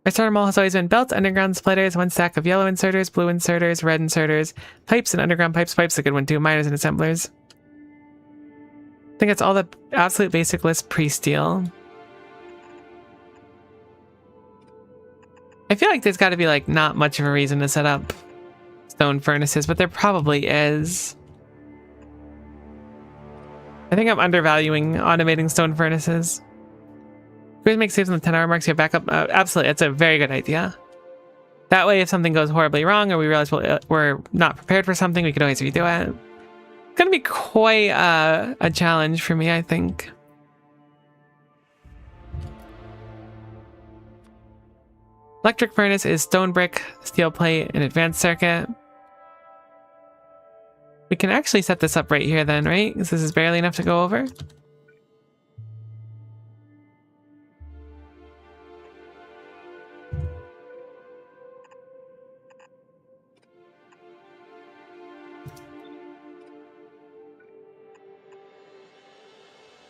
Our starter mall has always been belts, underground splitters, 1 stack of yellow inserters, blue inserters, red inserters, pipes and underground pipes. Pipes a good one too. Miners and assemblers. I think it's all the absolute basic list pre-steel. I feel like there's got to be like not much of a reason to set up stone furnaces, but there probably is. I think I'm undervaluing automating stone furnaces. If you make saves on the 10-hour marks, you have backup. Absolutely, it's a very good idea. That way, if something goes horribly wrong or we realize we're not prepared for something, we can always redo it. It's going to be quite a challenge for me, I think. Electric furnace is stone brick, steel plate, and advanced circuit. We can actually set this up right here then, right? Because this is barely enough to go over.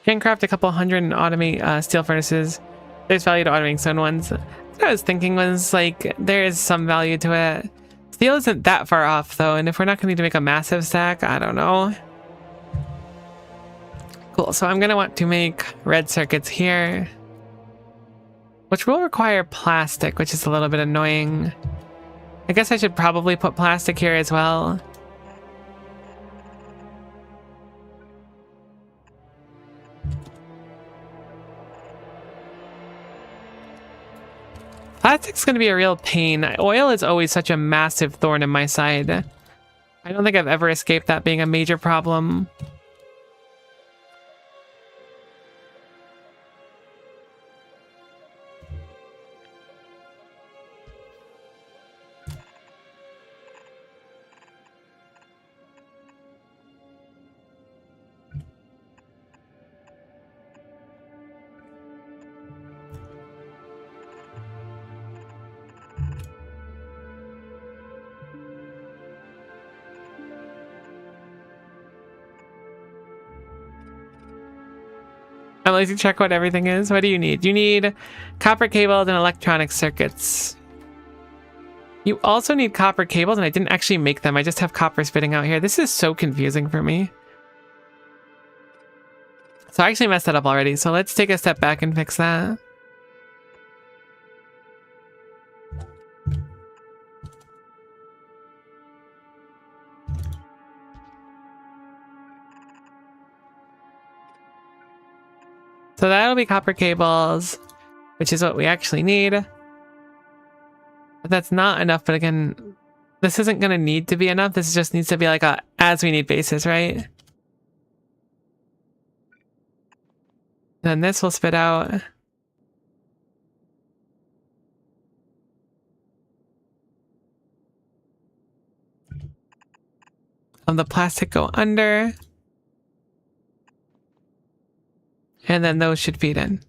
Can craft a couple hundred and automate steel furnaces. There's value to automating stone ones. What I was thinking was like there is some value to it. Steel isn't that far off though, and if we're not going to need to make a massive stack, I don't know. Cool, so I'm going to want to make red circuits here, which will require plastic, which is a little bit annoying. I guess I should probably put plastic here as well. Plastic's going to be a real pain. Oil is always such a massive thorn in my side. I don't think I've ever escaped that being a major problem. I'm lazy to check what everything is. What do you need? You need copper cables and electronic circuits. You also need copper cables, and I didn't actually make them. I just have copper spitting out here. This is so confusing for me. So I actually messed that up already. So let's take a step back and fix that. So that'll be copper cables, which is what we actually need. But that's not enough, but again, this isn't going to need to be enough. This just needs to be like a as we need basis, right? Then this will spit out. The plastic go under. And then those should feed in.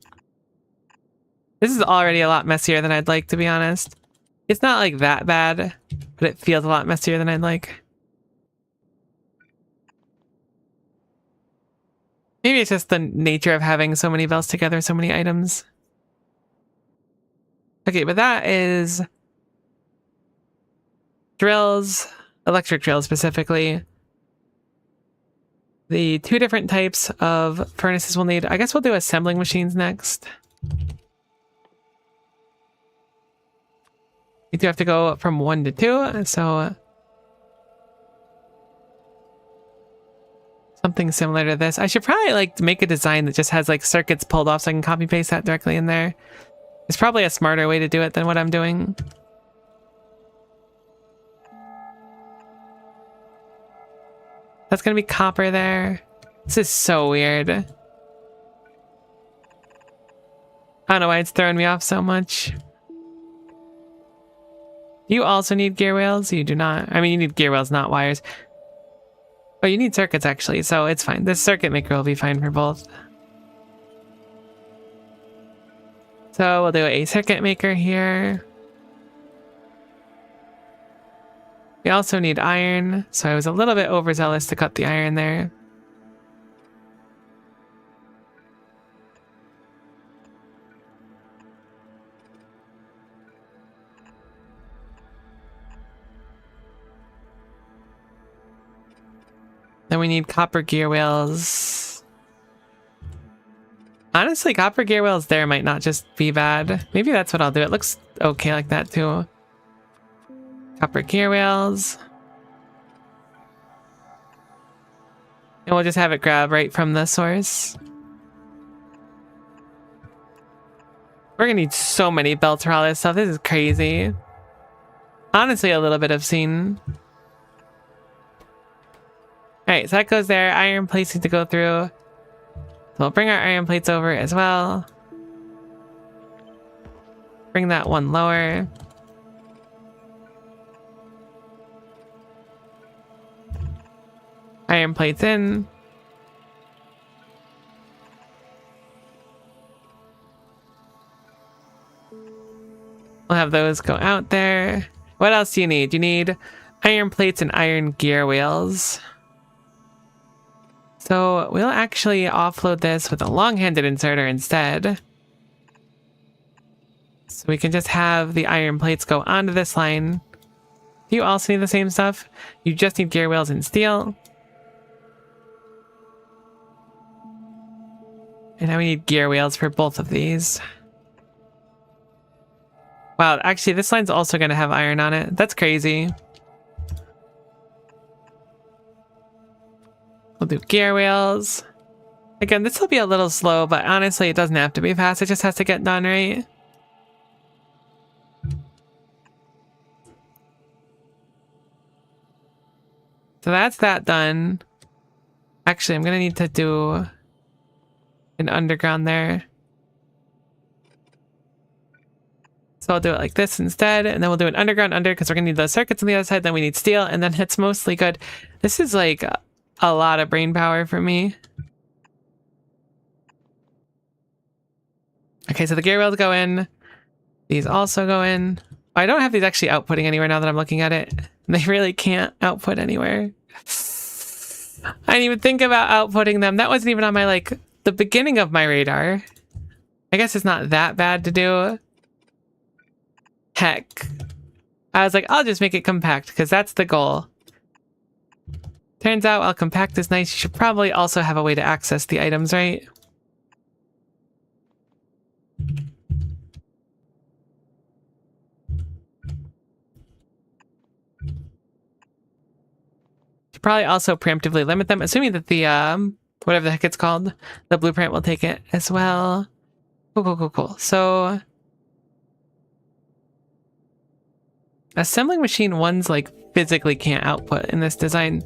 This is already a lot messier than I'd like, to be honest. It's not like that bad, but it feels a lot messier than I'd like. Maybe it's just the nature of having so many belts together, so many items. Okay, but that is drills, electric drills specifically. The 2 different types of furnaces we'll need. I guess we'll do assembling machines next. You do have to go from 1 to 2, so something similar to this. I should probably like make a design that just has like circuits pulled off so I can copy paste that directly in there. It's probably a smarter way to do it than what I'm doing. That's gonna be copper there. This is so weird. I don't know why it's throwing me off so much. Do you also need gear wheels? You do not. I mean, you need gear wheels, not wires. Oh, you need circuits actually, so it's fine. This circuit maker will be fine for both. So we'll do a circuit maker here. We also need iron, so I was a little bit overzealous to cut the iron there. Then we need copper gear wheels. Honestly, copper gear wheels there might not just be bad. Maybe that's what I'll do. It looks okay like that too. Copper gear wheels. And we'll just have it grab right from the source. We're gonna need so many belts for all this stuff. This is crazy. Honestly, a little bit obscene. Alright, so that goes there. Iron plates need to go through. So we'll bring our iron plates over as well. Bring that one lower. Iron plates in. We'll have those go out there. What else do you need? You need iron plates and iron gear wheels. So we'll actually offload this with a long-handed inserter instead. So we can just have the iron plates go onto this line. Do you also need the same stuff? You just need gear wheels and steel. And now we need gear wheels for both of these. Wow, actually this line's also going to have iron on it. That's crazy. We'll do gear wheels. Again, this will be a little slow, but honestly it doesn't have to be fast. It just has to get done right. So that's that done. Actually, I'm going to need to do an underground there. So I'll do it like this instead, and then we'll do an underground under because we're gonna need those circuits on the other side, then we need steel, and then it's mostly good. This is like a lot of brain power for me. Okay, so the gear wheels go in. These also go in. I don't have these actually outputting anywhere now that I'm looking at it. They really can't output anywhere. I didn't even think about outputting them. That wasn't even on my, like, the beginning of my radar. I guess it's not that bad to do. Heck. I was like, I'll just make it compact because that's the goal. Turns out while compact is nice, you should probably also have a way to access the items, right? Should probably also preemptively limit them, assuming that the whatever the heck it's called, the blueprint will take it as well. Cool. So assembling machine ones like physically can't output in this design.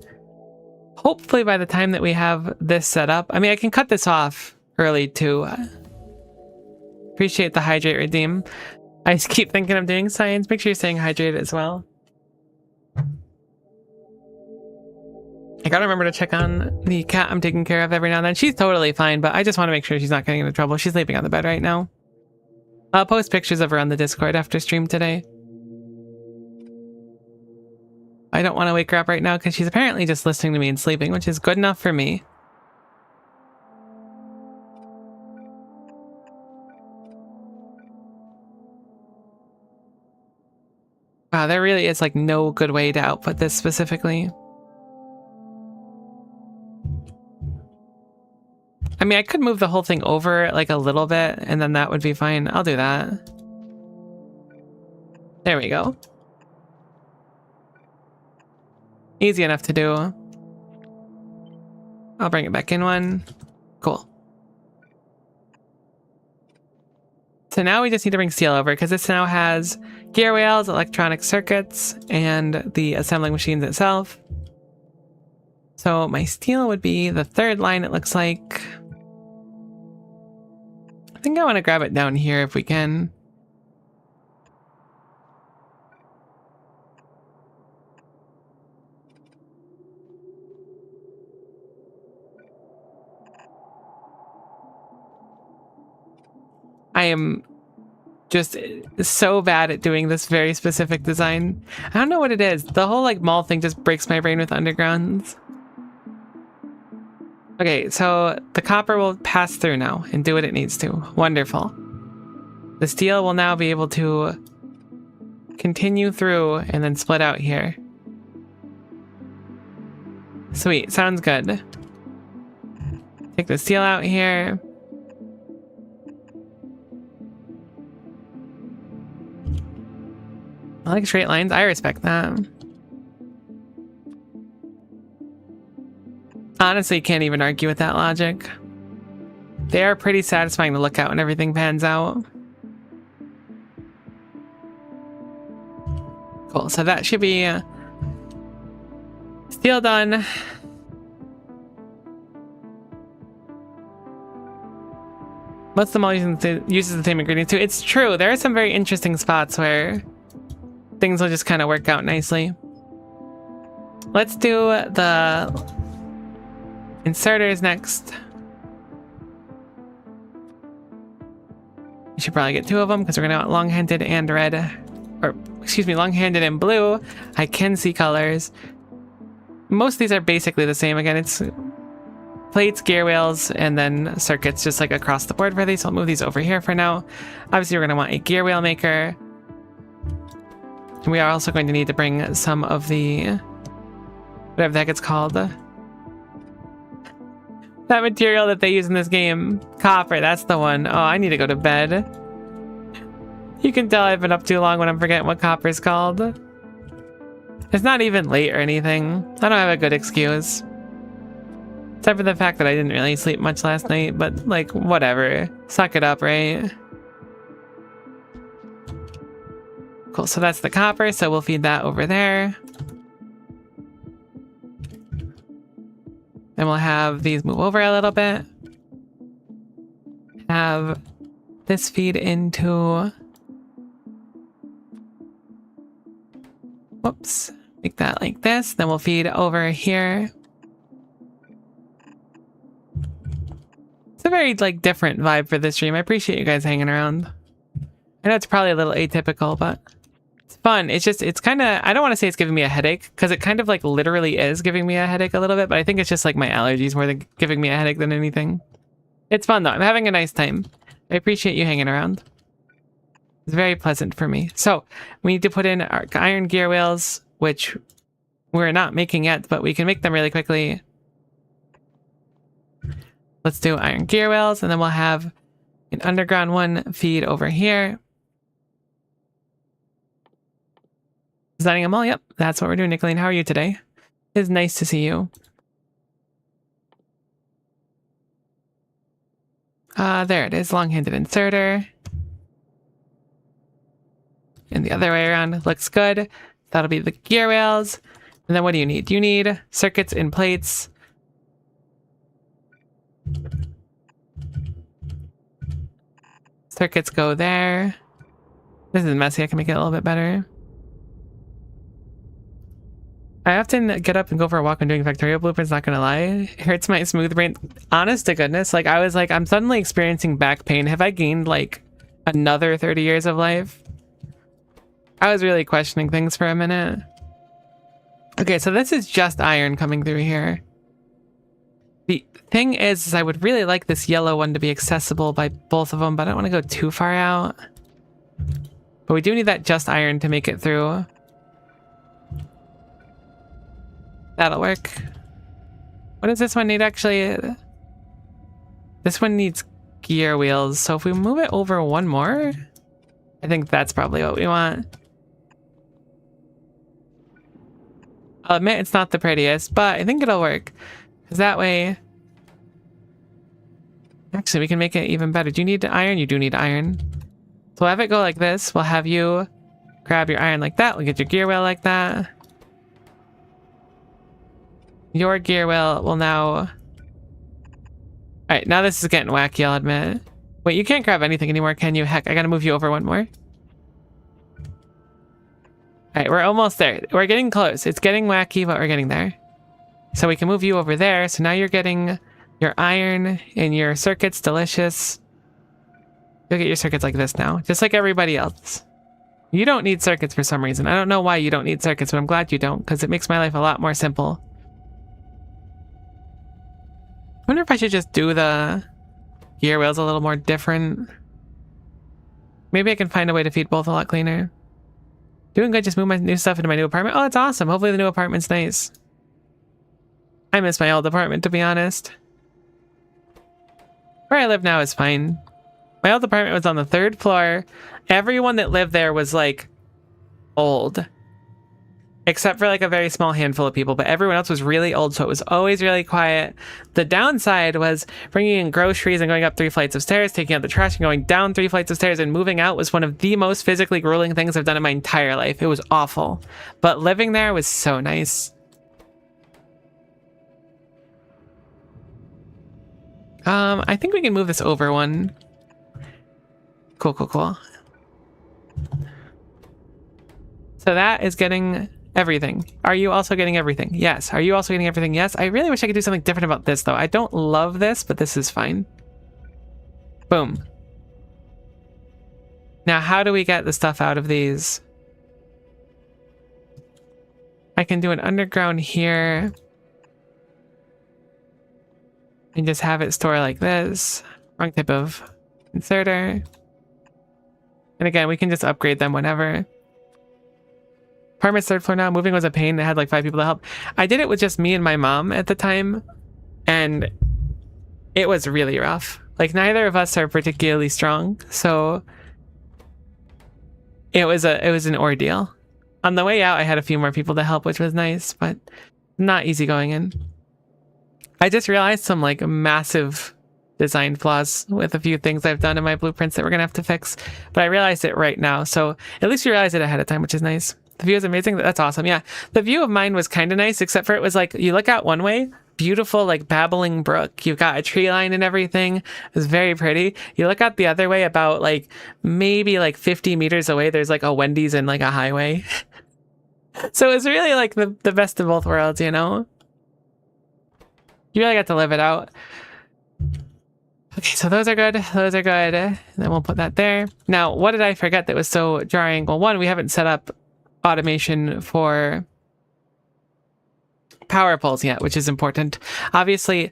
Hopefully by the time that we have this set up, I mean, I can cut this off early too. Appreciate the hydrate redeem. I just keep thinking I'm doing science. Make sure you're saying hydrate as well. I gotta remember to check on the cat I'm taking care of every now and then. She's totally fine, but I just want to make sure she's not getting into trouble. She's sleeping on the bed right now. I'll post pictures of her on the Discord after stream today. I don't want to wake her up right now because she's apparently just listening to me and sleeping, which is good enough for me. Wow, there really is like no good way to output this specifically. I mean, I could move the whole thing over like a little bit and then that would be fine. I'll do that. There we go. Easy enough to do. I'll bring it back in one. Cool. So now we just need to bring steel over because this now has gear wheels, electronic circuits, and the assembling machines itself. So my steel would be the third line, it looks like. I think I want to grab it down here if we can. I am just so bad at doing this very specific design. I don't know what it is. The whole like mall thing just breaks my brain with undergrounds. Okay, so the copper will pass through now and do what it needs to. Wonderful. The steel will now be able to continue through and then split out here. Sweet, sounds good. Take the steel out here. I like straight lines. I respect that. Honestly, can't even argue with that logic. They are pretty satisfying to look at when everything pans out. Cool, so that should be steel done. Most of them all uses the same ingredients too. It's true, there are some very interesting spots where things will just kind of work out nicely. Let's do the inserters next. We should probably get 2 of them because we're gonna want long-handed and red, or excuse me, long-handed and blue. I can see colors. Most of these are basically the same. Again, it's plates, gear wheels, and then circuits just like across the board for these. So I'll move these over here for now. Obviously, we're gonna want a gear wheel maker. And we are also going to need to bring some of the, whatever the heck it's called, that material that they use in this game. Copper, that's the one. Oh, I need to go to bed. You can tell I've been up too long when I'm forgetting what copper is called. It's not even late or anything. I don't have a good excuse. Except for the fact that I didn't really sleep much last night, but like, whatever. Suck it up, right? Cool, so that's the copper, so we'll feed that over there. Then we'll have these move over a little bit. Have this feed into... Whoops. Make that like this. Then we'll feed over here. It's a very like different vibe for this stream. I appreciate you guys hanging around. I know it's probably a little atypical, but it's fun. It's just, it's kind of, I don't want to say it's giving me a headache because it kind of like literally is giving me a headache a little bit, but I think it's just like my allergies more than giving me a headache than anything. It's fun though. I'm having a nice time. I appreciate you hanging around. It's very pleasant for me. So we need to put in our iron gear wheels, which we're not making yet, but we can make them really quickly. Let's do iron gear wheels, and then we'll have an underground one feed over here. Designing them all? Yep, that's what we're doing, Nicolene. How are you today? It's nice to see you. There it is, long-handed inserter. And the other way around looks good. That'll be the gear wheels. And then what do you need? You need circuits and plates. Circuits go there. This is messy. I can make it a little bit better. I often get up and go for a walk when doing Factorio blueprints, not gonna lie. It hurts my smooth brain. Honest to goodness, like I was like, I'm suddenly experiencing back pain. Have I gained like another 30 years of life? I was really questioning things for a minute. Okay, so this is just iron coming through here. The thing is I would really like this yellow one to be accessible by both of them, but I don't want to go too far out. But we do need that just iron to make it through. That'll work. What does this one need actually? This one needs gear wheels, so if we move it over one more, I think that's probably what we want. I'll admit it's not the prettiest, but I think it'll work. Because that way... Actually, we can make it even better. Do you need iron? You do need iron. So we'll have it go like this. We'll have you grab your iron like that. We'll get your gear wheel like that. Your gear wheel will now... Alright, now this is getting wacky, I'll admit. Wait, you can't grab anything anymore, can you? Heck, I gotta move you over one more. Alright, we're almost there. We're getting close. It's getting wacky, but we're getting there. So we can move you over there. So now you're getting your iron and your circuits. Delicious. You'll get your circuits like this now, just like everybody else. You don't need circuits for some reason. I don't know why you don't need circuits, but I'm glad you don't, because it makes my life a lot more simple. I wonder if I should just do the gear wheels a little more different. Maybe I can find a way to feed both a lot cleaner. Doing good, just move my new stuff into my new apartment. Oh, that's awesome. Hopefully the new apartment's nice. I miss my old apartment, to be honest. Where I live now is fine. My old apartment was on the 3rd floor. Everyone that lived there was like old. Except for like a very small handful of people, but everyone else was really old, so it was always really quiet. The downside was bringing in groceries and going up 3 flights of stairs, taking out the trash and going down 3 flights of stairs, and moving out was one of the most physically grueling things I've done in my entire life. It was awful. But living there was so nice. I think we can move this over one. Cool, cool, cool. So that is getting everything. Are you also getting everything? Yes. Are you also getting everything? Yes. I really wish I could do something different about this, though. I don't love this, but this is fine. Boom. Now, how do we get the stuff out of these? I can do an underground here. And just have it store like this. Wrong type of inserter. And again, we can just upgrade them whenever. Apartment's 3rd floor now. Moving was a pain. It had like 5 people to help. I did it with just me and my mom at the time. And it was really rough. Like, neither of us are particularly strong. So it was an ordeal. On the way out, I had a few more people to help, which was nice, but not easy going in. I just realized some like massive design flaws with a few things I've done in my blueprints that we're gonna have to fix. But I realized it right now. So at least you realize it ahead of time, which is nice. The view is amazing. That's awesome. Yeah. The view of mine was kind of nice, except for it was like, you look out one way, beautiful, like babbling brook. You've got a tree line and everything. It was very pretty. You look out the other way about like, maybe like 50 meters away, there's like a Wendy's and like a highway. So it was really like the best of both worlds, you know? You really got to live it out. Okay, so those are good. Those are good. And then we'll put that there. Now, what did I forget that was so jarring? Well, one, we haven't set up automation for power poles yet, which is important. Obviously,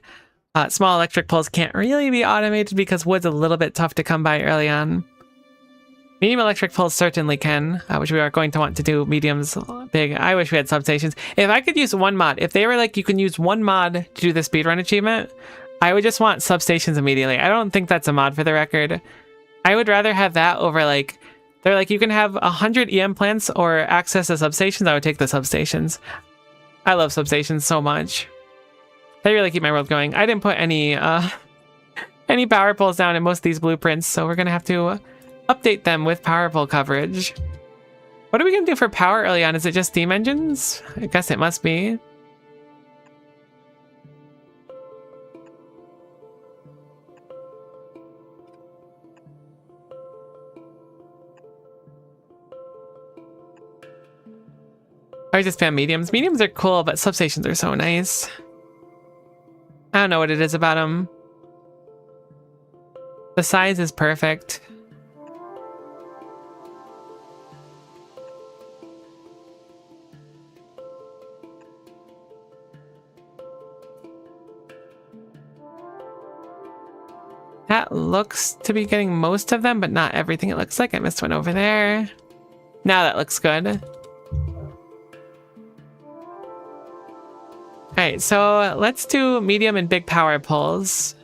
small electric poles can't really be automated because wood's a little bit tough to come by early on. Medium electric poles certainly can, which we are going to want to do. Mediums, big. I wish we had substations. If I could use one mod, if they were like, you can use one mod to do the speedrun achievement, I would just want substations immediately. I don't think that's a mod for the record. I would rather have that over like, they're like, you can have 100 EM plants or access to substations. I would take the substations. I love substations so much. They really keep my world going. I didn't put any power poles down in most of these blueprints, so we're gonna have to update them with power pole coverage. What are we gonna do for power early on? Is it just steam engines? I guess it must be. I just found mediums. Mediums are cool, but substations are so nice. I don't know what it is about them. The size is perfect. That looks to be getting most of them, but not everything it looks like. I missed one over there. Now that looks good. Alright, so let's do medium and big power poles.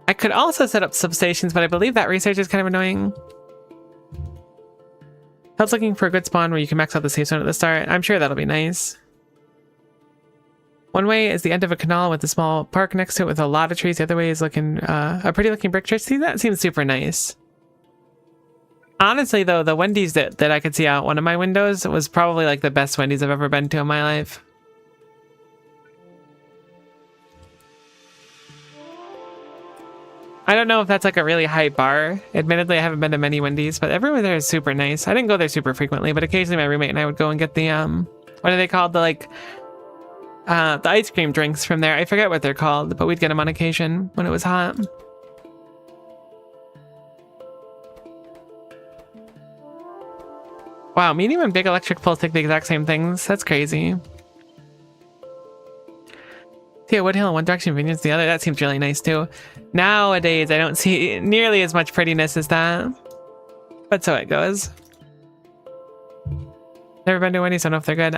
I could also set up substations, but I believe that research is kind of annoying. I was looking for a good spawn where you can max out the safe zone at the start. I'm sure that'll be nice. One way is the end of a canal with a small park next to it with a lot of trees. The other way is looking a pretty looking brick church. See, that seems super nice. Honestly, though, the Wendy's that I could see out one of my windows was probably like the best Wendy's I've ever been to in my life. I don't know if that's like a really high bar. Admittedly, I haven't been to many Wendy's, but everywhere there is super nice. I didn't go there super frequently, but occasionally my roommate and I would go and get the, what are they called? The ice cream drinks from there. I forget what they're called, but we'd get them on occasion when it was hot. Wow, medium and big electric poles take the exact same things. That's crazy. See a woodhill in one direction, vineyards the other. That seems really nice too. Nowadays, I don't see nearly as much prettiness as that. But so it goes. Never been to any, so I don't know if they're good.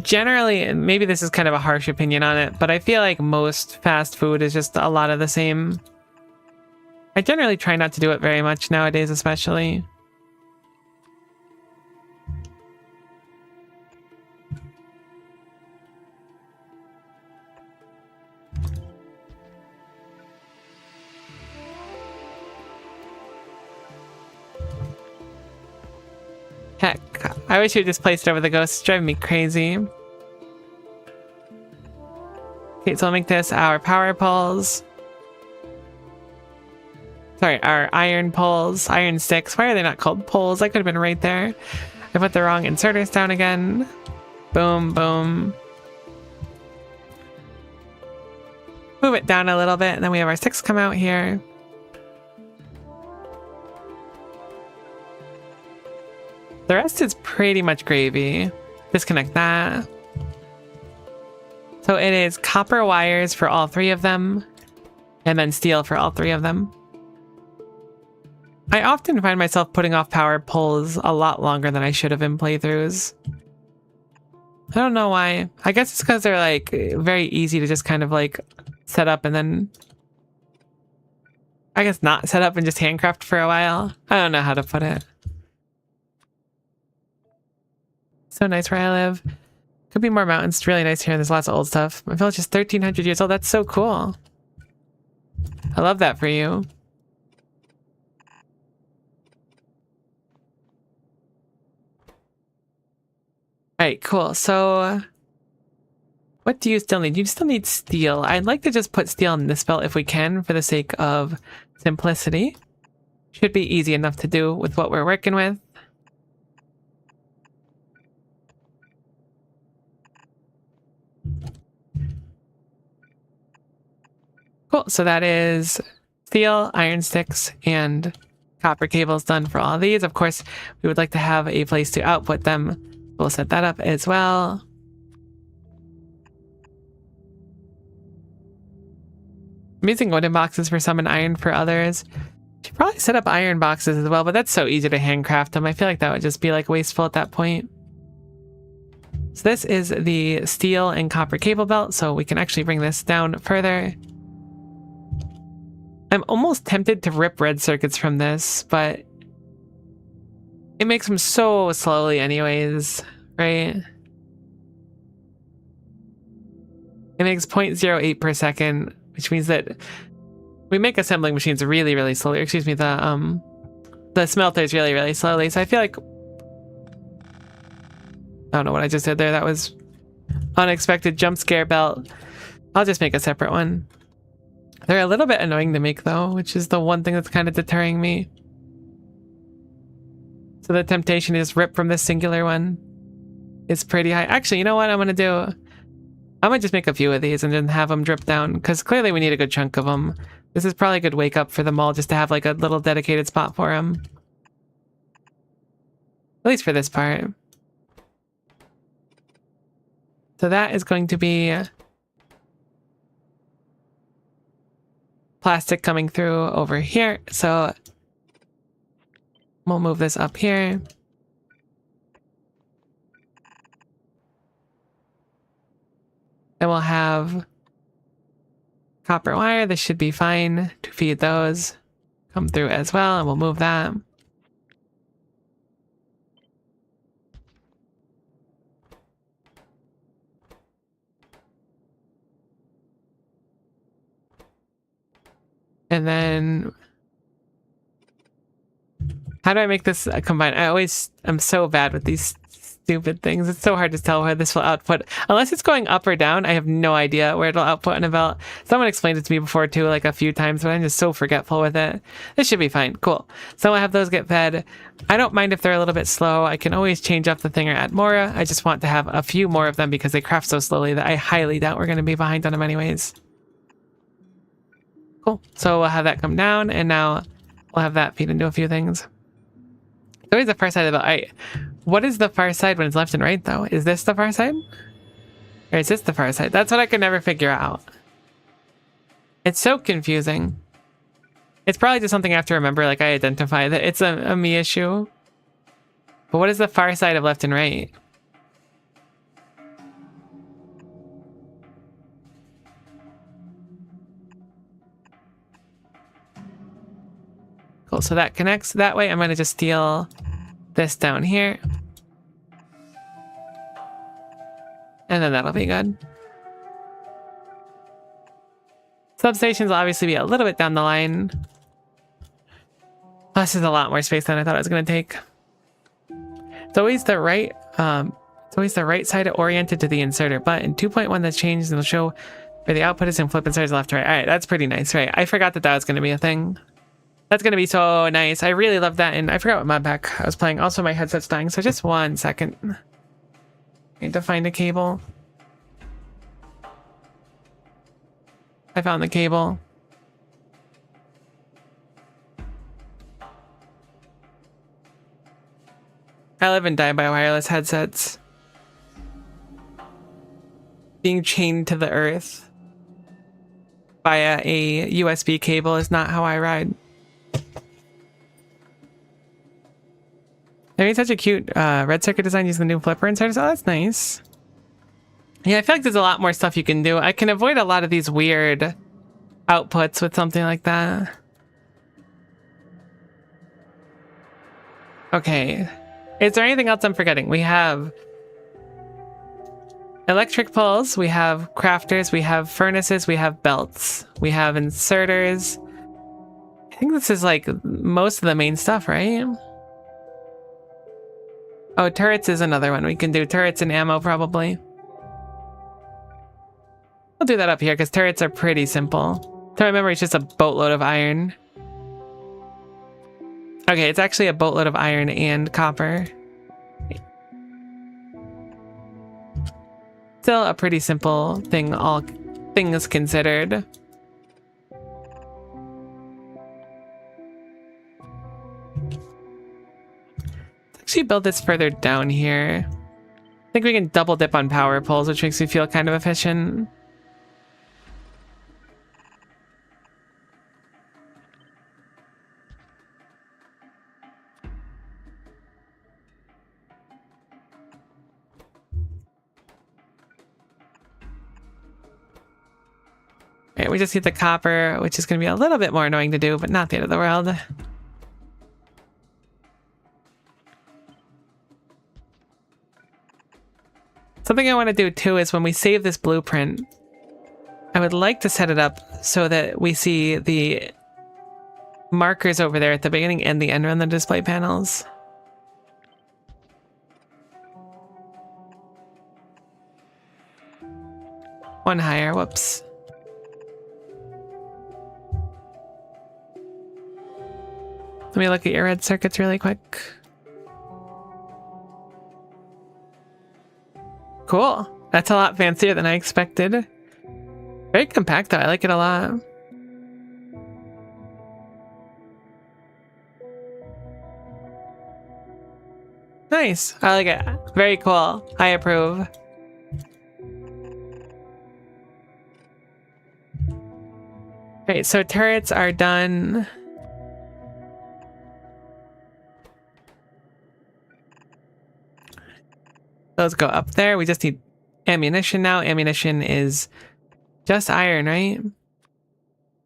Generally, maybe this is kind of a harsh opinion on it, but I feel like most fast food is just a lot of the same. I generally try not to do it very much nowadays, especially. Heck, I wish you just placed it over the ghost. It's driving me crazy. Okay, so I'll make this our power poles. Sorry, our iron poles, iron sticks. Why are they not called poles? That could have been right there. I put the wrong inserters down again. Boom, boom. Move it down a little bit, and then we have our sticks come out here. The rest is pretty much gravy. Disconnect that. So it is copper wires for all three of them, and then steel for all three of them. I often find myself putting off power poles a lot longer than I should have in playthroughs. I don't know why. I guess it's because they're like very easy to just kind of like set up and then I guess not set up and just handcraft for a while. I don't know how to put it. So nice where I live. Could be more mountains. It's really nice here. There's lots of old stuff. My village is 1,300 years old. That's so cool. I love that for you. Alright, cool. So, what do you still need? You still need steel. I'd like to just put steel in this belt if we can, for the sake of simplicity. Should be easy enough to do with what we're working with. Cool, so that is steel, iron sticks, and copper cables done for all of these. Of course, we would like to have a place to output them. We'll set that up as well. I'm using wooden boxes for some and iron for others. Should probably set up iron boxes as well, but that's so easy to handcraft them. I feel like that would just be like wasteful at that point. So this is the steel and copper cable belt, so we can actually bring this down further. I'm almost tempted to rip red circuits from this, but it makes them so slowly anyways, right? It makes 0.08 per second, which means that we make assembling machines really, really slowly. Excuse me, the smelters really, really slowly. So I feel like, I don't know what I just did there. That was unexpected jump scare belt. I'll just make a separate one. They're a little bit annoying to make though, which is the one thing that's kind of deterring me. So the temptation to just rip from this singular one is pretty high. Actually, you know what I'm going to do? I'm going to just make a few of these and then have them drip down, because clearly we need a good chunk of them. This is probably a good wake up for them all, just to have like a little dedicated spot for them. At least for this part. So that is going to be plastic coming through over here. So we'll move this up here. Then we'll have copper wire. This should be fine to feed those. Come through as well, and we'll move that. And then, how do I make this combine? I'm so bad with these stupid things. It's so hard to tell where this will output. Unless it's going up or down, I have no idea where it'll output in a belt. Someone explained it to me before too, like a few times, but I'm just so forgetful with it. This should be fine. Cool. So I'll have those get fed. I don't mind if they're a little bit slow. I can always change up the thing or add more. I just want to have a few more of them because they craft so slowly that I highly doubt we're going to be behind on them anyways. Cool. So we'll have that come down, and now we'll have that feed into a few things. There's always the far side of the belt. What is the far side when it's left and right, though? Is this the far side? Or is this the far side? That's what I could never figure out. It's so confusing. It's probably just something I have to remember, like I identify that it's a me issue. But what is the far side of left and right? Cool, so that connects that way. I'm gonna just steal this down here. And then that'll be good. Substations will obviously be a little bit down the line. This is a lot more space than I thought it was gonna take. It's always the right side oriented to the inserter, but in 2.1 that's changed and it'll show where the output is and flip inserters left to right. Alright, that's pretty nice, right? I forgot that that was gonna be a thing. That's gonna be so nice. I really love that, and I forgot what mod pack I was playing. Also, my headset's dying, so just 1 second. Need to find a cable. I found the cable. I live and die by wireless headsets. Being chained to the earth via a USB cable is not how I ride. They made such a cute red circuit design using the new flipper inserters. Oh, that's nice. Yeah, I feel like there's a lot more stuff you can do. I can avoid a lot of these weird outputs with something like that. Okay. Is there anything else I'm forgetting? We have electric poles, we have crafters, we have furnaces, we have belts, we have inserters. I think this is like most of the main stuff, right? Oh, turrets is another one. We can do turrets and ammo probably. I'll do that up here because turrets are pretty simple. To my memory, it's just a boatload of iron. Okay, it's actually a boatload of iron and copper. Still a pretty simple thing, all things considered. Let's actually build this further down here. I think we can double dip on power poles, which makes me feel kind of efficient. Alright, we just need the copper, which is going to be a little bit more annoying to do, but not the end of the world. Something I want to do too is when we save this blueprint, I would like to set it up so that we see the markers over there at the beginning and the end on the display panels. One higher, whoops. Let me look at your red circuits really quick. Cool. That's a lot fancier than I expected. Very compact though, I like it a lot. Nice, I like it. Very cool, I approve. Okay, so turrets are done. Those go up there. We just need ammunition now. Ammunition is just iron, right?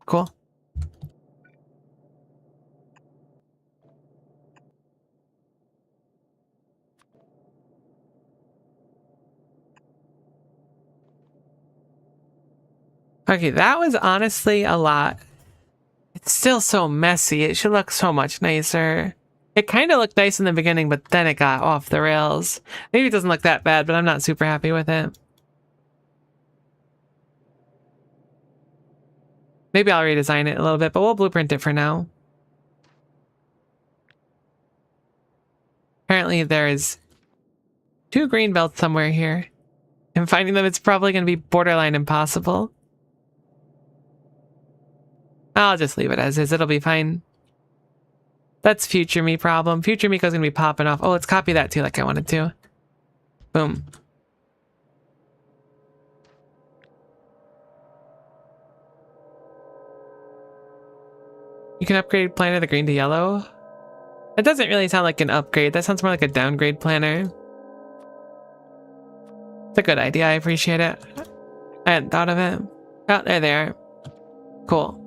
Cool. Okay, that was honestly a lot. It's still so messy. It should look so much nicer. It kind of looked nice in the beginning, but then it got off the rails. Maybe it doesn't look that bad, but I'm not super happy with it. Maybe I'll redesign it a little bit, but we'll blueprint it for now. Apparently there's 2 green belts somewhere here. And finding them, it's probably going to be borderline impossible. I'll just leave it as is. It'll be fine. That's future me problem. Future Miko's gonna be popping off. Oh, let's copy that too like I wanted to. Boom. You can upgrade planner the green to yellow. That doesn't really sound like an upgrade. That sounds more like a downgrade planner. It's a good idea. I appreciate it. I hadn't thought of it. Oh, there they are. Cool.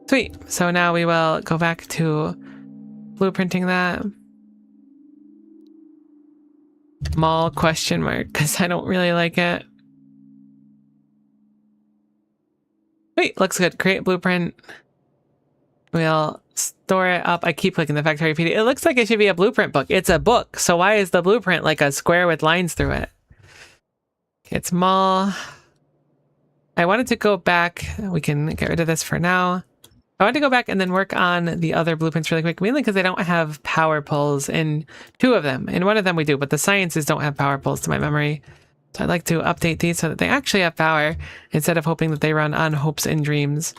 Sweet. So now we will go back to blueprinting that. Mall question mark, because I don't really like it. Wait, looks good. Create blueprint. We'll store it up. I keep clicking the Factorio PD. It looks like it should be a blueprint book. It's a book. So why is the blueprint like a square with lines through it? It's mall. I wanted to go back. We can get rid of this for now. I want to go back and then work on the other blueprints really quick, mainly because they don't have power poles in 2 of them. In 1 of them we do, but the sciences don't have power poles to my memory. So I'd like to update these so that they actually have power instead of hoping that they run on hopes and dreams.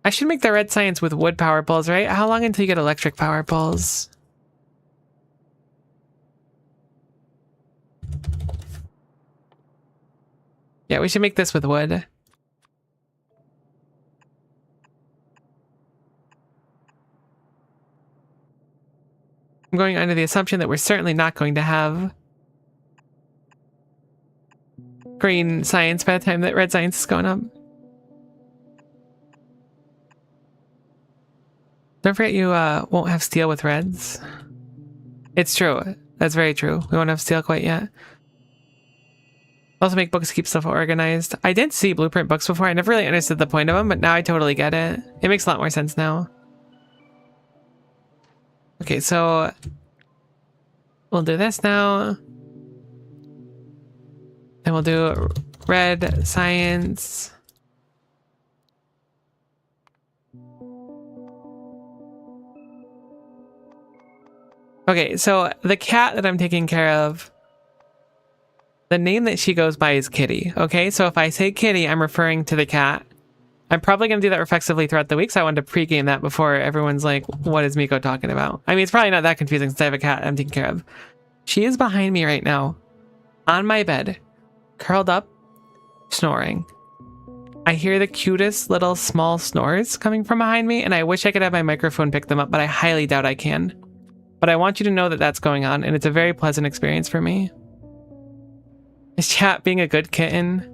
I should make the red science with wood power poles, right? How long until you get electric power poles? Yeah, we should make this with wood. I'm going under the assumption that we're certainly not going to have green science by the time that red science is going up. Don't forget you won't have steel with reds. It's true. That's very true. We won't have steel quite yet. Also make books to keep stuff organized. I did see blueprint books before. I never really understood the point of them, but now I totally get it. It makes a lot more sense now. Okay, so we'll do this now. Then we'll do red science. Okay, so the cat that I'm taking care of, the name that she goes by is Kitty. Okay, so if I say Kitty, I'm referring to the cat. I'm probably going to do that reflexively throughout the week, so I wanted to pregame that before everyone's like, what is Miko talking about? I mean, it's probably not that confusing since I have a cat I'm taking care of. She is behind me right now, on my bed, curled up, snoring. I hear the cutest little small snores coming from behind me, and I wish I could have my microphone pick them up, but I highly doubt I can. But I want you to know that that's going on, and it's a very pleasant experience for me. Is chat being a good kitten?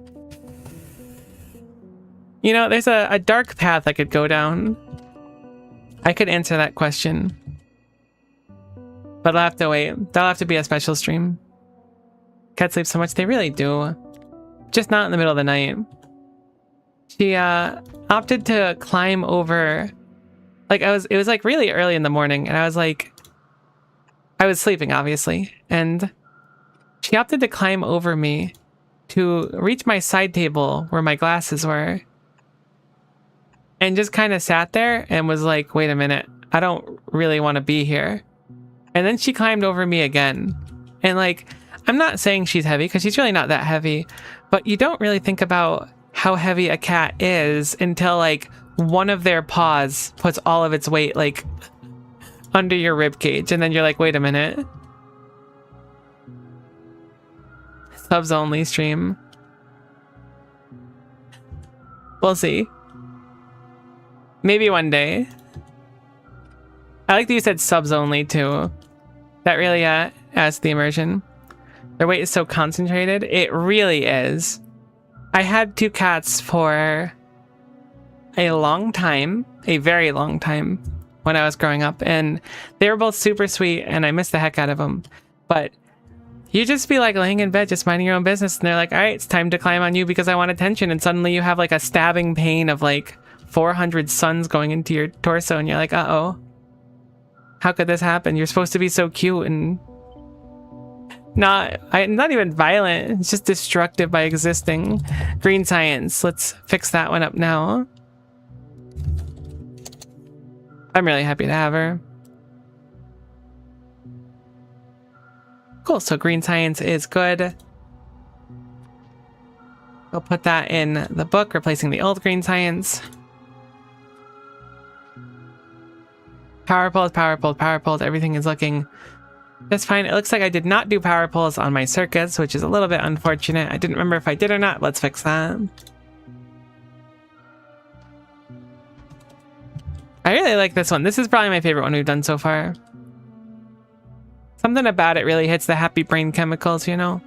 You know, there's a dark path I could go down. I could answer that question. But I'll have to wait. That'll have to be a special stream. Cats sleep so much. They really do. Just not in the middle of the night. She opted to climb over. Like it was like really early in the morning, and I was sleeping obviously, and she opted to climb over me to reach my side table where my glasses were. And just kind of sat there and was like, wait a minute, I don't really want to be here. And then she climbed over me again. And like, I'm not saying she's heavy because she's really not that heavy, but you don't really think about how heavy a cat is until like one of their paws puts all of its weight like under your rib cage. And then you're like, wait a minute. Subs only stream. We'll see. Maybe one day. I like that you said subs only too. That really adds to the immersion. Their weight is so concentrated. It really is. I had 2 cats for a long time, a very long time when I was growing up, and they were both super sweet and I missed the heck out of them. But you just be like laying in bed, just minding your own business, and they're like, all right, it's time to climb on you because I want attention. And suddenly you have like a stabbing pain of like 400 suns going into your torso, and you're like, uh-oh. How could this happen? You're supposed to be so cute and not even violent. It's just destructive by existing. Green science. Let's fix that one up now. I'm really happy to have her. Cool, so green science is good. We'll put that in the book, replacing the old green science. Power pulled, power pulled, power pulled. Everything is looking That's fine. It looks like I did not do power poles on my circuits, which is a little bit unfortunate. I didn't remember if I did or not. Let's fix that. I really like this one. This is probably my favorite one we've done so far. Something about it really hits the happy brain chemicals, you know?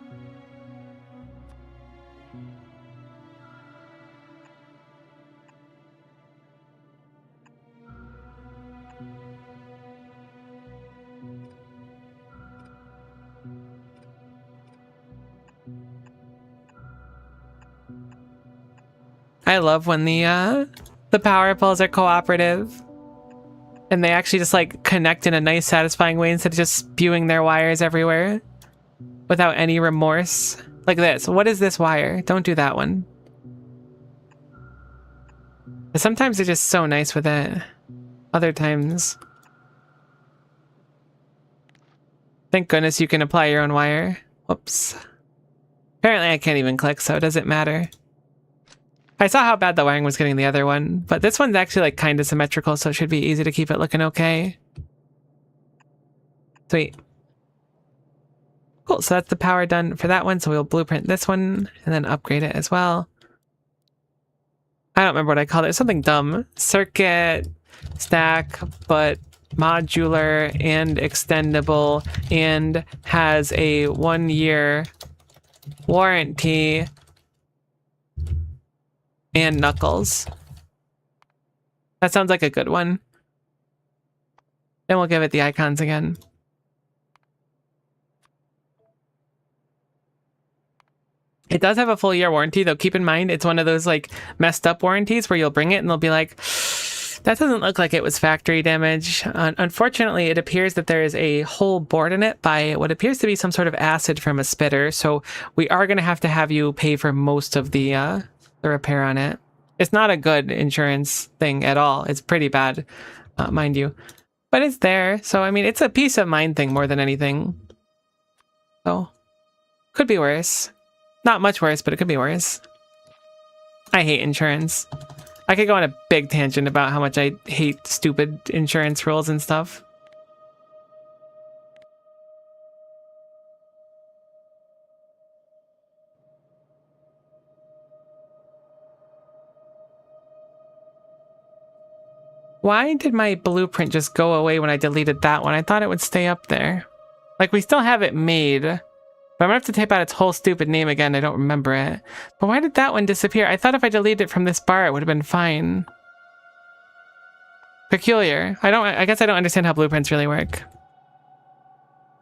I love when the power poles are cooperative. And they actually just like connect in a nice satisfying way instead of just spewing their wires everywhere without any remorse. Like this. What is this wire? Don't do that one. But sometimes they're just so nice with it. Other times. Thank goodness you can apply your own wire. Whoops. Apparently I can't even click, so it doesn't matter. I saw how bad the wiring was getting the other one, but this one's actually like kind of symmetrical, so it should be easy to keep it looking okay. Sweet. Cool, so that's the power done for that one, so we'll blueprint this one and then upgrade it as well. I don't remember what I called it. Something dumb. Circuit, stack, but modular and extendable and has a 1-year warranty and knuckles. That sounds like a good one. Then we'll give it the icons again. It does have a full year warranty, though keep in mind it's one of those like messed up warranties where you'll bring it and they'll be like, that doesn't look like it was factory damage. Unfortunately, it appears that there is a whole board in it by what appears to be some sort of acid from a spitter, so we are going to have you pay for most of the repair on it. It's not a good insurance thing at all. It's pretty bad, mind you. But it's there, so I mean, it's a peace of mind thing more than anything. So, could be worse. Not much worse, but it could be worse. I hate insurance. I could go on a big tangent about how much I hate stupid insurance rules and stuff. Why did my blueprint just go away when I deleted that one? I thought it would stay up there. Like, we still have it made. But I'm gonna have to type out its whole stupid name again. I don't remember it. But why did that one disappear? I thought if I deleted it from this bar, it would have been fine. Peculiar. I guess I don't understand how blueprints really work.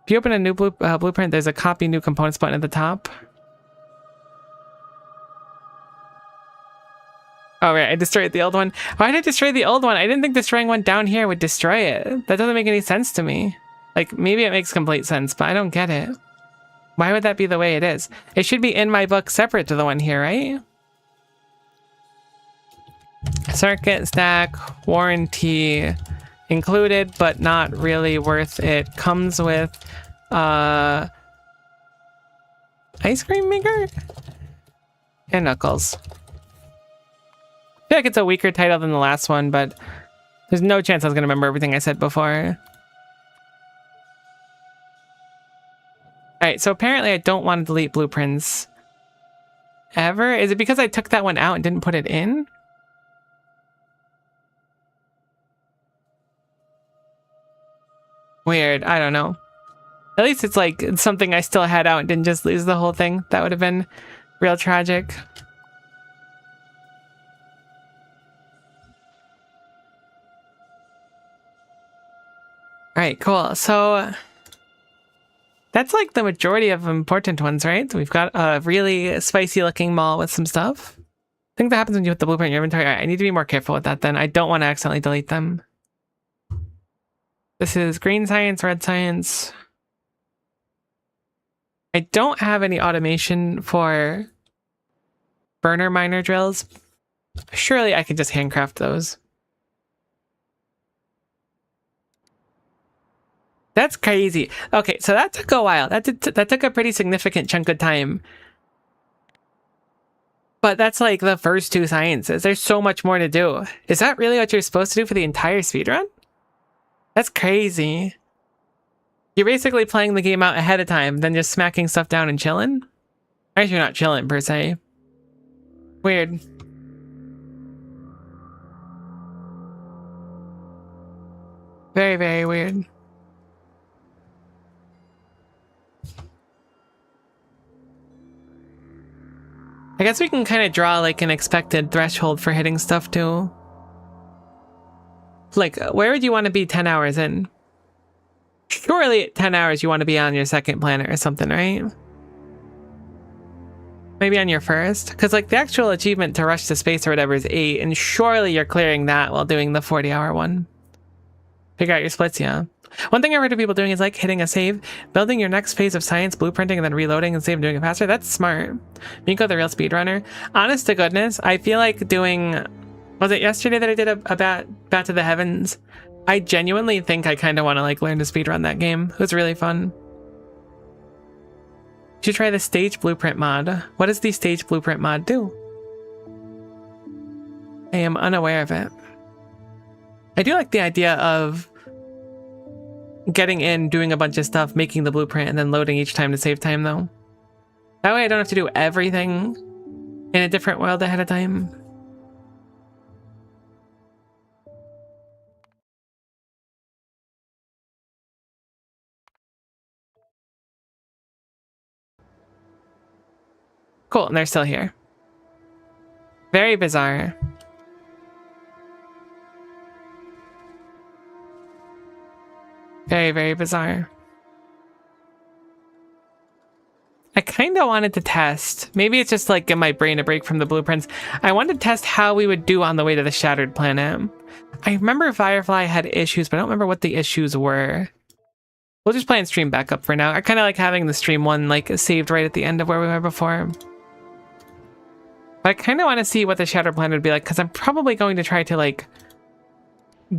If you open a new blueprint, there's a copy new components button at the top. Oh, right, I destroyed the old one. Why did I destroy the old one? I didn't think destroying one down here would destroy it. That doesn't make any sense to me. Like, maybe it makes complete sense, but I don't get it. Why would that be the way it is? It should be in my book separate to the one here, right? Circuit, stack, warranty included, but not really worth it. Comes with ice cream maker and knuckles. I feel like it's a weaker title than the last one, but there's no chance I was going to remember everything I said before. Alright, so apparently I don't want to delete blueprints ever. Is it because I took that one out and didn't put it in? Weird, I don't know. At least it's like something I still had out and didn't just lose the whole thing. That would have been real tragic. Alright, cool. So that's like the majority of important ones, right? We've got a really spicy looking mall with some stuff. I think that happens when you put the blueprint in your inventory. Alright, I need to be more careful with that then. I don't want to accidentally delete them. This is green science, red science. I don't have any automation for burner miner drills. Surely I could just handcraft those. That's crazy. Okay, so that took a while. That took a pretty significant chunk of time. But that's like the first two sciences. There's so much more to do. Is that really what you're supposed to do for the entire speedrun? That's crazy. You're basically playing the game out ahead of time, then just smacking stuff down and chilling? I guess you're not chilling, per se. Weird. Very, very weird. I guess we can kind of draw like an expected threshold for hitting stuff too. Like, where would you want to be 10 hours in? Surely at 10 hours you want to be on your second planet or something, right? Maybe on your first? Because like the actual achievement to rush to space or whatever is 8, and surely you're clearing that while doing the 40-hour one. Figure out your splits, yeah. One thing I've heard of people doing is like hitting a save, building your next phase of science, blueprinting, and then reloading and save doing it faster. That's smart. Miko, the real speedrunner. Honest to goodness, I feel like doing... Was it yesterday that I did a Bat to the Heavens? I genuinely think I kind of want to like learn to speedrun that game. It was really fun. You should try the stage blueprint mod. What does the stage blueprint mod do? I am unaware of it. I do like the idea of getting in, doing a bunch of stuff, making the blueprint, and then loading each time to save time, though. That way I don't have to do everything in a different world ahead of time. Cool, and they're still here. Very bizarre. Very, very bizarre. I kind of wanted to test. Maybe it's just like give my brain a break from the blueprints. I wanted to test how we would do on the way to the Shattered Planet. I remember Firefly had issues, but I don't remember what the issues were. We'll just play and stream backup for now. I kind of like having the stream one like saved right at the end of where we were before. But I kind of want to see what the Shattered Planet would be like, because I'm probably going to try to like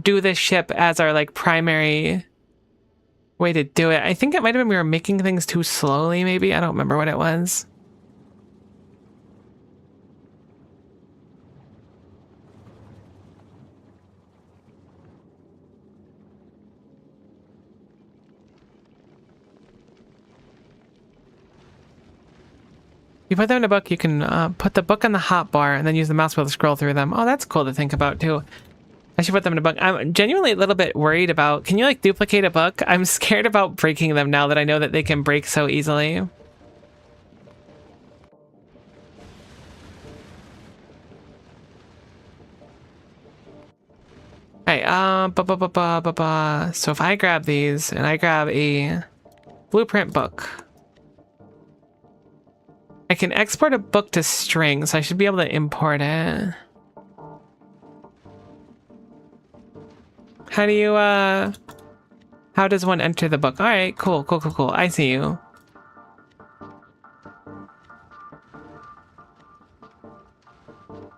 do this ship as our like primary way to do it. I think it might have been we were making things too slowly, maybe. I don't remember what it was. You put them in a book, you can put the book on the hotbar and then use the mouse wheel to scroll through them. Oh, that's cool to think about too. I should put them in a book. I'm genuinely a little bit worried about, can you like duplicate a book? I'm scared about breaking them now that I know that they can break so easily. Hey, so if I grab these and I grab a blueprint book, I can export a book to string, so I should be able to import it. How do you, how does one enter the book? All right, cool. I see you.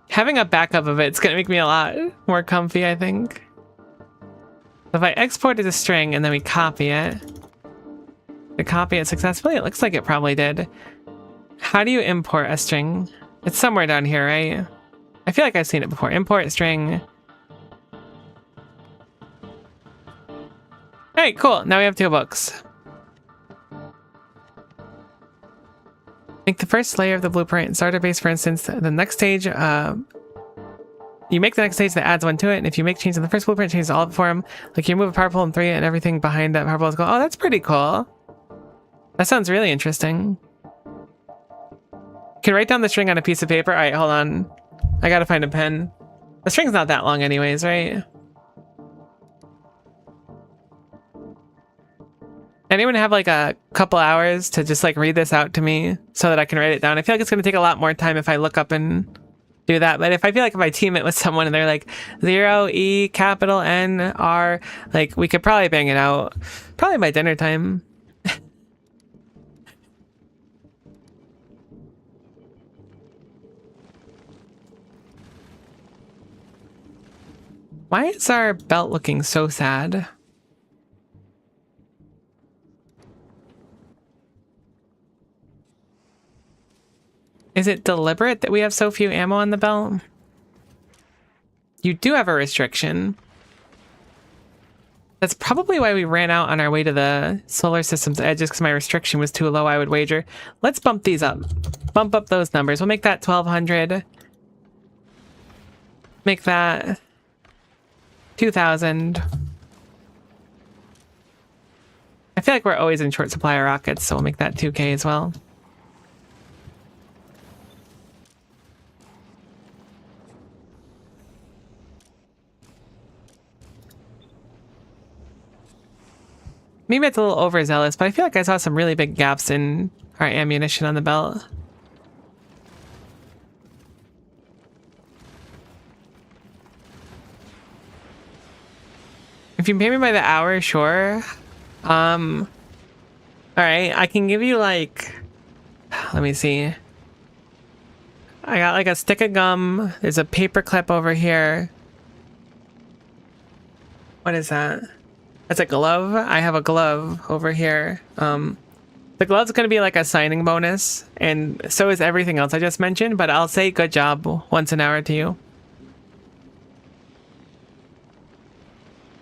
Having a backup of it's gonna make me a lot more comfy, I think. If I export it to string and then we copy it, to copy it successfully, it looks like it probably did. How do you import a string? It's somewhere down here, right? I feel like I've seen it before. Import string. Hey, cool. Now we have 2 books. Make the first layer of the blueprint. Starter base, for instance. The next stage, you make the next stage that adds one to it, and if you make changes in the first blueprint, changes all for them. Like you move a power pole in 3 and everything behind that power pole is going, oh, that's pretty cool. That sounds really interesting. You can write down the string on a piece of paper. All right, hold on. I gotta find a pen. The string's not that long anyways, right? Anyone have like a couple hours to just like read this out to me so that I can write it down? I feel like it's gonna take a lot more time if I look up and do that. But if I feel like if I team it with someone and they're like 0 E capital N R, like we could probably bang it out probably by dinner time. Why is our belt looking so sad? Is it deliberate that we have so few ammo on the belt? You do have a restriction. That's probably why we ran out on our way to the solar system's edge, just because my restriction was too low, I would wager. Let's bump these up. Bump up those numbers. We'll make that 1,200. Make that 2,000. I feel like we're always in short supply of rockets, so we'll make that 2K as well. Maybe it's a little overzealous, but I feel like I saw some really big gaps in our ammunition on the belt. If you pay me by the hour, sure. Alright, I can give you like, let me see. I got like a stick of gum. There's a paper clip over here. What is that? That's a glove. I have a glove over here. The glove's gonna be like a signing bonus, and so is everything else I just mentioned, but I'll say good job once an hour to you.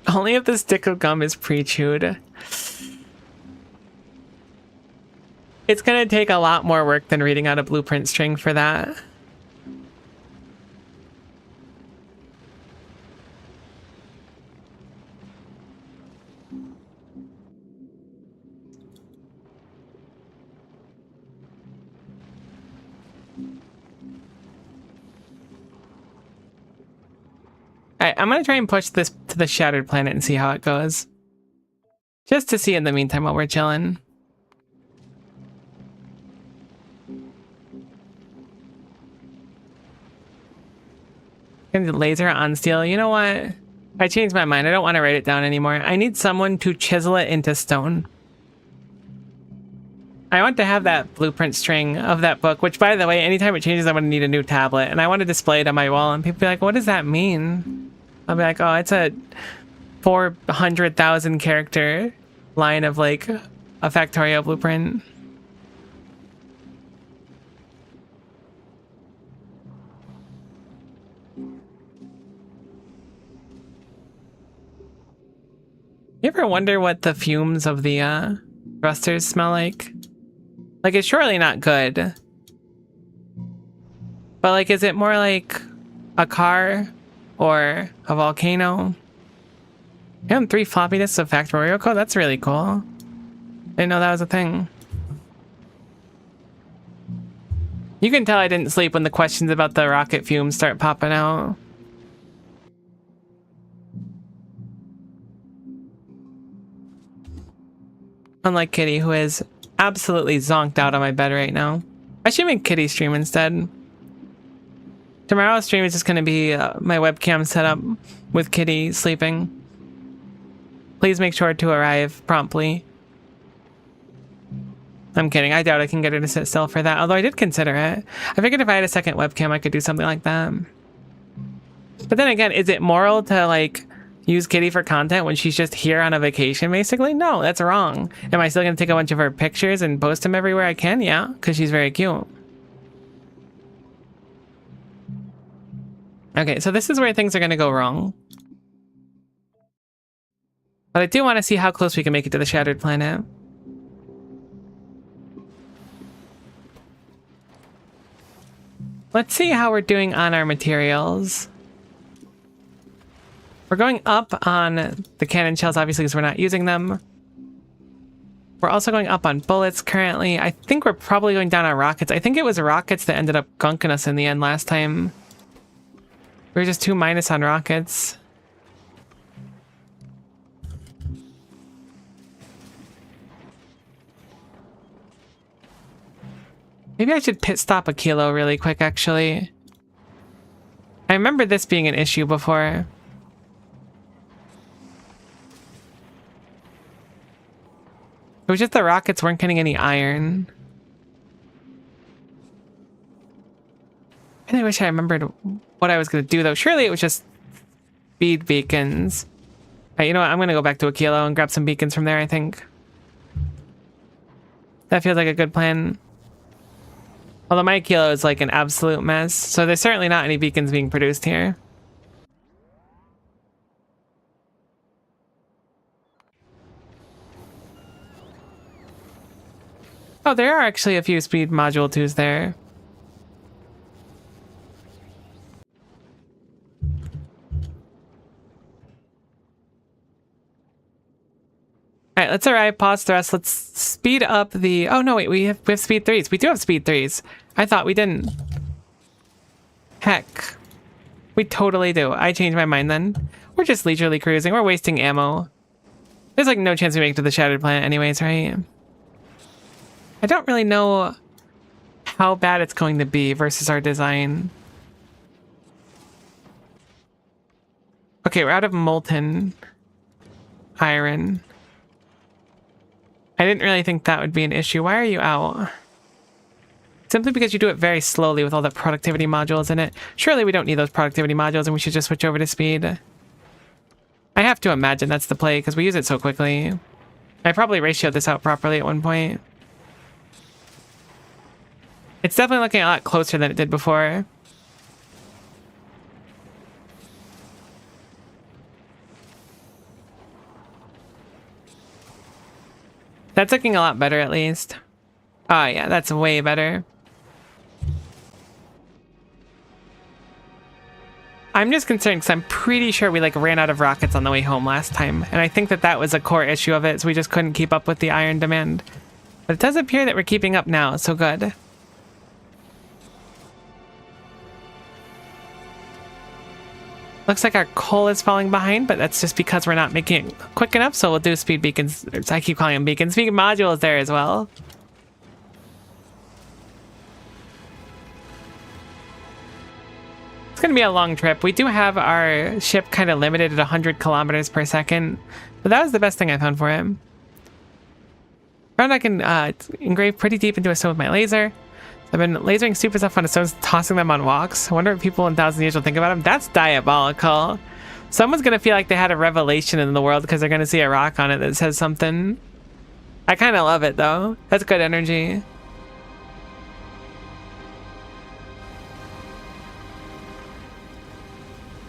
Only if the stick of gum is pre-chewed. It's gonna take a lot more work than reading out a blueprint string for that. Alright, I'm gonna try and push this to the shattered planet and see how it goes. Just to see in the meantime while we're chilling. Laser on steel. You know what? I changed my mind. I don't want to write it down anymore. I need someone to chisel it into stone. I want to have that blueprint string of that book, which, by the way, anytime it changes, I'm going to need a new tablet. And I want to display it on my wall, and people be like, what does that mean? I'll be like, oh, it's a 400,000 character line of, like, a Factorio blueprint. You ever wonder what the fumes of the thrusters smell like? Like, it's surely not good. But, like, is it more like a car or a volcano? I have 3 floppy disks of Factorio code? That's really cool. Didn't know that was a thing. You can tell I didn't sleep when the questions about the rocket fumes start popping out. Unlike Kitty, who is absolutely zonked out on my bed right now. I should make Kitty stream instead. Tomorrow's stream is just going to be my webcam set up with Kitty sleeping. Please make sure to arrive promptly. I'm kidding. I doubt I can get her to sit still for that, although I did consider it. I figured if I had a second webcam, I could do something like that. But then again, is it moral to, like, use Kitty for content when she's just here on a vacation, basically? No, that's wrong. Am I still going to take a bunch of her pictures and post them everywhere I can? Yeah, because she's very cute. Okay, so this is where things are going to go wrong. But I do want to see how close we can make it to the shattered planet. Let's see how we're doing on our materials. We're going up on the cannon shells, obviously, because we're not using them. We're also going up on bullets currently. I think we're probably going down on rockets. I think it was rockets that ended up gunking us in the end last time. We were just 2 minus on rockets. Maybe I should pit stop a kilo really quick, actually. I remember this being an issue before. It was just the rockets weren't getting any iron. I really wish I remembered what I was going to do, though. Surely it was just speed beacons. Right, you know what? I'm going to go back to a kilo and grab some beacons from there, I think. That feels like a good plan. Although my kilo is like an absolute mess, so there's certainly not any beacons being produced here. Oh, there are actually a few speed module 2s there. All right, let's arrive, pause thrust. Let's speed up the... Oh, no, wait, we have speed 3s. We do have speed 3s. I thought we didn't. Heck. We totally do. I changed my mind then. We're just leisurely cruising. We're wasting ammo. There's like no chance we make it to the Shattered Planet anyways, right? I don't really know how bad it's going to be versus our design. Okay, we're out of molten iron. I didn't really think that would be an issue. Why are you out? Simply because you do it very slowly with all the productivity modules in it. Surely we don't need those productivity modules and we should just switch over to speed. I have to imagine that's the play because we use it so quickly. I probably ratioed this out properly at one point. It's definitely looking a lot closer than it did before. That's looking a lot better at least. Oh yeah, that's way better. I'm just concerned because I'm pretty sure we like ran out of rockets on the way home last time. And I think that that was a core issue of it, so we just couldn't keep up with the iron demand. But it does appear that we're keeping up now, so good. Looks like our coal is falling behind, but that's just because we're not making it quick enough, so we'll do speed beacons. I keep calling them beacons. Speed modules there as well. It's going to be a long trip. We do have our ship kind of limited at 100 kilometers per second, but that was the best thing I found for him. Around I can engrave pretty deep into a stone with my laser. I've been lasering super stuff on stones, tossing them on walks. I wonder what people in 1,000 years will think about them. That's diabolical. Someone's going to feel like they had a revelation in the world because they're going to see a rock on it that says something. I kind of love it, though. That's good energy.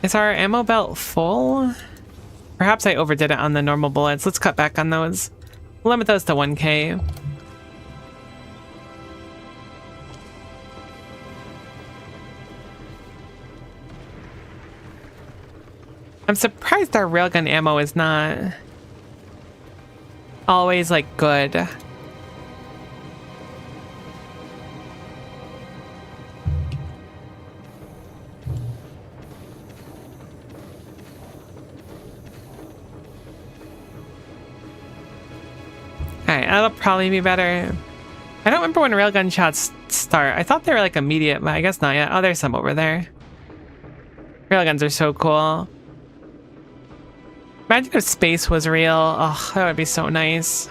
Is our ammo belt full? Perhaps I overdid it on the normal bullets. Let's cut back on those. Limit those to 1K. I'm surprised our railgun ammo is not always like good. Alright, that'll probably be better. I don't remember when railgun shots start. I thought they were like immediate, but I guess not yet. Oh, there's some over there. Railguns are so cool. Imagine if space was real. Oh, that would be so nice.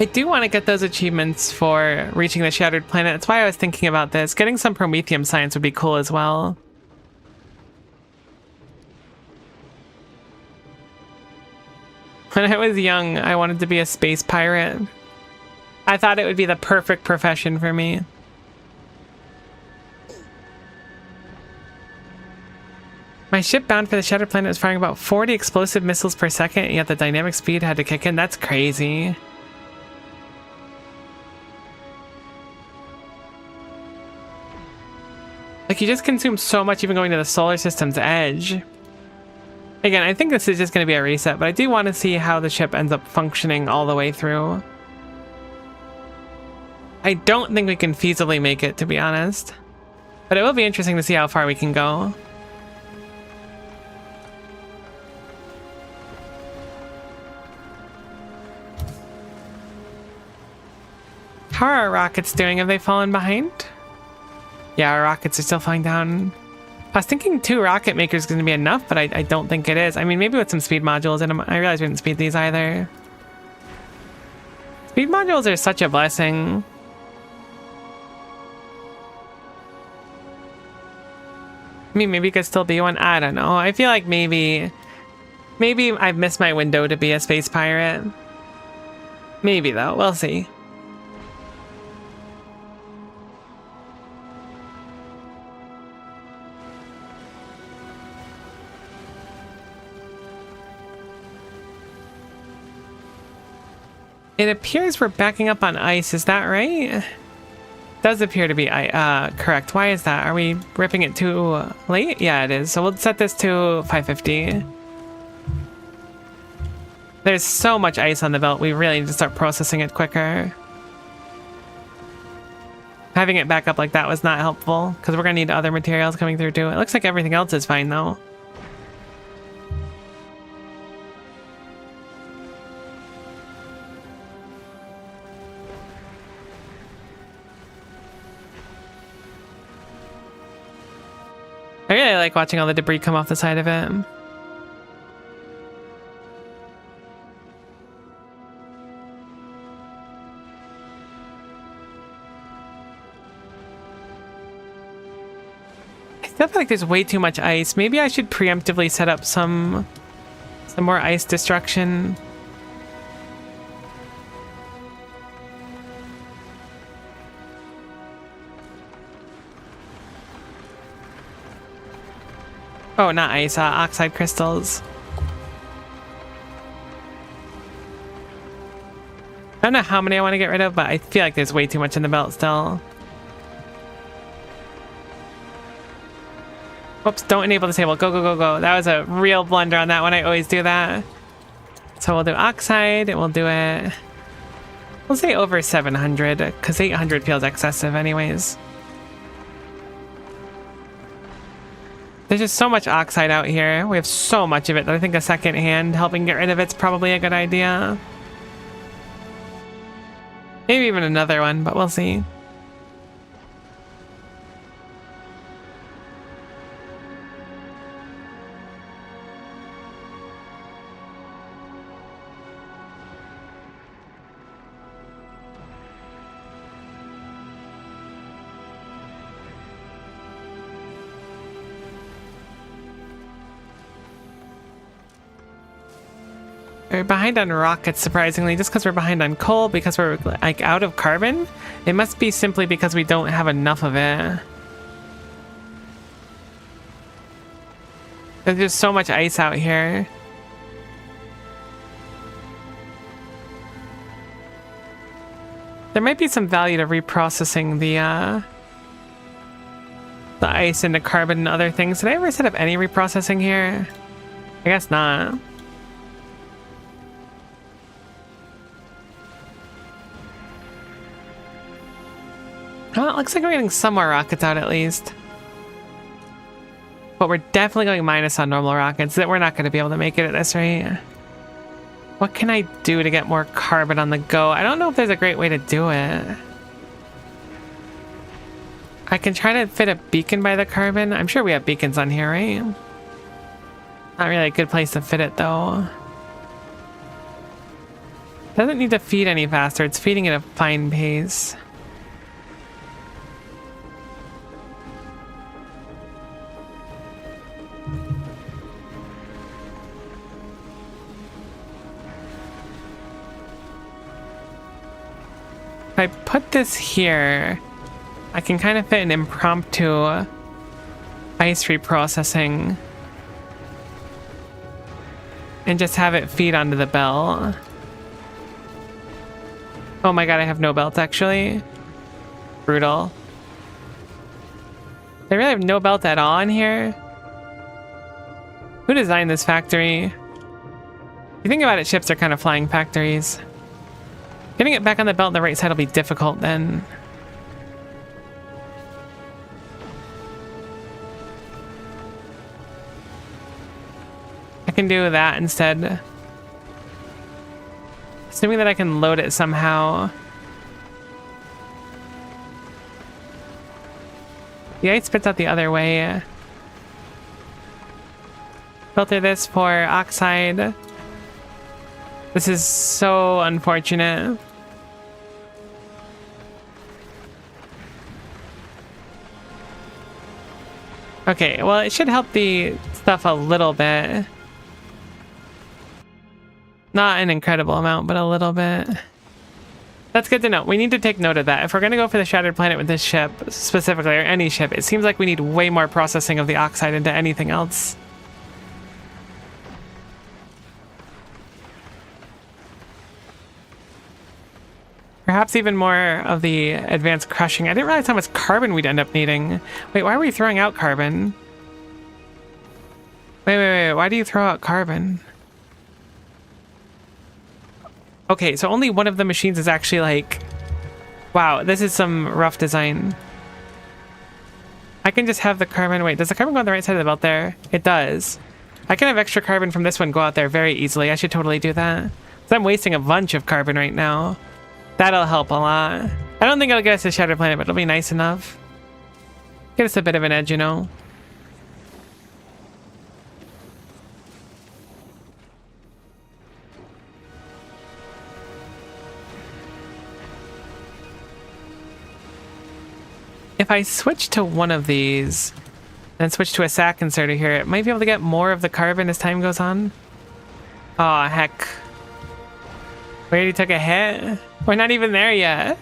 I do want to get those achievements for reaching the Shattered Planet. That's why I was thinking about this. Getting some Prometheum science would be cool as well. When I was young, I wanted to be a space pirate. I thought it would be the perfect profession for me. My ship bound for the Shattered Planet was firing about 40 explosive missiles per second, and yet the dynamic speed had to kick in. That's crazy. Like, you just consume so much even going to the solar system's edge. Again, I think this is just going to be a reset, but I do want to see how the ship ends up functioning all the way through. I don't think we can feasibly make it, to be honest. But it will be interesting to see how far we can go. How are our rockets doing? Have they fallen behind? Yeah, our rockets are still falling down. I was thinking 2 rocket makers is going to be enough, but I don't think it is. I mean, maybe with some speed modules in them. I realize we didn't speed these either. Speed modules are such a blessing. mean, maybe it could still be one. I don't know. I feel like maybe I've missed my window to be a space pirate. Maybe, though. We'll see. It appears we're backing up on ice. Is that right? Does appear to be correct. Why is that? Are we ripping it too late? Yeah, it is. So we'll set this to 550. There's so much ice on the belt. We really need to start processing it quicker. Having it back up like that was not helpful because we're going to need other materials coming through too. It looks like everything else is fine though. I really like watching all the debris come off the side of it. I still feel like there's way too much ice. Maybe I should preemptively set up some more ice destruction. Oh, not ice, oxide crystals. I don't know how many I want to get rid of, but I feel like there's way too much in the belt still. Oops, don't enable disable. Go, go, go, go. That was a real blunder on that one. I always do that. So we'll do oxide, and we'll do it... We'll say over 700, because 800 feels excessive anyways. There's just so much oxide out here. We have so much of it that I think a second hand helping get rid of it's probably a good idea. Maybe even another one, but we'll see. We're behind on rockets, surprisingly, just because we're behind on coal, because we're like out of carbon. It must be simply because we don't have enough of it. There's just so much ice out here. There might be some value to reprocessing the ice into carbon and other things. Did I ever set up any reprocessing here? I guess not. Well, it looks like we're getting some more rockets out at least. But we're definitely going minus on normal rockets. That we're not going to be able to make it at this rate. What can I do to get more carbon on the go? I don't know if there's a great way to do it. I can try to fit a beacon by the carbon. I'm sure we have beacons on here, right? Not really a good place to fit it though. Doesn't need to feed any faster. It's feeding at a fine pace. If I put this here, I can kind of fit an impromptu ice reprocessing and just have it feed onto the belt. Oh my god, I have no belt actually. Brutal. They really have no belt at all in here? Who designed this factory? If you think about it, ships are kind of flying factories. Getting it back on the belt on the right side will be difficult then. I can do that instead. Assuming that I can load it somehow. The ice spits out the other way. Filter this for oxide. This is so unfortunate. Okay, well, it should help the stuff a little bit. Not an incredible amount, but a little bit. That's good to know. We need to take note of that. If we're going to go for the Shattered Planet with this ship, specifically, or any ship, it seems like we need way more processing of the oxide into anything else. Perhaps even more of the advanced crushing. I didn't realize how much carbon we'd end up needing. Wait, why are we throwing out carbon? Wait. Why do you throw out carbon? Okay, so only one of the machines is actually like... Wow, this is some rough design. I can just have the carbon... Wait, does the carbon go on the right side of the belt there? It does. I can have extra carbon from this one go out there very easily. I should totally do that. So I'm wasting a bunch of carbon right now. That'll help a lot. I don't think it'll get us to Shattered Planet, but it'll be nice enough. Get us a bit of an edge, you know? If I switch to one of these, and switch to a sack inserter here, it might be able to get more of the carbon as time goes on. Aw, heck. We already took a hit? We're not even there yet.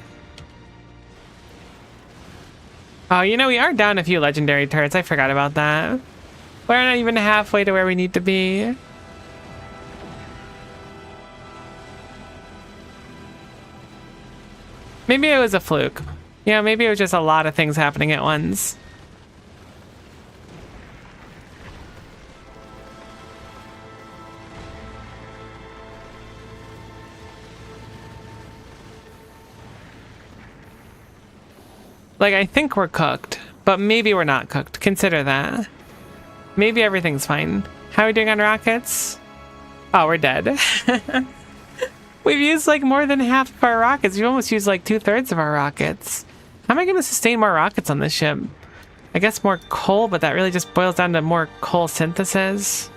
Oh, you know, we are down a few legendary turrets. I forgot about that. We're not even halfway to where we need to be. Maybe it was a fluke. Yeah, maybe it was just a lot of things happening at once. Like, I think we're cooked, but maybe we're not cooked. Consider that. Maybe everything's fine. How are we doing on rockets? Oh, we're dead. We've used like more than half of our rockets. We've almost used like 2/3 of our rockets. How am I going to sustain more rockets on this ship? I guess more coal, but that really just boils down to more coal synthesis.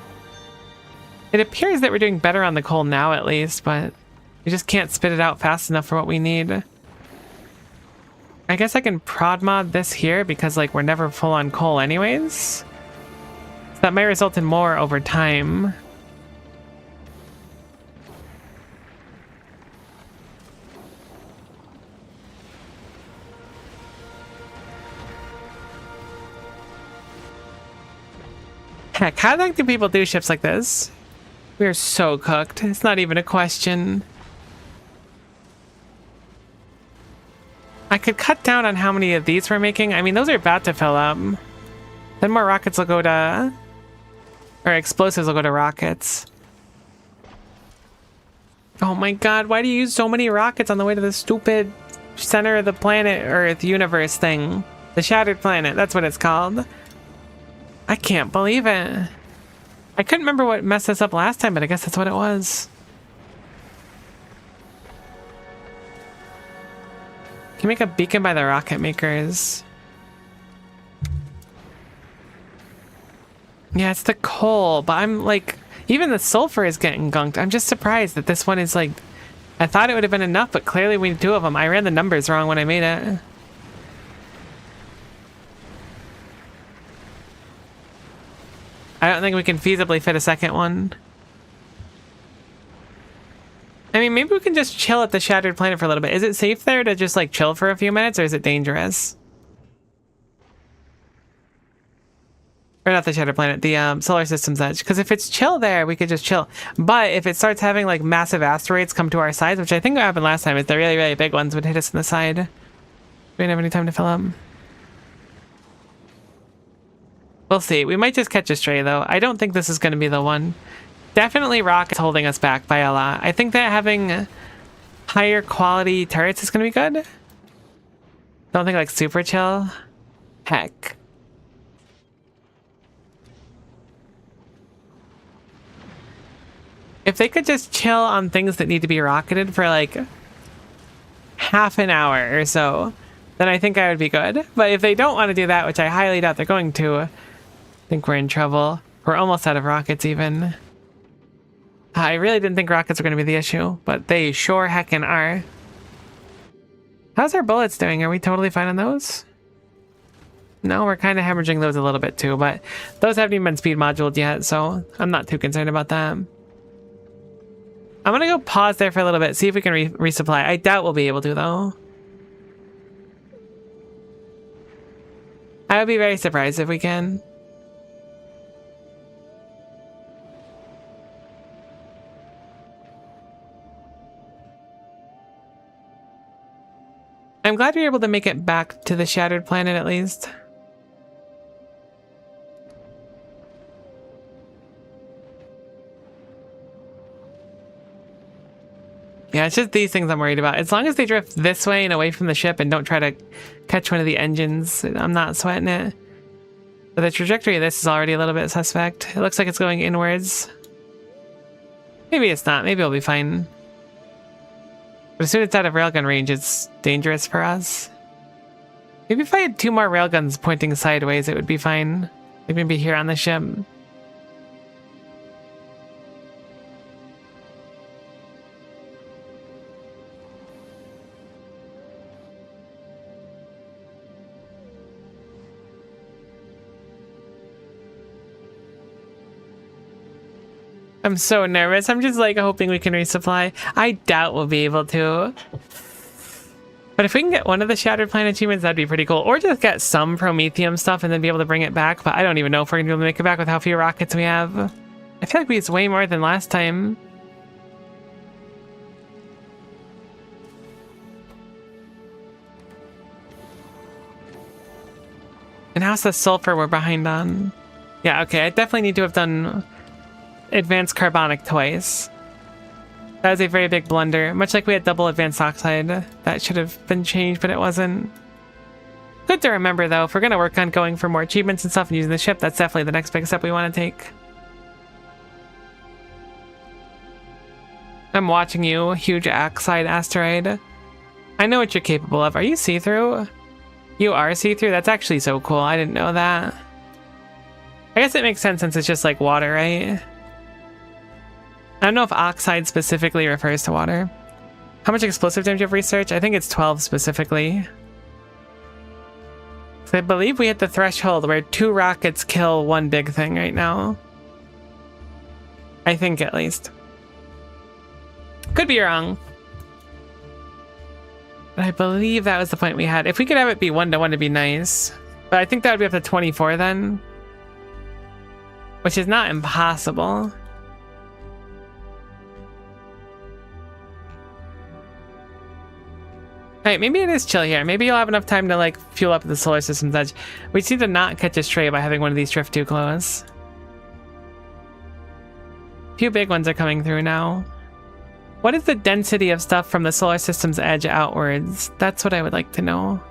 It appears that we're doing better on the coal now, at least, but we just can't spit it out fast enough for what we need. I guess I can prod mod this here because like we're never full on coal anyways. So that might result in more over time. Heck, how the heck do people do ships like this? We are so cooked. It's not even a question. I could cut down on how many of these we're making. I mean, those are about to fill up. Then more rockets will go to... Or explosives will go to rockets. Oh my god, why do you use so many rockets on the way to the stupid center of the planet Earth universe thing? The Shattered Planet, that's what it's called. I can't believe it. I couldn't remember what messed us up last time, but I guess that's what it was. Can make a beacon by the rocket makers. Yeah, it's the coal, but I'm like, even the sulfur is getting gunked. I'm just surprised that this one is like, I thought it would have been enough, but clearly we need 2 of them. I ran the numbers wrong when I made it. I don't think we can feasibly fit a second one. I mean, maybe we can just chill at the Shattered Planet for a little bit. Is it safe there to just like chill for a few minutes, or is it dangerous? Or not the Shattered Planet, the solar system's edge. Because if it's chill there, we could just chill. But if it starts having like massive asteroids come to our sides, which I think what happened last time, is the really, really big ones would hit us in the side. We didn't have any time to fill up. We'll see. We might just catch a stray, though. I don't think this is going to be the one. Definitely rockets holding us back by a lot. I think that having higher quality turrets is going to be good. Don't think like super chill. Heck. If they could just chill on things that need to be rocketed for like half an hour or so, then I think I would be good. But if they don't want to do that, which I highly doubt they're going to, I think we're in trouble. We're almost out of rockets even. I really didn't think rockets were going to be the issue, but they sure heckin' are. How's our bullets doing? Are we totally fine on those? No, we're kind of hemorrhaging those a little bit too, but those haven't even been speed moduled yet, so I'm not too concerned about that. I'm gonna go pause there for a little bit, see if we can resupply. I doubt we'll be able to, though. I would be very surprised if we can. I'm glad we were able to make it back to the shattered planet at least. Yeah, it's just these things I'm worried about. As long as they drift this way and away from the ship and don't try to catch one of the engines, I'm not sweating it. But the trajectory of this is already a little bit suspect. It looks like it's going inwards. Maybe it's not. Maybe it'll be fine. But as soon as it's out of railgun range, it's dangerous for us. Maybe if I had 2 more railguns pointing sideways, it would be fine. Like maybe here on the ship. I'm so nervous. I'm just like hoping we can resupply. I doubt we'll be able to. But if we can get one of the Shattered Planet achievements, that'd be pretty cool. Or just get some Prometheum stuff and then be able to bring it back. But I don't even know if we're going to be able to make it back with how few rockets we have. I feel like we used way more than last time. And how's the sulfur we're behind on? Yeah, okay. I definitely need to have done advanced carbonic twice. That was a very big blunder. Much like we had double advanced oxide. That should have been changed, but it wasn't. Good to remember, though. If we're going to work on going for more achievements and stuff and using the ship, that's definitely the next big step we want to take. I'm watching you, huge oxide asteroid. I know what you're capable of. Are you see-through? You are see-through? That's actually so cool. I didn't know that. I guess it makes sense since it's just like water, right? I don't know if oxide specifically refers to water. How much explosive damage do you have research? I think it's 12 specifically. So I believe we hit the threshold where 2 rockets kill 1 big thing right now. I think at least. Could be wrong. But I believe that was the point we had. If we could have it be 1-to-1, it'd be nice. But I think that would be up to 24 then. Which is not impossible. Alright, maybe it is chill here. Maybe you'll have enough time to like fuel up the solar system's edge. We just need to not catch a stray by having one of these drift too close. A few big ones are coming through now. What is the density of stuff from the solar system's edge outwards? That's what I would like to know.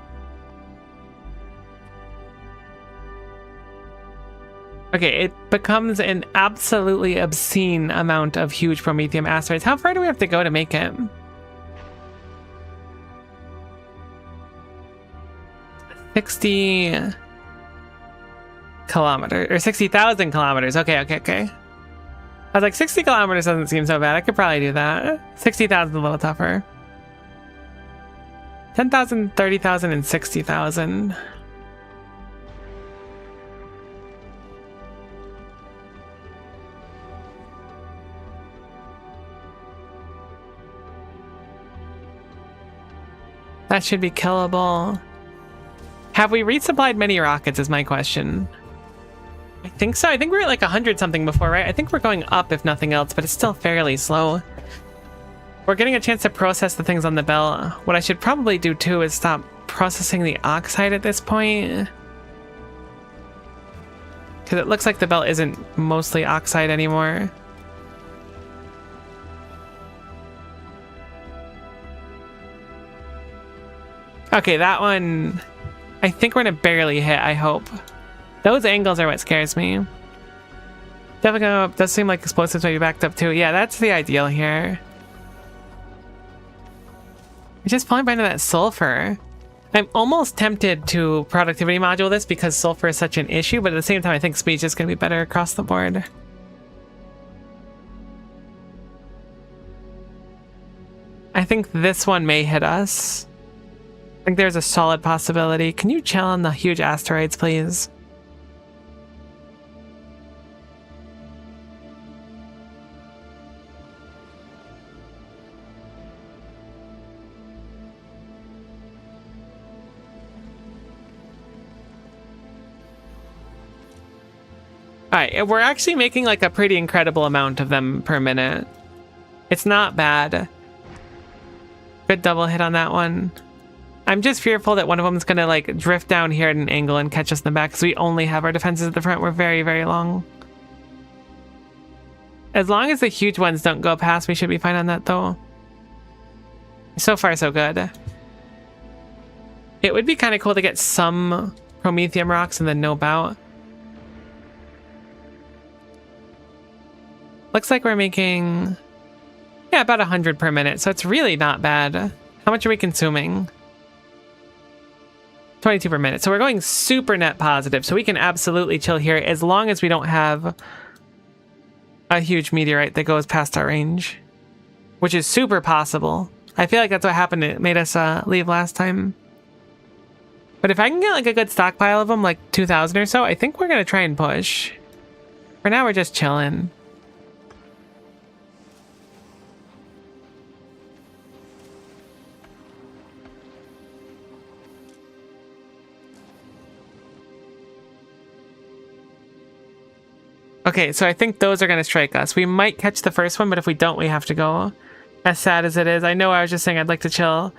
Okay, it becomes an absolutely obscene amount of huge Prometheum asteroids. How far do we have to go to make it? 60 kilometers, or 60,000 kilometers. Okay. I was like, 60 kilometers doesn't seem so bad. I could probably do that. 60,000 is a little tougher. 10,000, 30,000, and 60,000. That should be killable. Have we resupplied many rockets is my question. I think so. I think we were at like 100 something before, right? I think we're going up if nothing else, but it's still fairly slow. We're getting a chance to process the things on the belt. What I should probably do too is stop processing the oxide at this point. Because it looks like the belt isn't mostly oxide anymore. Okay, that one, I think we're gonna barely hit, I hope. Those angles are what scares me. Definitely gonna go up. Does seem like explosives might be backed up too. Yeah, that's the ideal here. We're just falling behind that sulfur. I'm almost tempted to productivity module this because sulfur is such an issue, but at the same time I think speed's just gonna be better across the board. I think this one may hit us. think there's a solid possibility. Can you chill on the huge asteroids, please? Alright, we're actually making like a pretty incredible amount of them per minute. It's not bad. Good double hit on that one. I'm just fearful that one of them is gonna like drift down here at an angle and catch us in the back because we only have our defenses at the front. We're very, very long. As long as the huge ones don't go past, we should be fine on that though. So far, so good. It would be kind of cool to get some Promethium rocks and then no bout. Looks like we're making, yeah, about 100 per minute, so it's really not bad. How much are we consuming? 22 per minute. So we're going super net positive, so we can absolutely chill here as long as we don't have a huge meteorite that goes past our range, which is super possible. I feel like that's what happened. It made us leave last time. But if I can get like a good stockpile of them, like 2,000 or so, I think we're going to try and push. For now, we're just chilling. Okay, so I think those are going to strike us. We might catch the first one, but if we don't, we have to go. As sad as it is. I know I was just saying I'd like to chill,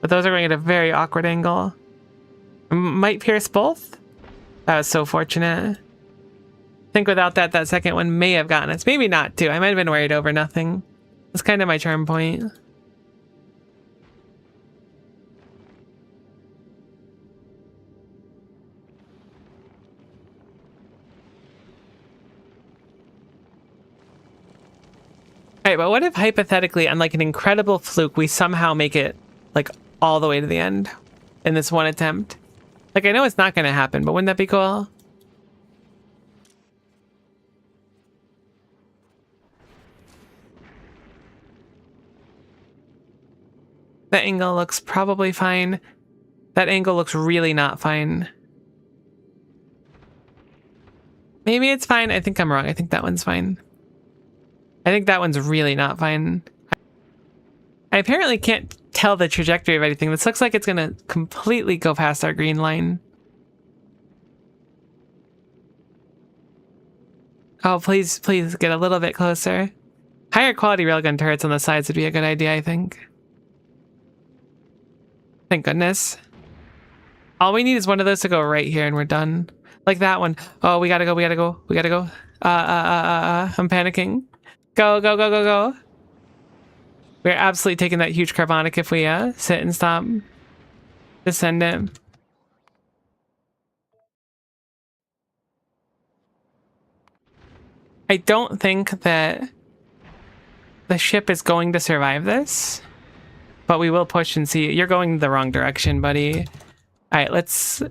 but those are going at a very awkward angle. Might pierce both? That was so fortunate. I think without that, that second one may have gotten us. Maybe not, too. I might have been worried over nothing. That's kind of my charm point. Alright, but what if hypothetically, on like an incredible fluke, we somehow make it like all the way to the end in this one attempt? Like, I know it's not going to happen, but wouldn't that be cool? That angle looks probably fine. That angle looks really not fine. Maybe it's fine. I think I'm wrong. I think that one's fine. I think that one's really not fine. I apparently can't tell the trajectory of anything. This looks like it's gonna completely go past our green line. Oh, please, please get a little bit closer. Higher quality railgun turrets on the sides would be a good idea, I think. Thank goodness. All we need is one of those to go right here and we're done. Like that one. Oh, we gotta go, we gotta go, we gotta go. I'm panicking. Go, go, go, go, go. We're absolutely taking that huge carbonic if we sit and stop. Descend it. I don't think that the ship is going to survive this, but we will push and see. You're going the wrong direction, buddy. All right, let's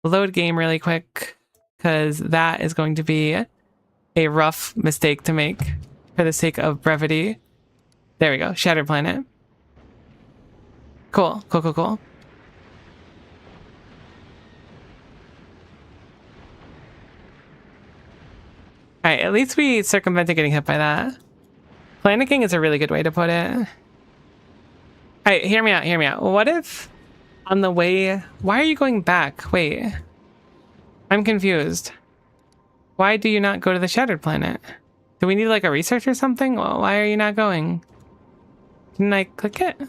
load game really quick because that is going to be a rough mistake to make for the sake of brevity. There we go. Shattered planet. Cool. Cool, cool, cool. Alright, at least we circumvented getting hit by that. Panicking is a really good way to put it. Alright, hear me out, hear me out. What if on the way... Why are you going back? Wait. I'm confused. Why do you not go to the Shattered Planet? Do we need like a research or something? Well, why are you not going? Didn't I click it?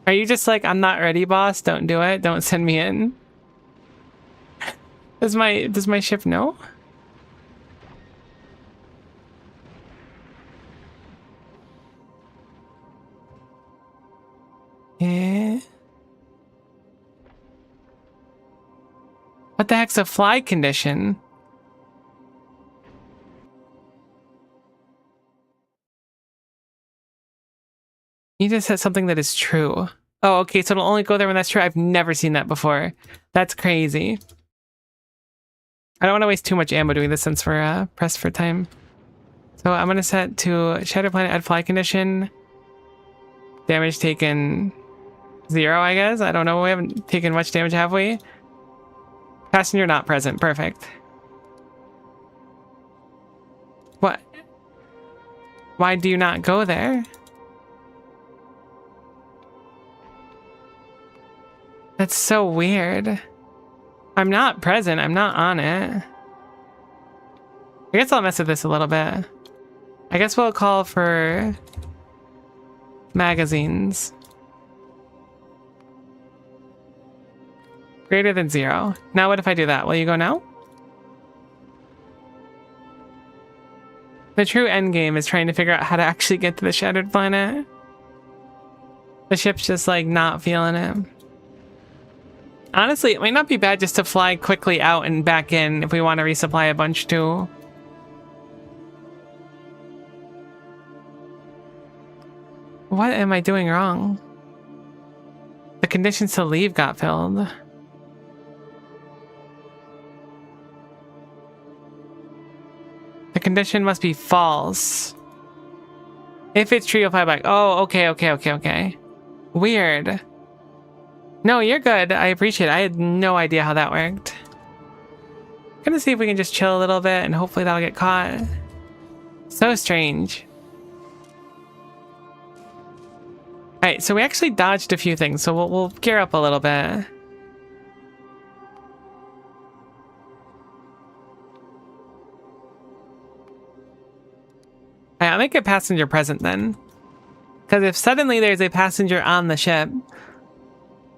Are you just like, I'm not ready, boss? Don't do it. Don't send me in. Does my ship know? Yeah. What the heck's a fly condition? You just said something that is true. Oh, okay, so it'll only go there when that's true. I've never seen that before. That's crazy. I don't want to waste too much ammo doing this since we're pressed for time. So I'm going to set to Shadow Planet, add fly condition. Damage taken 0, I guess. I don't know. We haven't taken much damage, have we? Passenger not present. Perfect. What? Why do you not go there? That's so weird. I'm not present. I'm not on it. I guess I'll mess with this a little bit. I guess we'll call for magazines. Greater than 0. Now what if I do that? Will you go now? The true end game is trying to figure out how to actually get to the shattered planet. The ship's just like not feeling it. Honestly, it might not be bad just to fly quickly out and back in if we want to resupply a bunch too. What am I doing wrong? The conditions to leave got filled. The condition must be false. If it's true, you'll fly back. Oh, okay. Weird. No, you're good. I appreciate it. I had no idea how that worked. Gonna see if we can just chill a little bit and hopefully that'll get caught. So strange. Alright, so we actually dodged a few things, so we'll gear up a little bit. I'll make a passenger present then. Because if suddenly there's a passenger on the ship,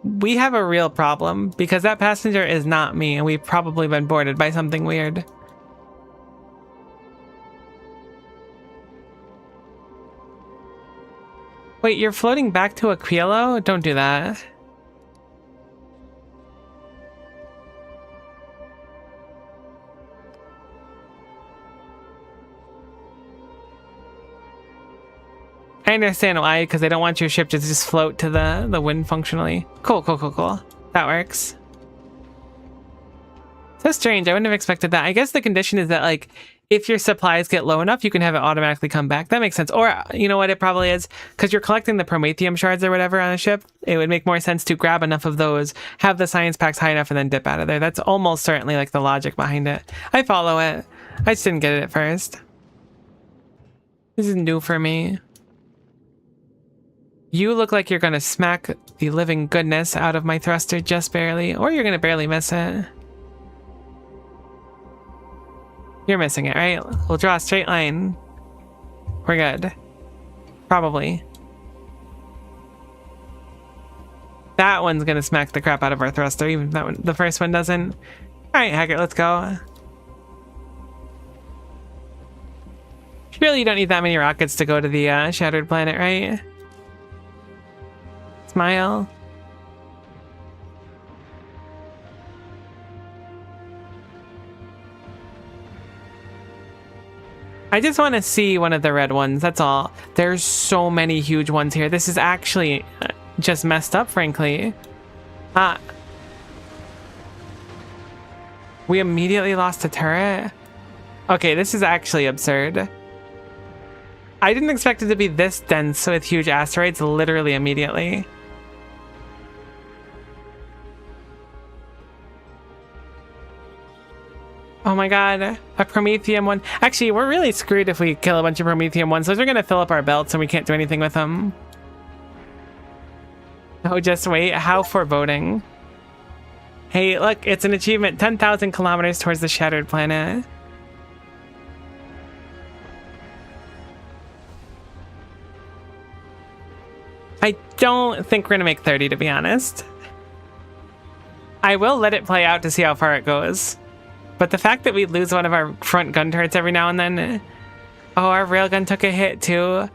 we have a real problem. Because that passenger is not me, and we've probably been boarded by something weird. Wait, you're floating back to Aquilo? Don't do that. I understand why, because they don't want your ship to just float to the wind functionally. Cool. That works. So strange. I wouldn't have expected that. I guess the condition is that, like, if your supplies get low enough, you can have it automatically come back. That makes sense. Or, you know what it probably is? Because you're collecting the promethium shards or whatever on a ship, it would make more sense to grab enough of those, have the science packs high enough, and then dip out of there. That's almost certainly, like, the logic behind it. I follow it. I just didn't get it at first. This is new for me. You look like you're gonna smack the living goodness out of my thruster just barely, or you're gonna barely miss it. You're missing it, right? We'll draw a straight line. We're good. Probably. That one's gonna smack the crap out of our thruster, even if that one, the first one doesn't. Alright, Hackett, let's go. Really, you don't need that many rockets to go to the shattered planet, right? Smile. I just want to see one of the red ones, that's all. There's so many huge ones here. This is actually just messed up, frankly. We immediately lost a turret? Okay, this is actually absurd. I didn't expect it to be this dense with huge asteroids literally immediately. Oh my god, a Promethium one. Actually, we're really screwed if we kill a bunch of Promethium ones. Those are gonna fill up our belts and we can't do anything with them. Oh, just wait. How foreboding. Hey, look, it's an achievement. 10,000 kilometers towards the shattered planet. I don't think we're gonna make 30, to be honest. I will let it play out to see how far it goes. But the fact that we lose one of our front gun turrets every now and then... Oh, our railgun took a hit too.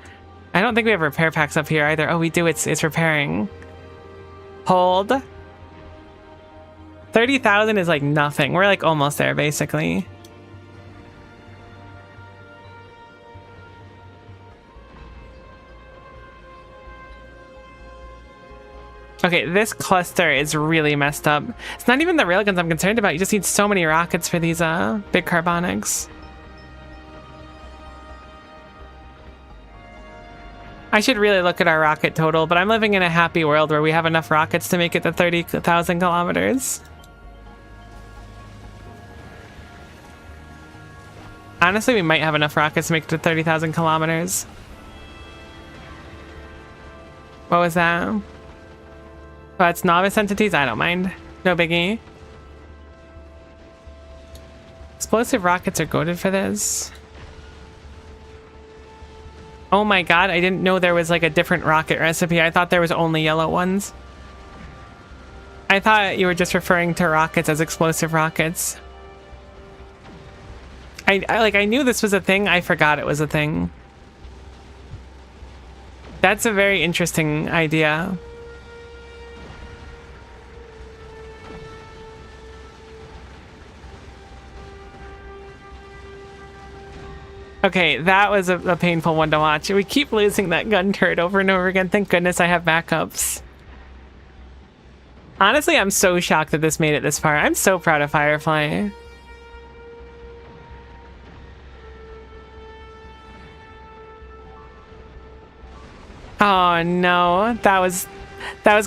I don't think we have repair packs up here either. Oh, we do. It's repairing. Hold. 30,000 is like nothing. We're like almost there, basically. Okay, this cluster is really messed up. It's not even the railguns I'm concerned about. You just need so many rockets for these big carbonics. I should really look at our rocket total, but I'm living in a happy world where we have enough rockets to make it to 30,000 kilometers. Honestly, we might have enough rockets to make it to 30,000 kilometers. What was that? Oh, it's novice entities? I don't mind. No biggie. Explosive rockets are goated for this. Oh my god, I didn't know there was like a different rocket recipe. I thought there was only yellow ones. I thought you were just referring to rockets as explosive rockets. I knew this was a thing. I forgot it was a thing. That's a very interesting idea. Okay, that was a painful one to watch. We keep losing that gun turret over and over again. Thank goodness I have backups. Honestly, I'm so shocked that this made it this far. I'm so proud of Firefly. Oh no, that was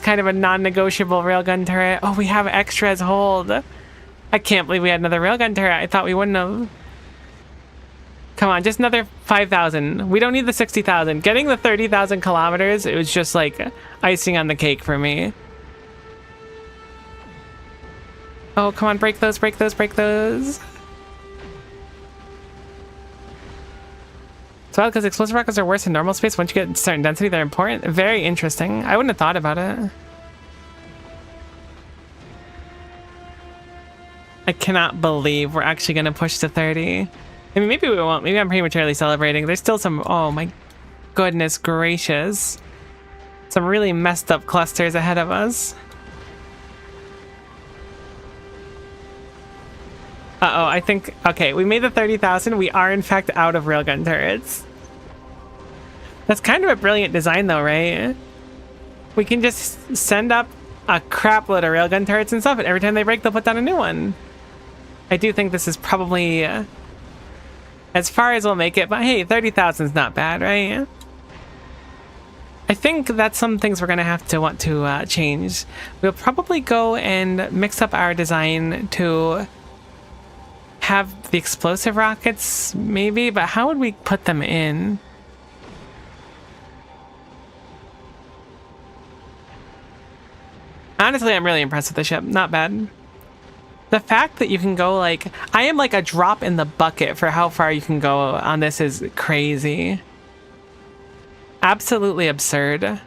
kind of a non-negotiable railgun turret. Oh, we have extras hold. I can't believe we had another railgun turret. I thought we wouldn't have. Come on, just another 5,000. We don't need the 60,000. Getting the 30,000 kilometers, it was just like icing on the cake for me. Oh, come on, break those, break those, break those. It's wild because explosive rockets are worse in normal space. Once you get certain density, they're important. Very interesting. I wouldn't have thought about it. I cannot believe we're actually going to push to 30. I mean, maybe we won't. Maybe I'm prematurely celebrating. There's still some... Oh, my goodness gracious. Some really messed up clusters ahead of us. Uh-oh, I think... Okay, we made the 30,000. We are, in fact, out of railgun turrets. That's kind of a brilliant design, though, right? We can just send up a crap load of railgun turrets and stuff, and every time they break, they'll put down a new one. I do think this is probably... as far as we'll make it, but hey, 30,000 is not bad, right? I think that's some things we're going to have to want to change. We'll probably go and mix up our design to have the explosive rockets, maybe, but how would we put them in? Honestly, I'm really impressed with the ship. Not bad. The fact that you can go like... I am like a drop in the bucket for how far you can go on this is crazy. Absolutely absurd.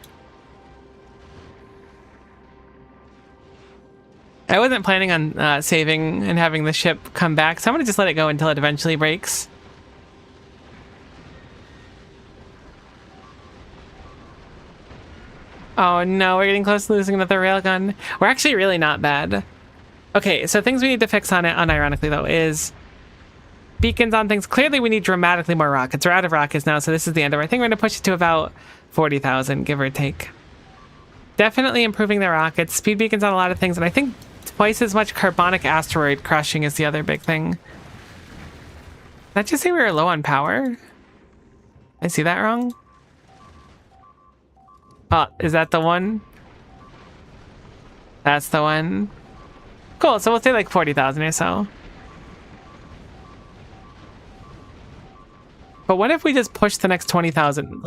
I wasn't planning on saving and having the ship come back, so I'm going to just let it go until it eventually breaks. Oh no, we're getting close to losing another railgun. We're actually really not bad. Okay, so things we need to fix on it, unironically though, is beacons on things. Clearly we need dramatically more rockets. We're out of rockets now, so this is the end of it. I think we're going to push it to about 40,000, give or take. Definitely improving the rockets. Speed beacons on a lot of things, and I think twice as much carbonic asteroid crushing is the other big thing. Did I just say we were low on power? I see that wrong? Oh, is that the one? That's the one. Cool, so we'll say like 40,000 or so. But what if we just push the next 20,000?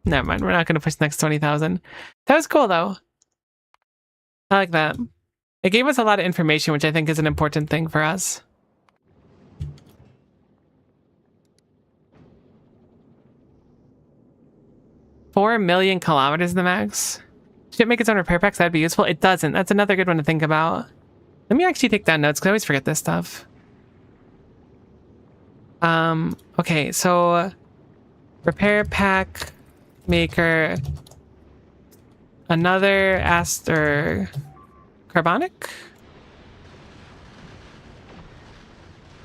Never mind, we're not going to push the next 20,000. That was cool, though. I like that. It gave us a lot of information, which I think is an important thing for us. $4 million kilometers the max. Should it make its own repair packs? That'd be useful. It doesn't. That's another good one to think about. Let me actually take down notes because I always forget this stuff. Okay, so repair pack maker, another carbonic,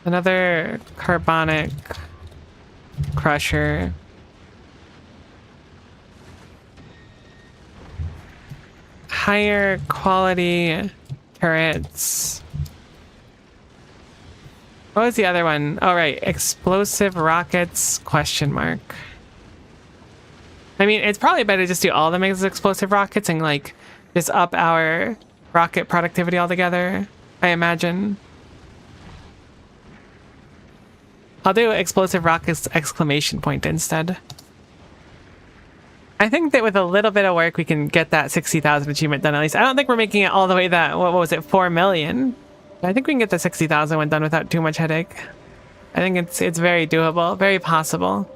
another carbonic crusher, higher quality turrets. What was the other one? Oh, right. Explosive rockets, question mark. I mean, it's probably better to just do all the mega explosive rockets and like just up our rocket productivity altogether, I imagine. I'll do explosive rockets exclamation point instead. I think that with a little bit of work, we can get that 60,000 achievement done at least. I don't think we're making it all the way that, what was it, 4 million? I think we can get the 60,000 one done without too much headache. I think it's very doable, very possible.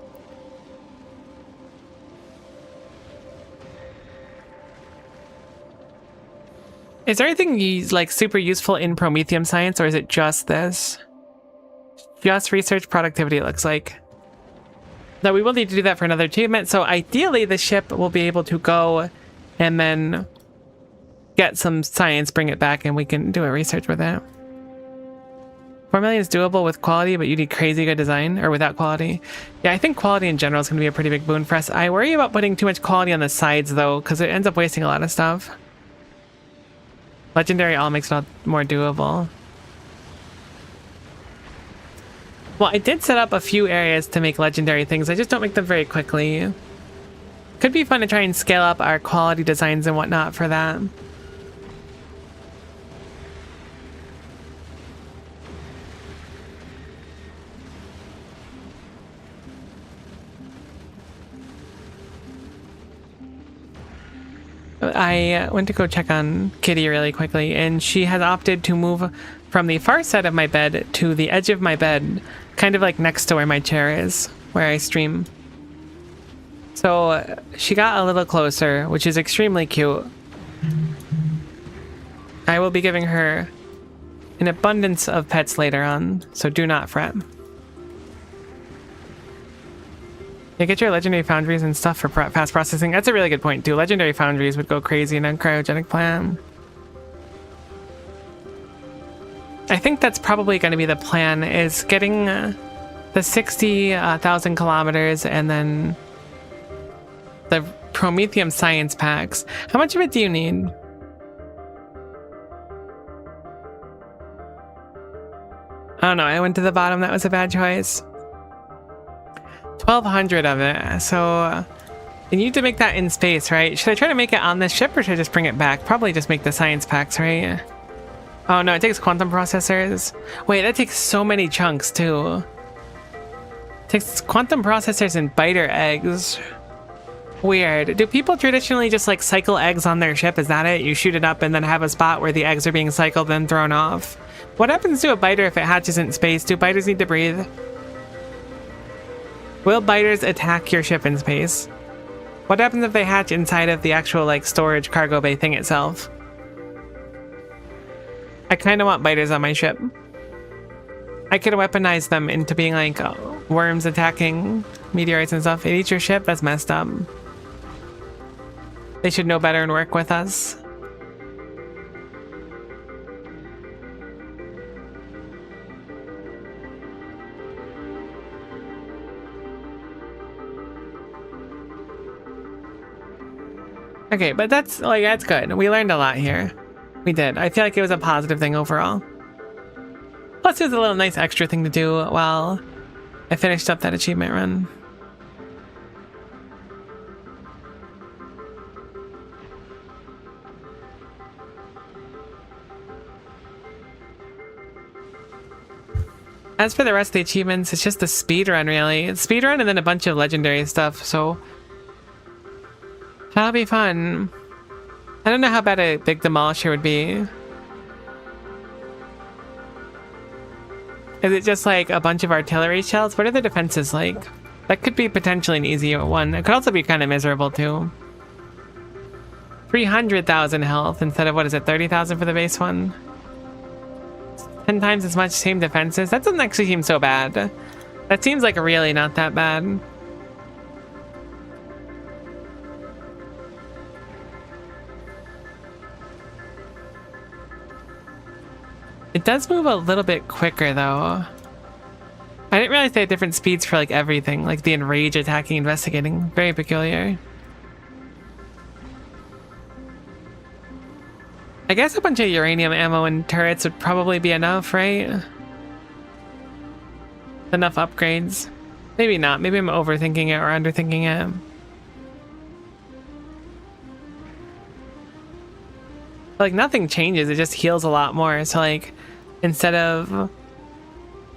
Is there anything like super useful in Prometheum science, or is it just this? Just research productivity, it looks like. Though we will need to do that for another achievement, so ideally the ship will be able to go and then get some science, bring it back, and we can do a research with it. 4 million is doable with quality, but you need crazy good design, or without quality. Yeah, I think quality in general is going to be a pretty big boon for us. I worry about putting too much quality on the sides, though, because it ends up wasting a lot of stuff. Legendary all makes it a lot more doable. Well, I did set up a few areas to make legendary things. I just don't make them very quickly. Could be fun to try and scale up our quality designs and whatnot for that. I went to go check on Kitty really quickly, and she has opted to move from the far side of my bed to the edge of my bed, kind of like next to where my chair is, where I stream. So she got a little closer, which is extremely cute. I will be giving her an abundance of pets later on, so do not fret. Yeah, get your legendary foundries and stuff for fast processing. That's a really good point, too. Legendary foundries would go crazy in a cryogenic plant. I think that's probably going to be the plan, is getting the 60,000 kilometers and then the Prometheum science packs. How much of it do you need? I don't know. I went to the bottom. That was a bad choice. 1,200 of it. So you need to make that in space, right? Should I try to make it on this ship, or should I just bring it back? Probably just make the science packs, right? Oh no, it takes quantum processors. Wait, that takes so many chunks too. It takes quantum processors and biter eggs. Weird. Do people traditionally just like cycle eggs on their ship? Is that it? You shoot it up and then have a spot where the eggs are being cycled and thrown off. What happens to a biter if it hatches in space? Do biters need to breathe? Will biters attack your ship in space? What happens if they hatch inside of the actual like storage cargo bay thing itself? I kind of want biters on my ship. I could weaponize them into being like worms attacking meteorites and stuff. It eats your ship? That's messed up. They should know better and work with us. Okay, but that's good. We learned a lot here. We did. I feel like it was a positive thing overall. Plus, it was a little nice extra thing to do while I finished up that achievement run. As for the rest of the achievements, it's just a speed run, really. It's speed run and then a bunch of legendary stuff, so that'll be fun. I don't know how bad a big demolisher would be. Is it just like a bunch of artillery shells? What are the defenses like? That could be potentially an easy one. It could also be kind of miserable too. 300,000 health instead of, what is it, 30,000 for the base one? 10 times as much, same defenses. That doesn't actually seem so bad. That seems like really not that bad. It does move a little bit quicker though. I didn't realize they had different speeds for like everything, like the enrage, attacking, investigating. Very peculiar. I guess a bunch of uranium ammo and turrets would probably be enough, right? Enough upgrades. Maybe not. Maybe I'm overthinking it or underthinking it. Like, nothing changes, it just heals a lot more. So, like, instead of,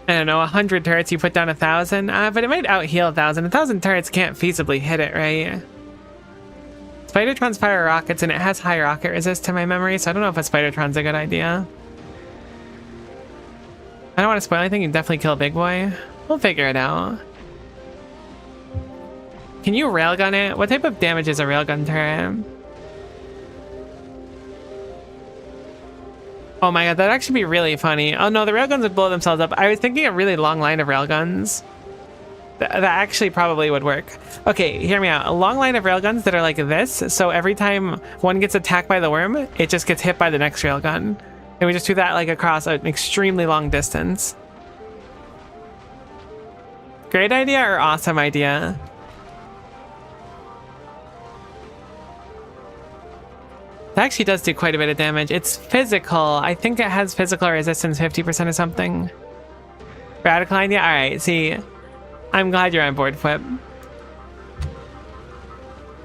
I don't know, 100 turrets, you put down 1,000. But it might out-heal 1,000. 1,000 turrets can't feasibly hit it, right? Spidertron's fire rockets, and it has high rocket resist to my memory, so I don't know if a Spidertron's a good idea. I don't want to spoil anything, you can definitely kill Big Boy. We'll figure it out. Can you railgun it? What type of damage is a railgun turret? Oh my god, that'd actually be really funny. Oh no, the railguns would blow themselves up. I was thinking a really long line of railguns. That actually probably would work. Okay, hear me out. A long line of railguns that are like this, so every time one gets attacked by the worm, it just gets hit by the next railgun. And we just do that like across an extremely long distance. Great idea or awesome idea? That actually does do quite a bit of damage. It's physical. I think it has physical resistance 50% or something. Radicline? Yeah, alright, see. I'm glad you're on board, Flip.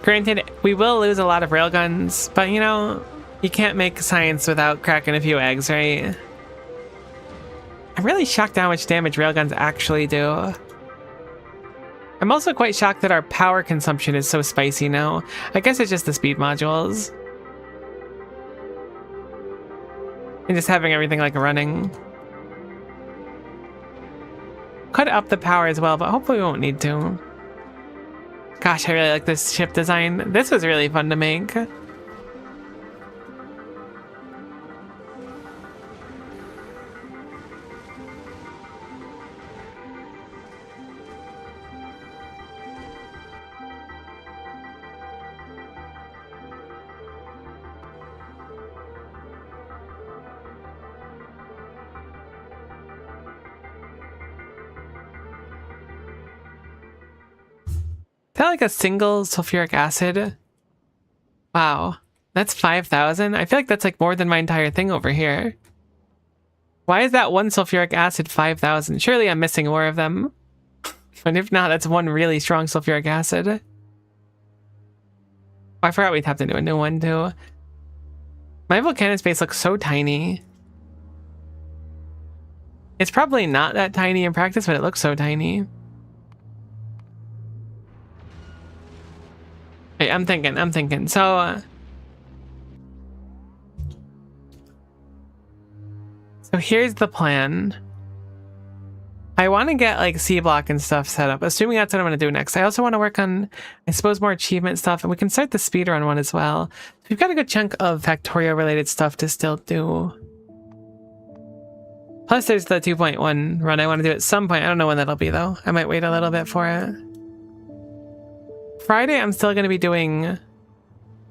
Granted, we will lose a lot of railguns, but you know, you can't make science without cracking a few eggs, right? I'm really shocked how much damage railguns actually do. I'm also quite shocked that our power consumption is so spicy now. I guess it's just the speed modules. And just having everything like running. Could up the power as well, but hopefully we won't need to. Gosh, I really like this ship design. This was really fun to make. Is that like a single sulfuric acid? Wow, that's 5,000? I feel like that's like more than my entire thing over here. Why is that one sulfuric acid 5,000? Surely I'm missing more of them. But if not, that's one really strong sulfuric acid. Oh, I forgot we'd have to do a new one too. My volcanic space looks so tiny. It's probably not that tiny in practice, but it looks so tiny. Hey, I'm thinking. So here's the plan. I want to get like C block and stuff set up, assuming that's what I'm going to do next. I also want to work on, I suppose, more achievement stuff, and we can start the speedrun one as well. We've got a good chunk of Factorio related stuff to still do. Plus there's the 2.1 run I want to do at some point. I don't know when that'll be though. I might wait a little bit for it. Friday, I'm still going to be doing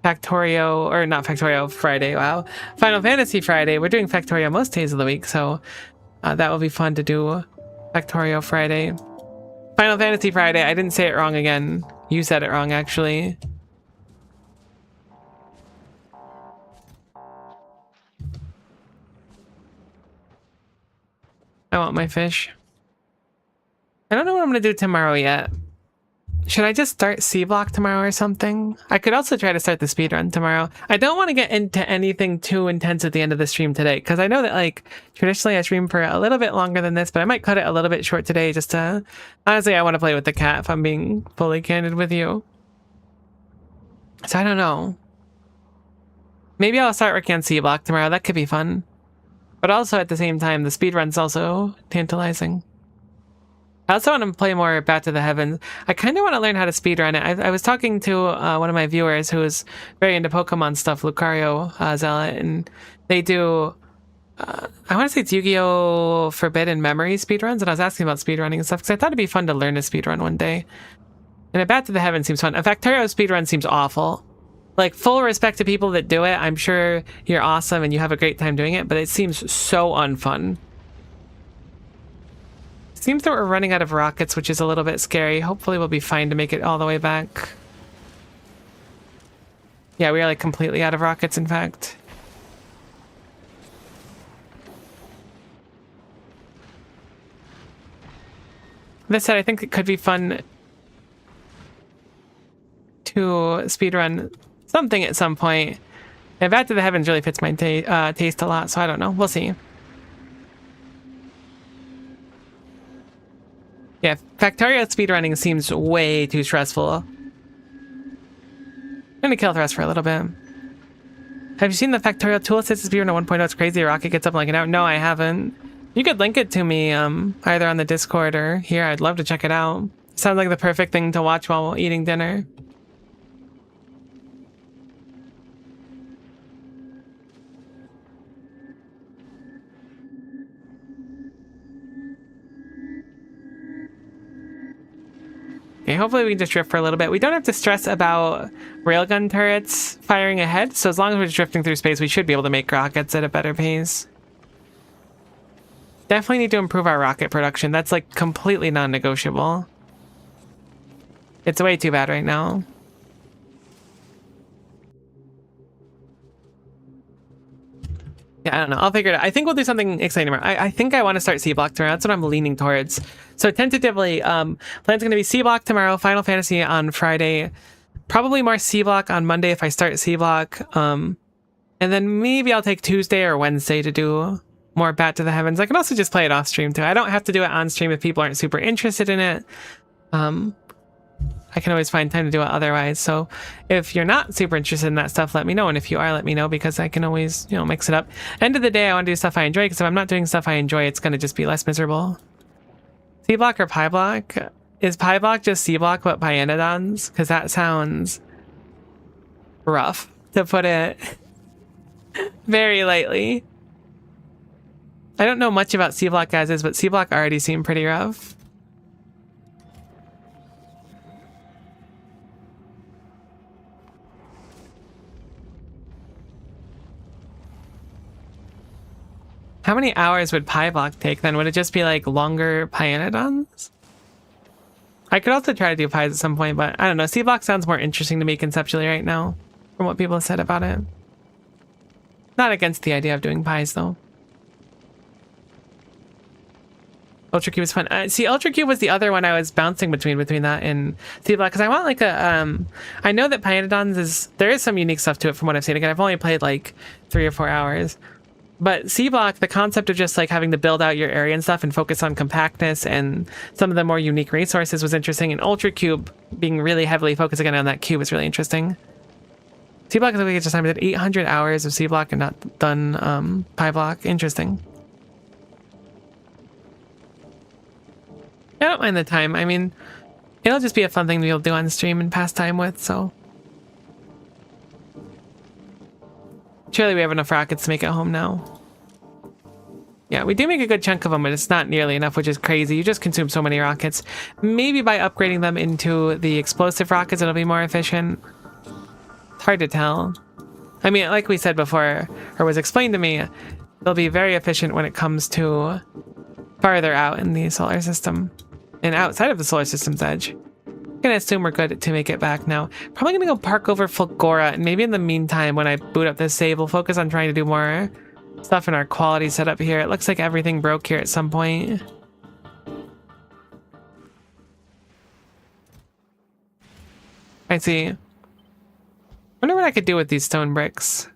Factorio, or not Factorio, Friday, wow. Final Fantasy Friday. We're doing Factorio most days of the week, so that will be fun to do Factorio Friday. Final Fantasy Friday, I didn't say it wrong again. You said it wrong, actually. I want my fish. I don't know what I'm going to do tomorrow yet. Should I just start C block tomorrow or something? I could also try to start the speedrun tomorrow. I don't want to get into anything too intense at the end of the stream today, because I know that like traditionally I stream for a little bit longer than this, but I might cut it a little bit short today just to... Honestly, I want to play with the cat if I'm being fully candid with you. So I don't know. Maybe I'll start working on C block tomorrow. That could be fun. But also at the same time, the speedrun's also tantalizing. I also want to play more Back to the Heavens. I kind of want to learn how to speedrun it. I was talking to one of my viewers who is very into Pokemon stuff, Lucario Zealot, and they do, I want to say it's Yu-Gi-Oh! Forbidden Memory speedruns, and I was asking about speedrunning and stuff, because I thought it'd be fun to learn to speedrun one day. And a Back to the Heavens seems fun. A Factorio speedrun seems awful. Like, full respect to people that do it. I'm sure you're awesome and you have a great time doing it, but it seems so unfun. Seems that we're running out of rockets, which is a little bit scary. Hopefully we'll be fine to make it all the way back. Yeah, we are like completely out of rockets, in fact. That said, I think it could be fun to speedrun something at some point. And Back to the Heavens really fits my taste a lot, so I don't know. We'll see. Yeah, Factorio speedrunning seems way too stressful. I'm gonna kill Thrust for a little bit. Have you seen the Factorio tool assist speedrun at 1.0? It's crazy. A rocket gets up in like an hour. No, I haven't. You could link it to me either on the Discord or here. I'd love to check it out. Sounds like the perfect thing to watch while eating dinner. Okay, hopefully we can just drift for a little bit. We don't have to stress about railgun turrets firing ahead, so as long as we're just drifting through space, we should be able to make rockets at a better pace. Definitely need to improve our rocket production. That's like completely non-negotiable. It's way too bad right now. Yeah, I don't know. I'll figure it out. I think we'll do something exciting tomorrow. I think I want to start C-Block tomorrow. That's what I'm leaning towards. So tentatively, plan's going to be C-Block tomorrow, Final Fantasy on Friday, probably more C-Block on Monday if I start C-Block. And then maybe I'll take Tuesday or Wednesday to do more Bat to the Heavens. I can also just play it off stream too. I don't have to do it on stream if people aren't super interested in it. I can always find time to do it otherwise. So if you're not super interested in that stuff, let me know. And if you are, let me know, because I can always, you know, mix it up. End of the day, I want to do stuff I enjoy, because if I'm not doing stuff I enjoy, it's going to just be less miserable. C-Block or Pi Block? Is Pi Block just C-Block but Pyanodons? Because that sounds rough, to put it very lightly. I don't know much about C-Block guys, but C-Block already seemed pretty rough. How many hours would Pi Block take then? Would it just be like longer Pyanodons? I could also try to do Pies at some point, but I don't know. C-Block sounds more interesting to me conceptually right now, from what people have said about it. Not against the idea of doing Pies though. Ultra Cube is fun. See, Ultra Cube was the other one I was bouncing between that and C-Block, because I want like a I know that Pyanodons there is some unique stuff to it from what I've seen. Again, I've only played like 3 or 4 hours. But C-Block, the concept of just like having to build out your area and stuff and focus on compactness and some of the more unique resources was interesting. And Ultra Cube being really heavily focused again on that cube was really interesting. C-Block is like just time. I did 800 hours of C-Block and not done Pi Block. Interesting. I don't mind the time. I mean, it'll just be a fun thing to be able to do on stream and pass time with, so. Surely we have enough rockets to make it home now. Yeah, we do make a good chunk of them, but it's not nearly enough, which is crazy. You just consume so many rockets. Maybe by upgrading them into the explosive rockets, it'll be more efficient. It's hard to tell. I mean, like we said before, or was explained to me, they'll be very efficient when it comes to farther out in the solar system and outside of the solar system's edge. I'm gonna assume we're good to make it back now. Probably gonna go park over Fulgora, and maybe in the meantime, when I boot up this save, we'll focus on trying to do more stuff in our quality setup here. It looks like everything broke here at some point. I see. Wonder what I could do with these stone bricks.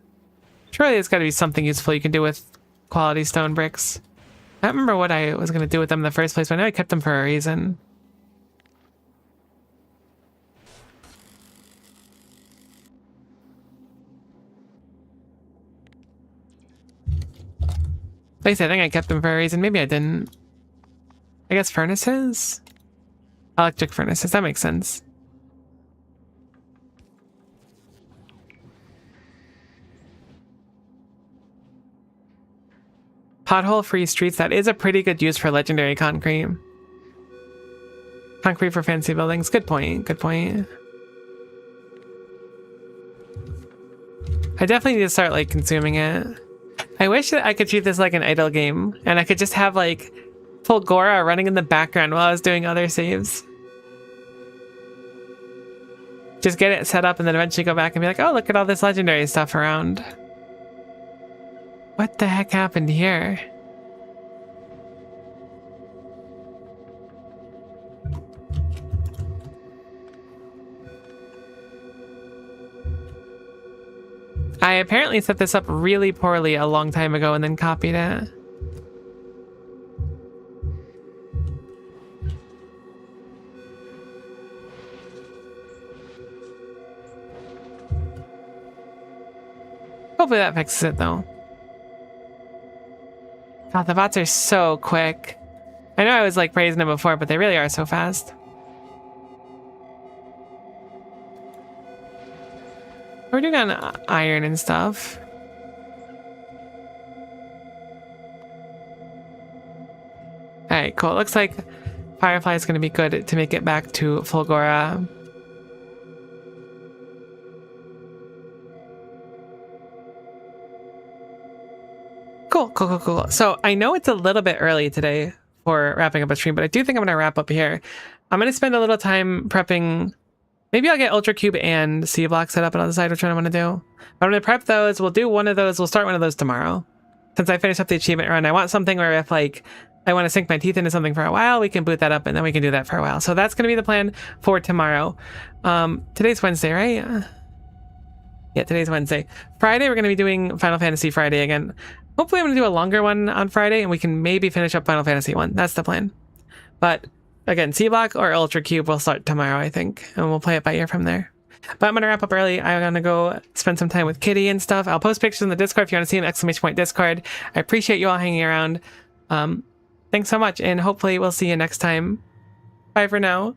Surely there's gotta be something useful you can do with quality stone bricks. I don't remember what I was gonna do with them in the first place, but I know I kept them for a reason. Like I said, I think I kept them for a reason. Maybe I didn't. I guess furnaces? Electric furnaces, that makes sense. Pothole-free streets, that is a pretty good use for legendary concrete. Concrete for fancy buildings, good point, good point. I definitely need to start, like, consuming it. I wish that I could treat this like an idle game, and I could just have, like, Fulgora running in the background while I was doing other saves. Just get it set up and then eventually go back and be like, oh, look at all this legendary stuff around. What the heck happened here? I apparently set this up really poorly a long time ago and then copied it. Hopefully that fixes it though. God, the bots are so quick. I know I was like praising them before, but they really are so fast. We're doing on iron and stuff. Alright, cool. It looks like Firefly is going to be good to make it back to Fulgora. Cool. So I know it's a little bit early today for wrapping up a stream, but I do think I'm going to wrap up here. I'm going to spend a little time prepping. Maybe I'll get Ultra Cube and C Block set up and I'll decide which one I want to do. But I'm going to prep those. We'll do one of those. We'll start one of those tomorrow. Since I finished up the achievement run, I want something where if like I want to sink my teeth into something for a while, we can boot that up and then we can do that for a while. So that's going to be the plan for tomorrow. Today's Wednesday, right? Yeah, today's Wednesday. Friday, we're going to be doing Final Fantasy Friday again. Hopefully I'm going to do a longer one on Friday and we can maybe finish up Final Fantasy 1. That's the plan. But again, C-Block or Ultra Cube will start tomorrow, I think. And we'll play it by ear from there. But I'm going to wrap up early. I'm going to go spend some time with Kitty and stuff. I'll post pictures in the Discord if you want to see them, ! Discord. I appreciate you all hanging around. Thanks so much. And hopefully we'll see you next time. Bye for now.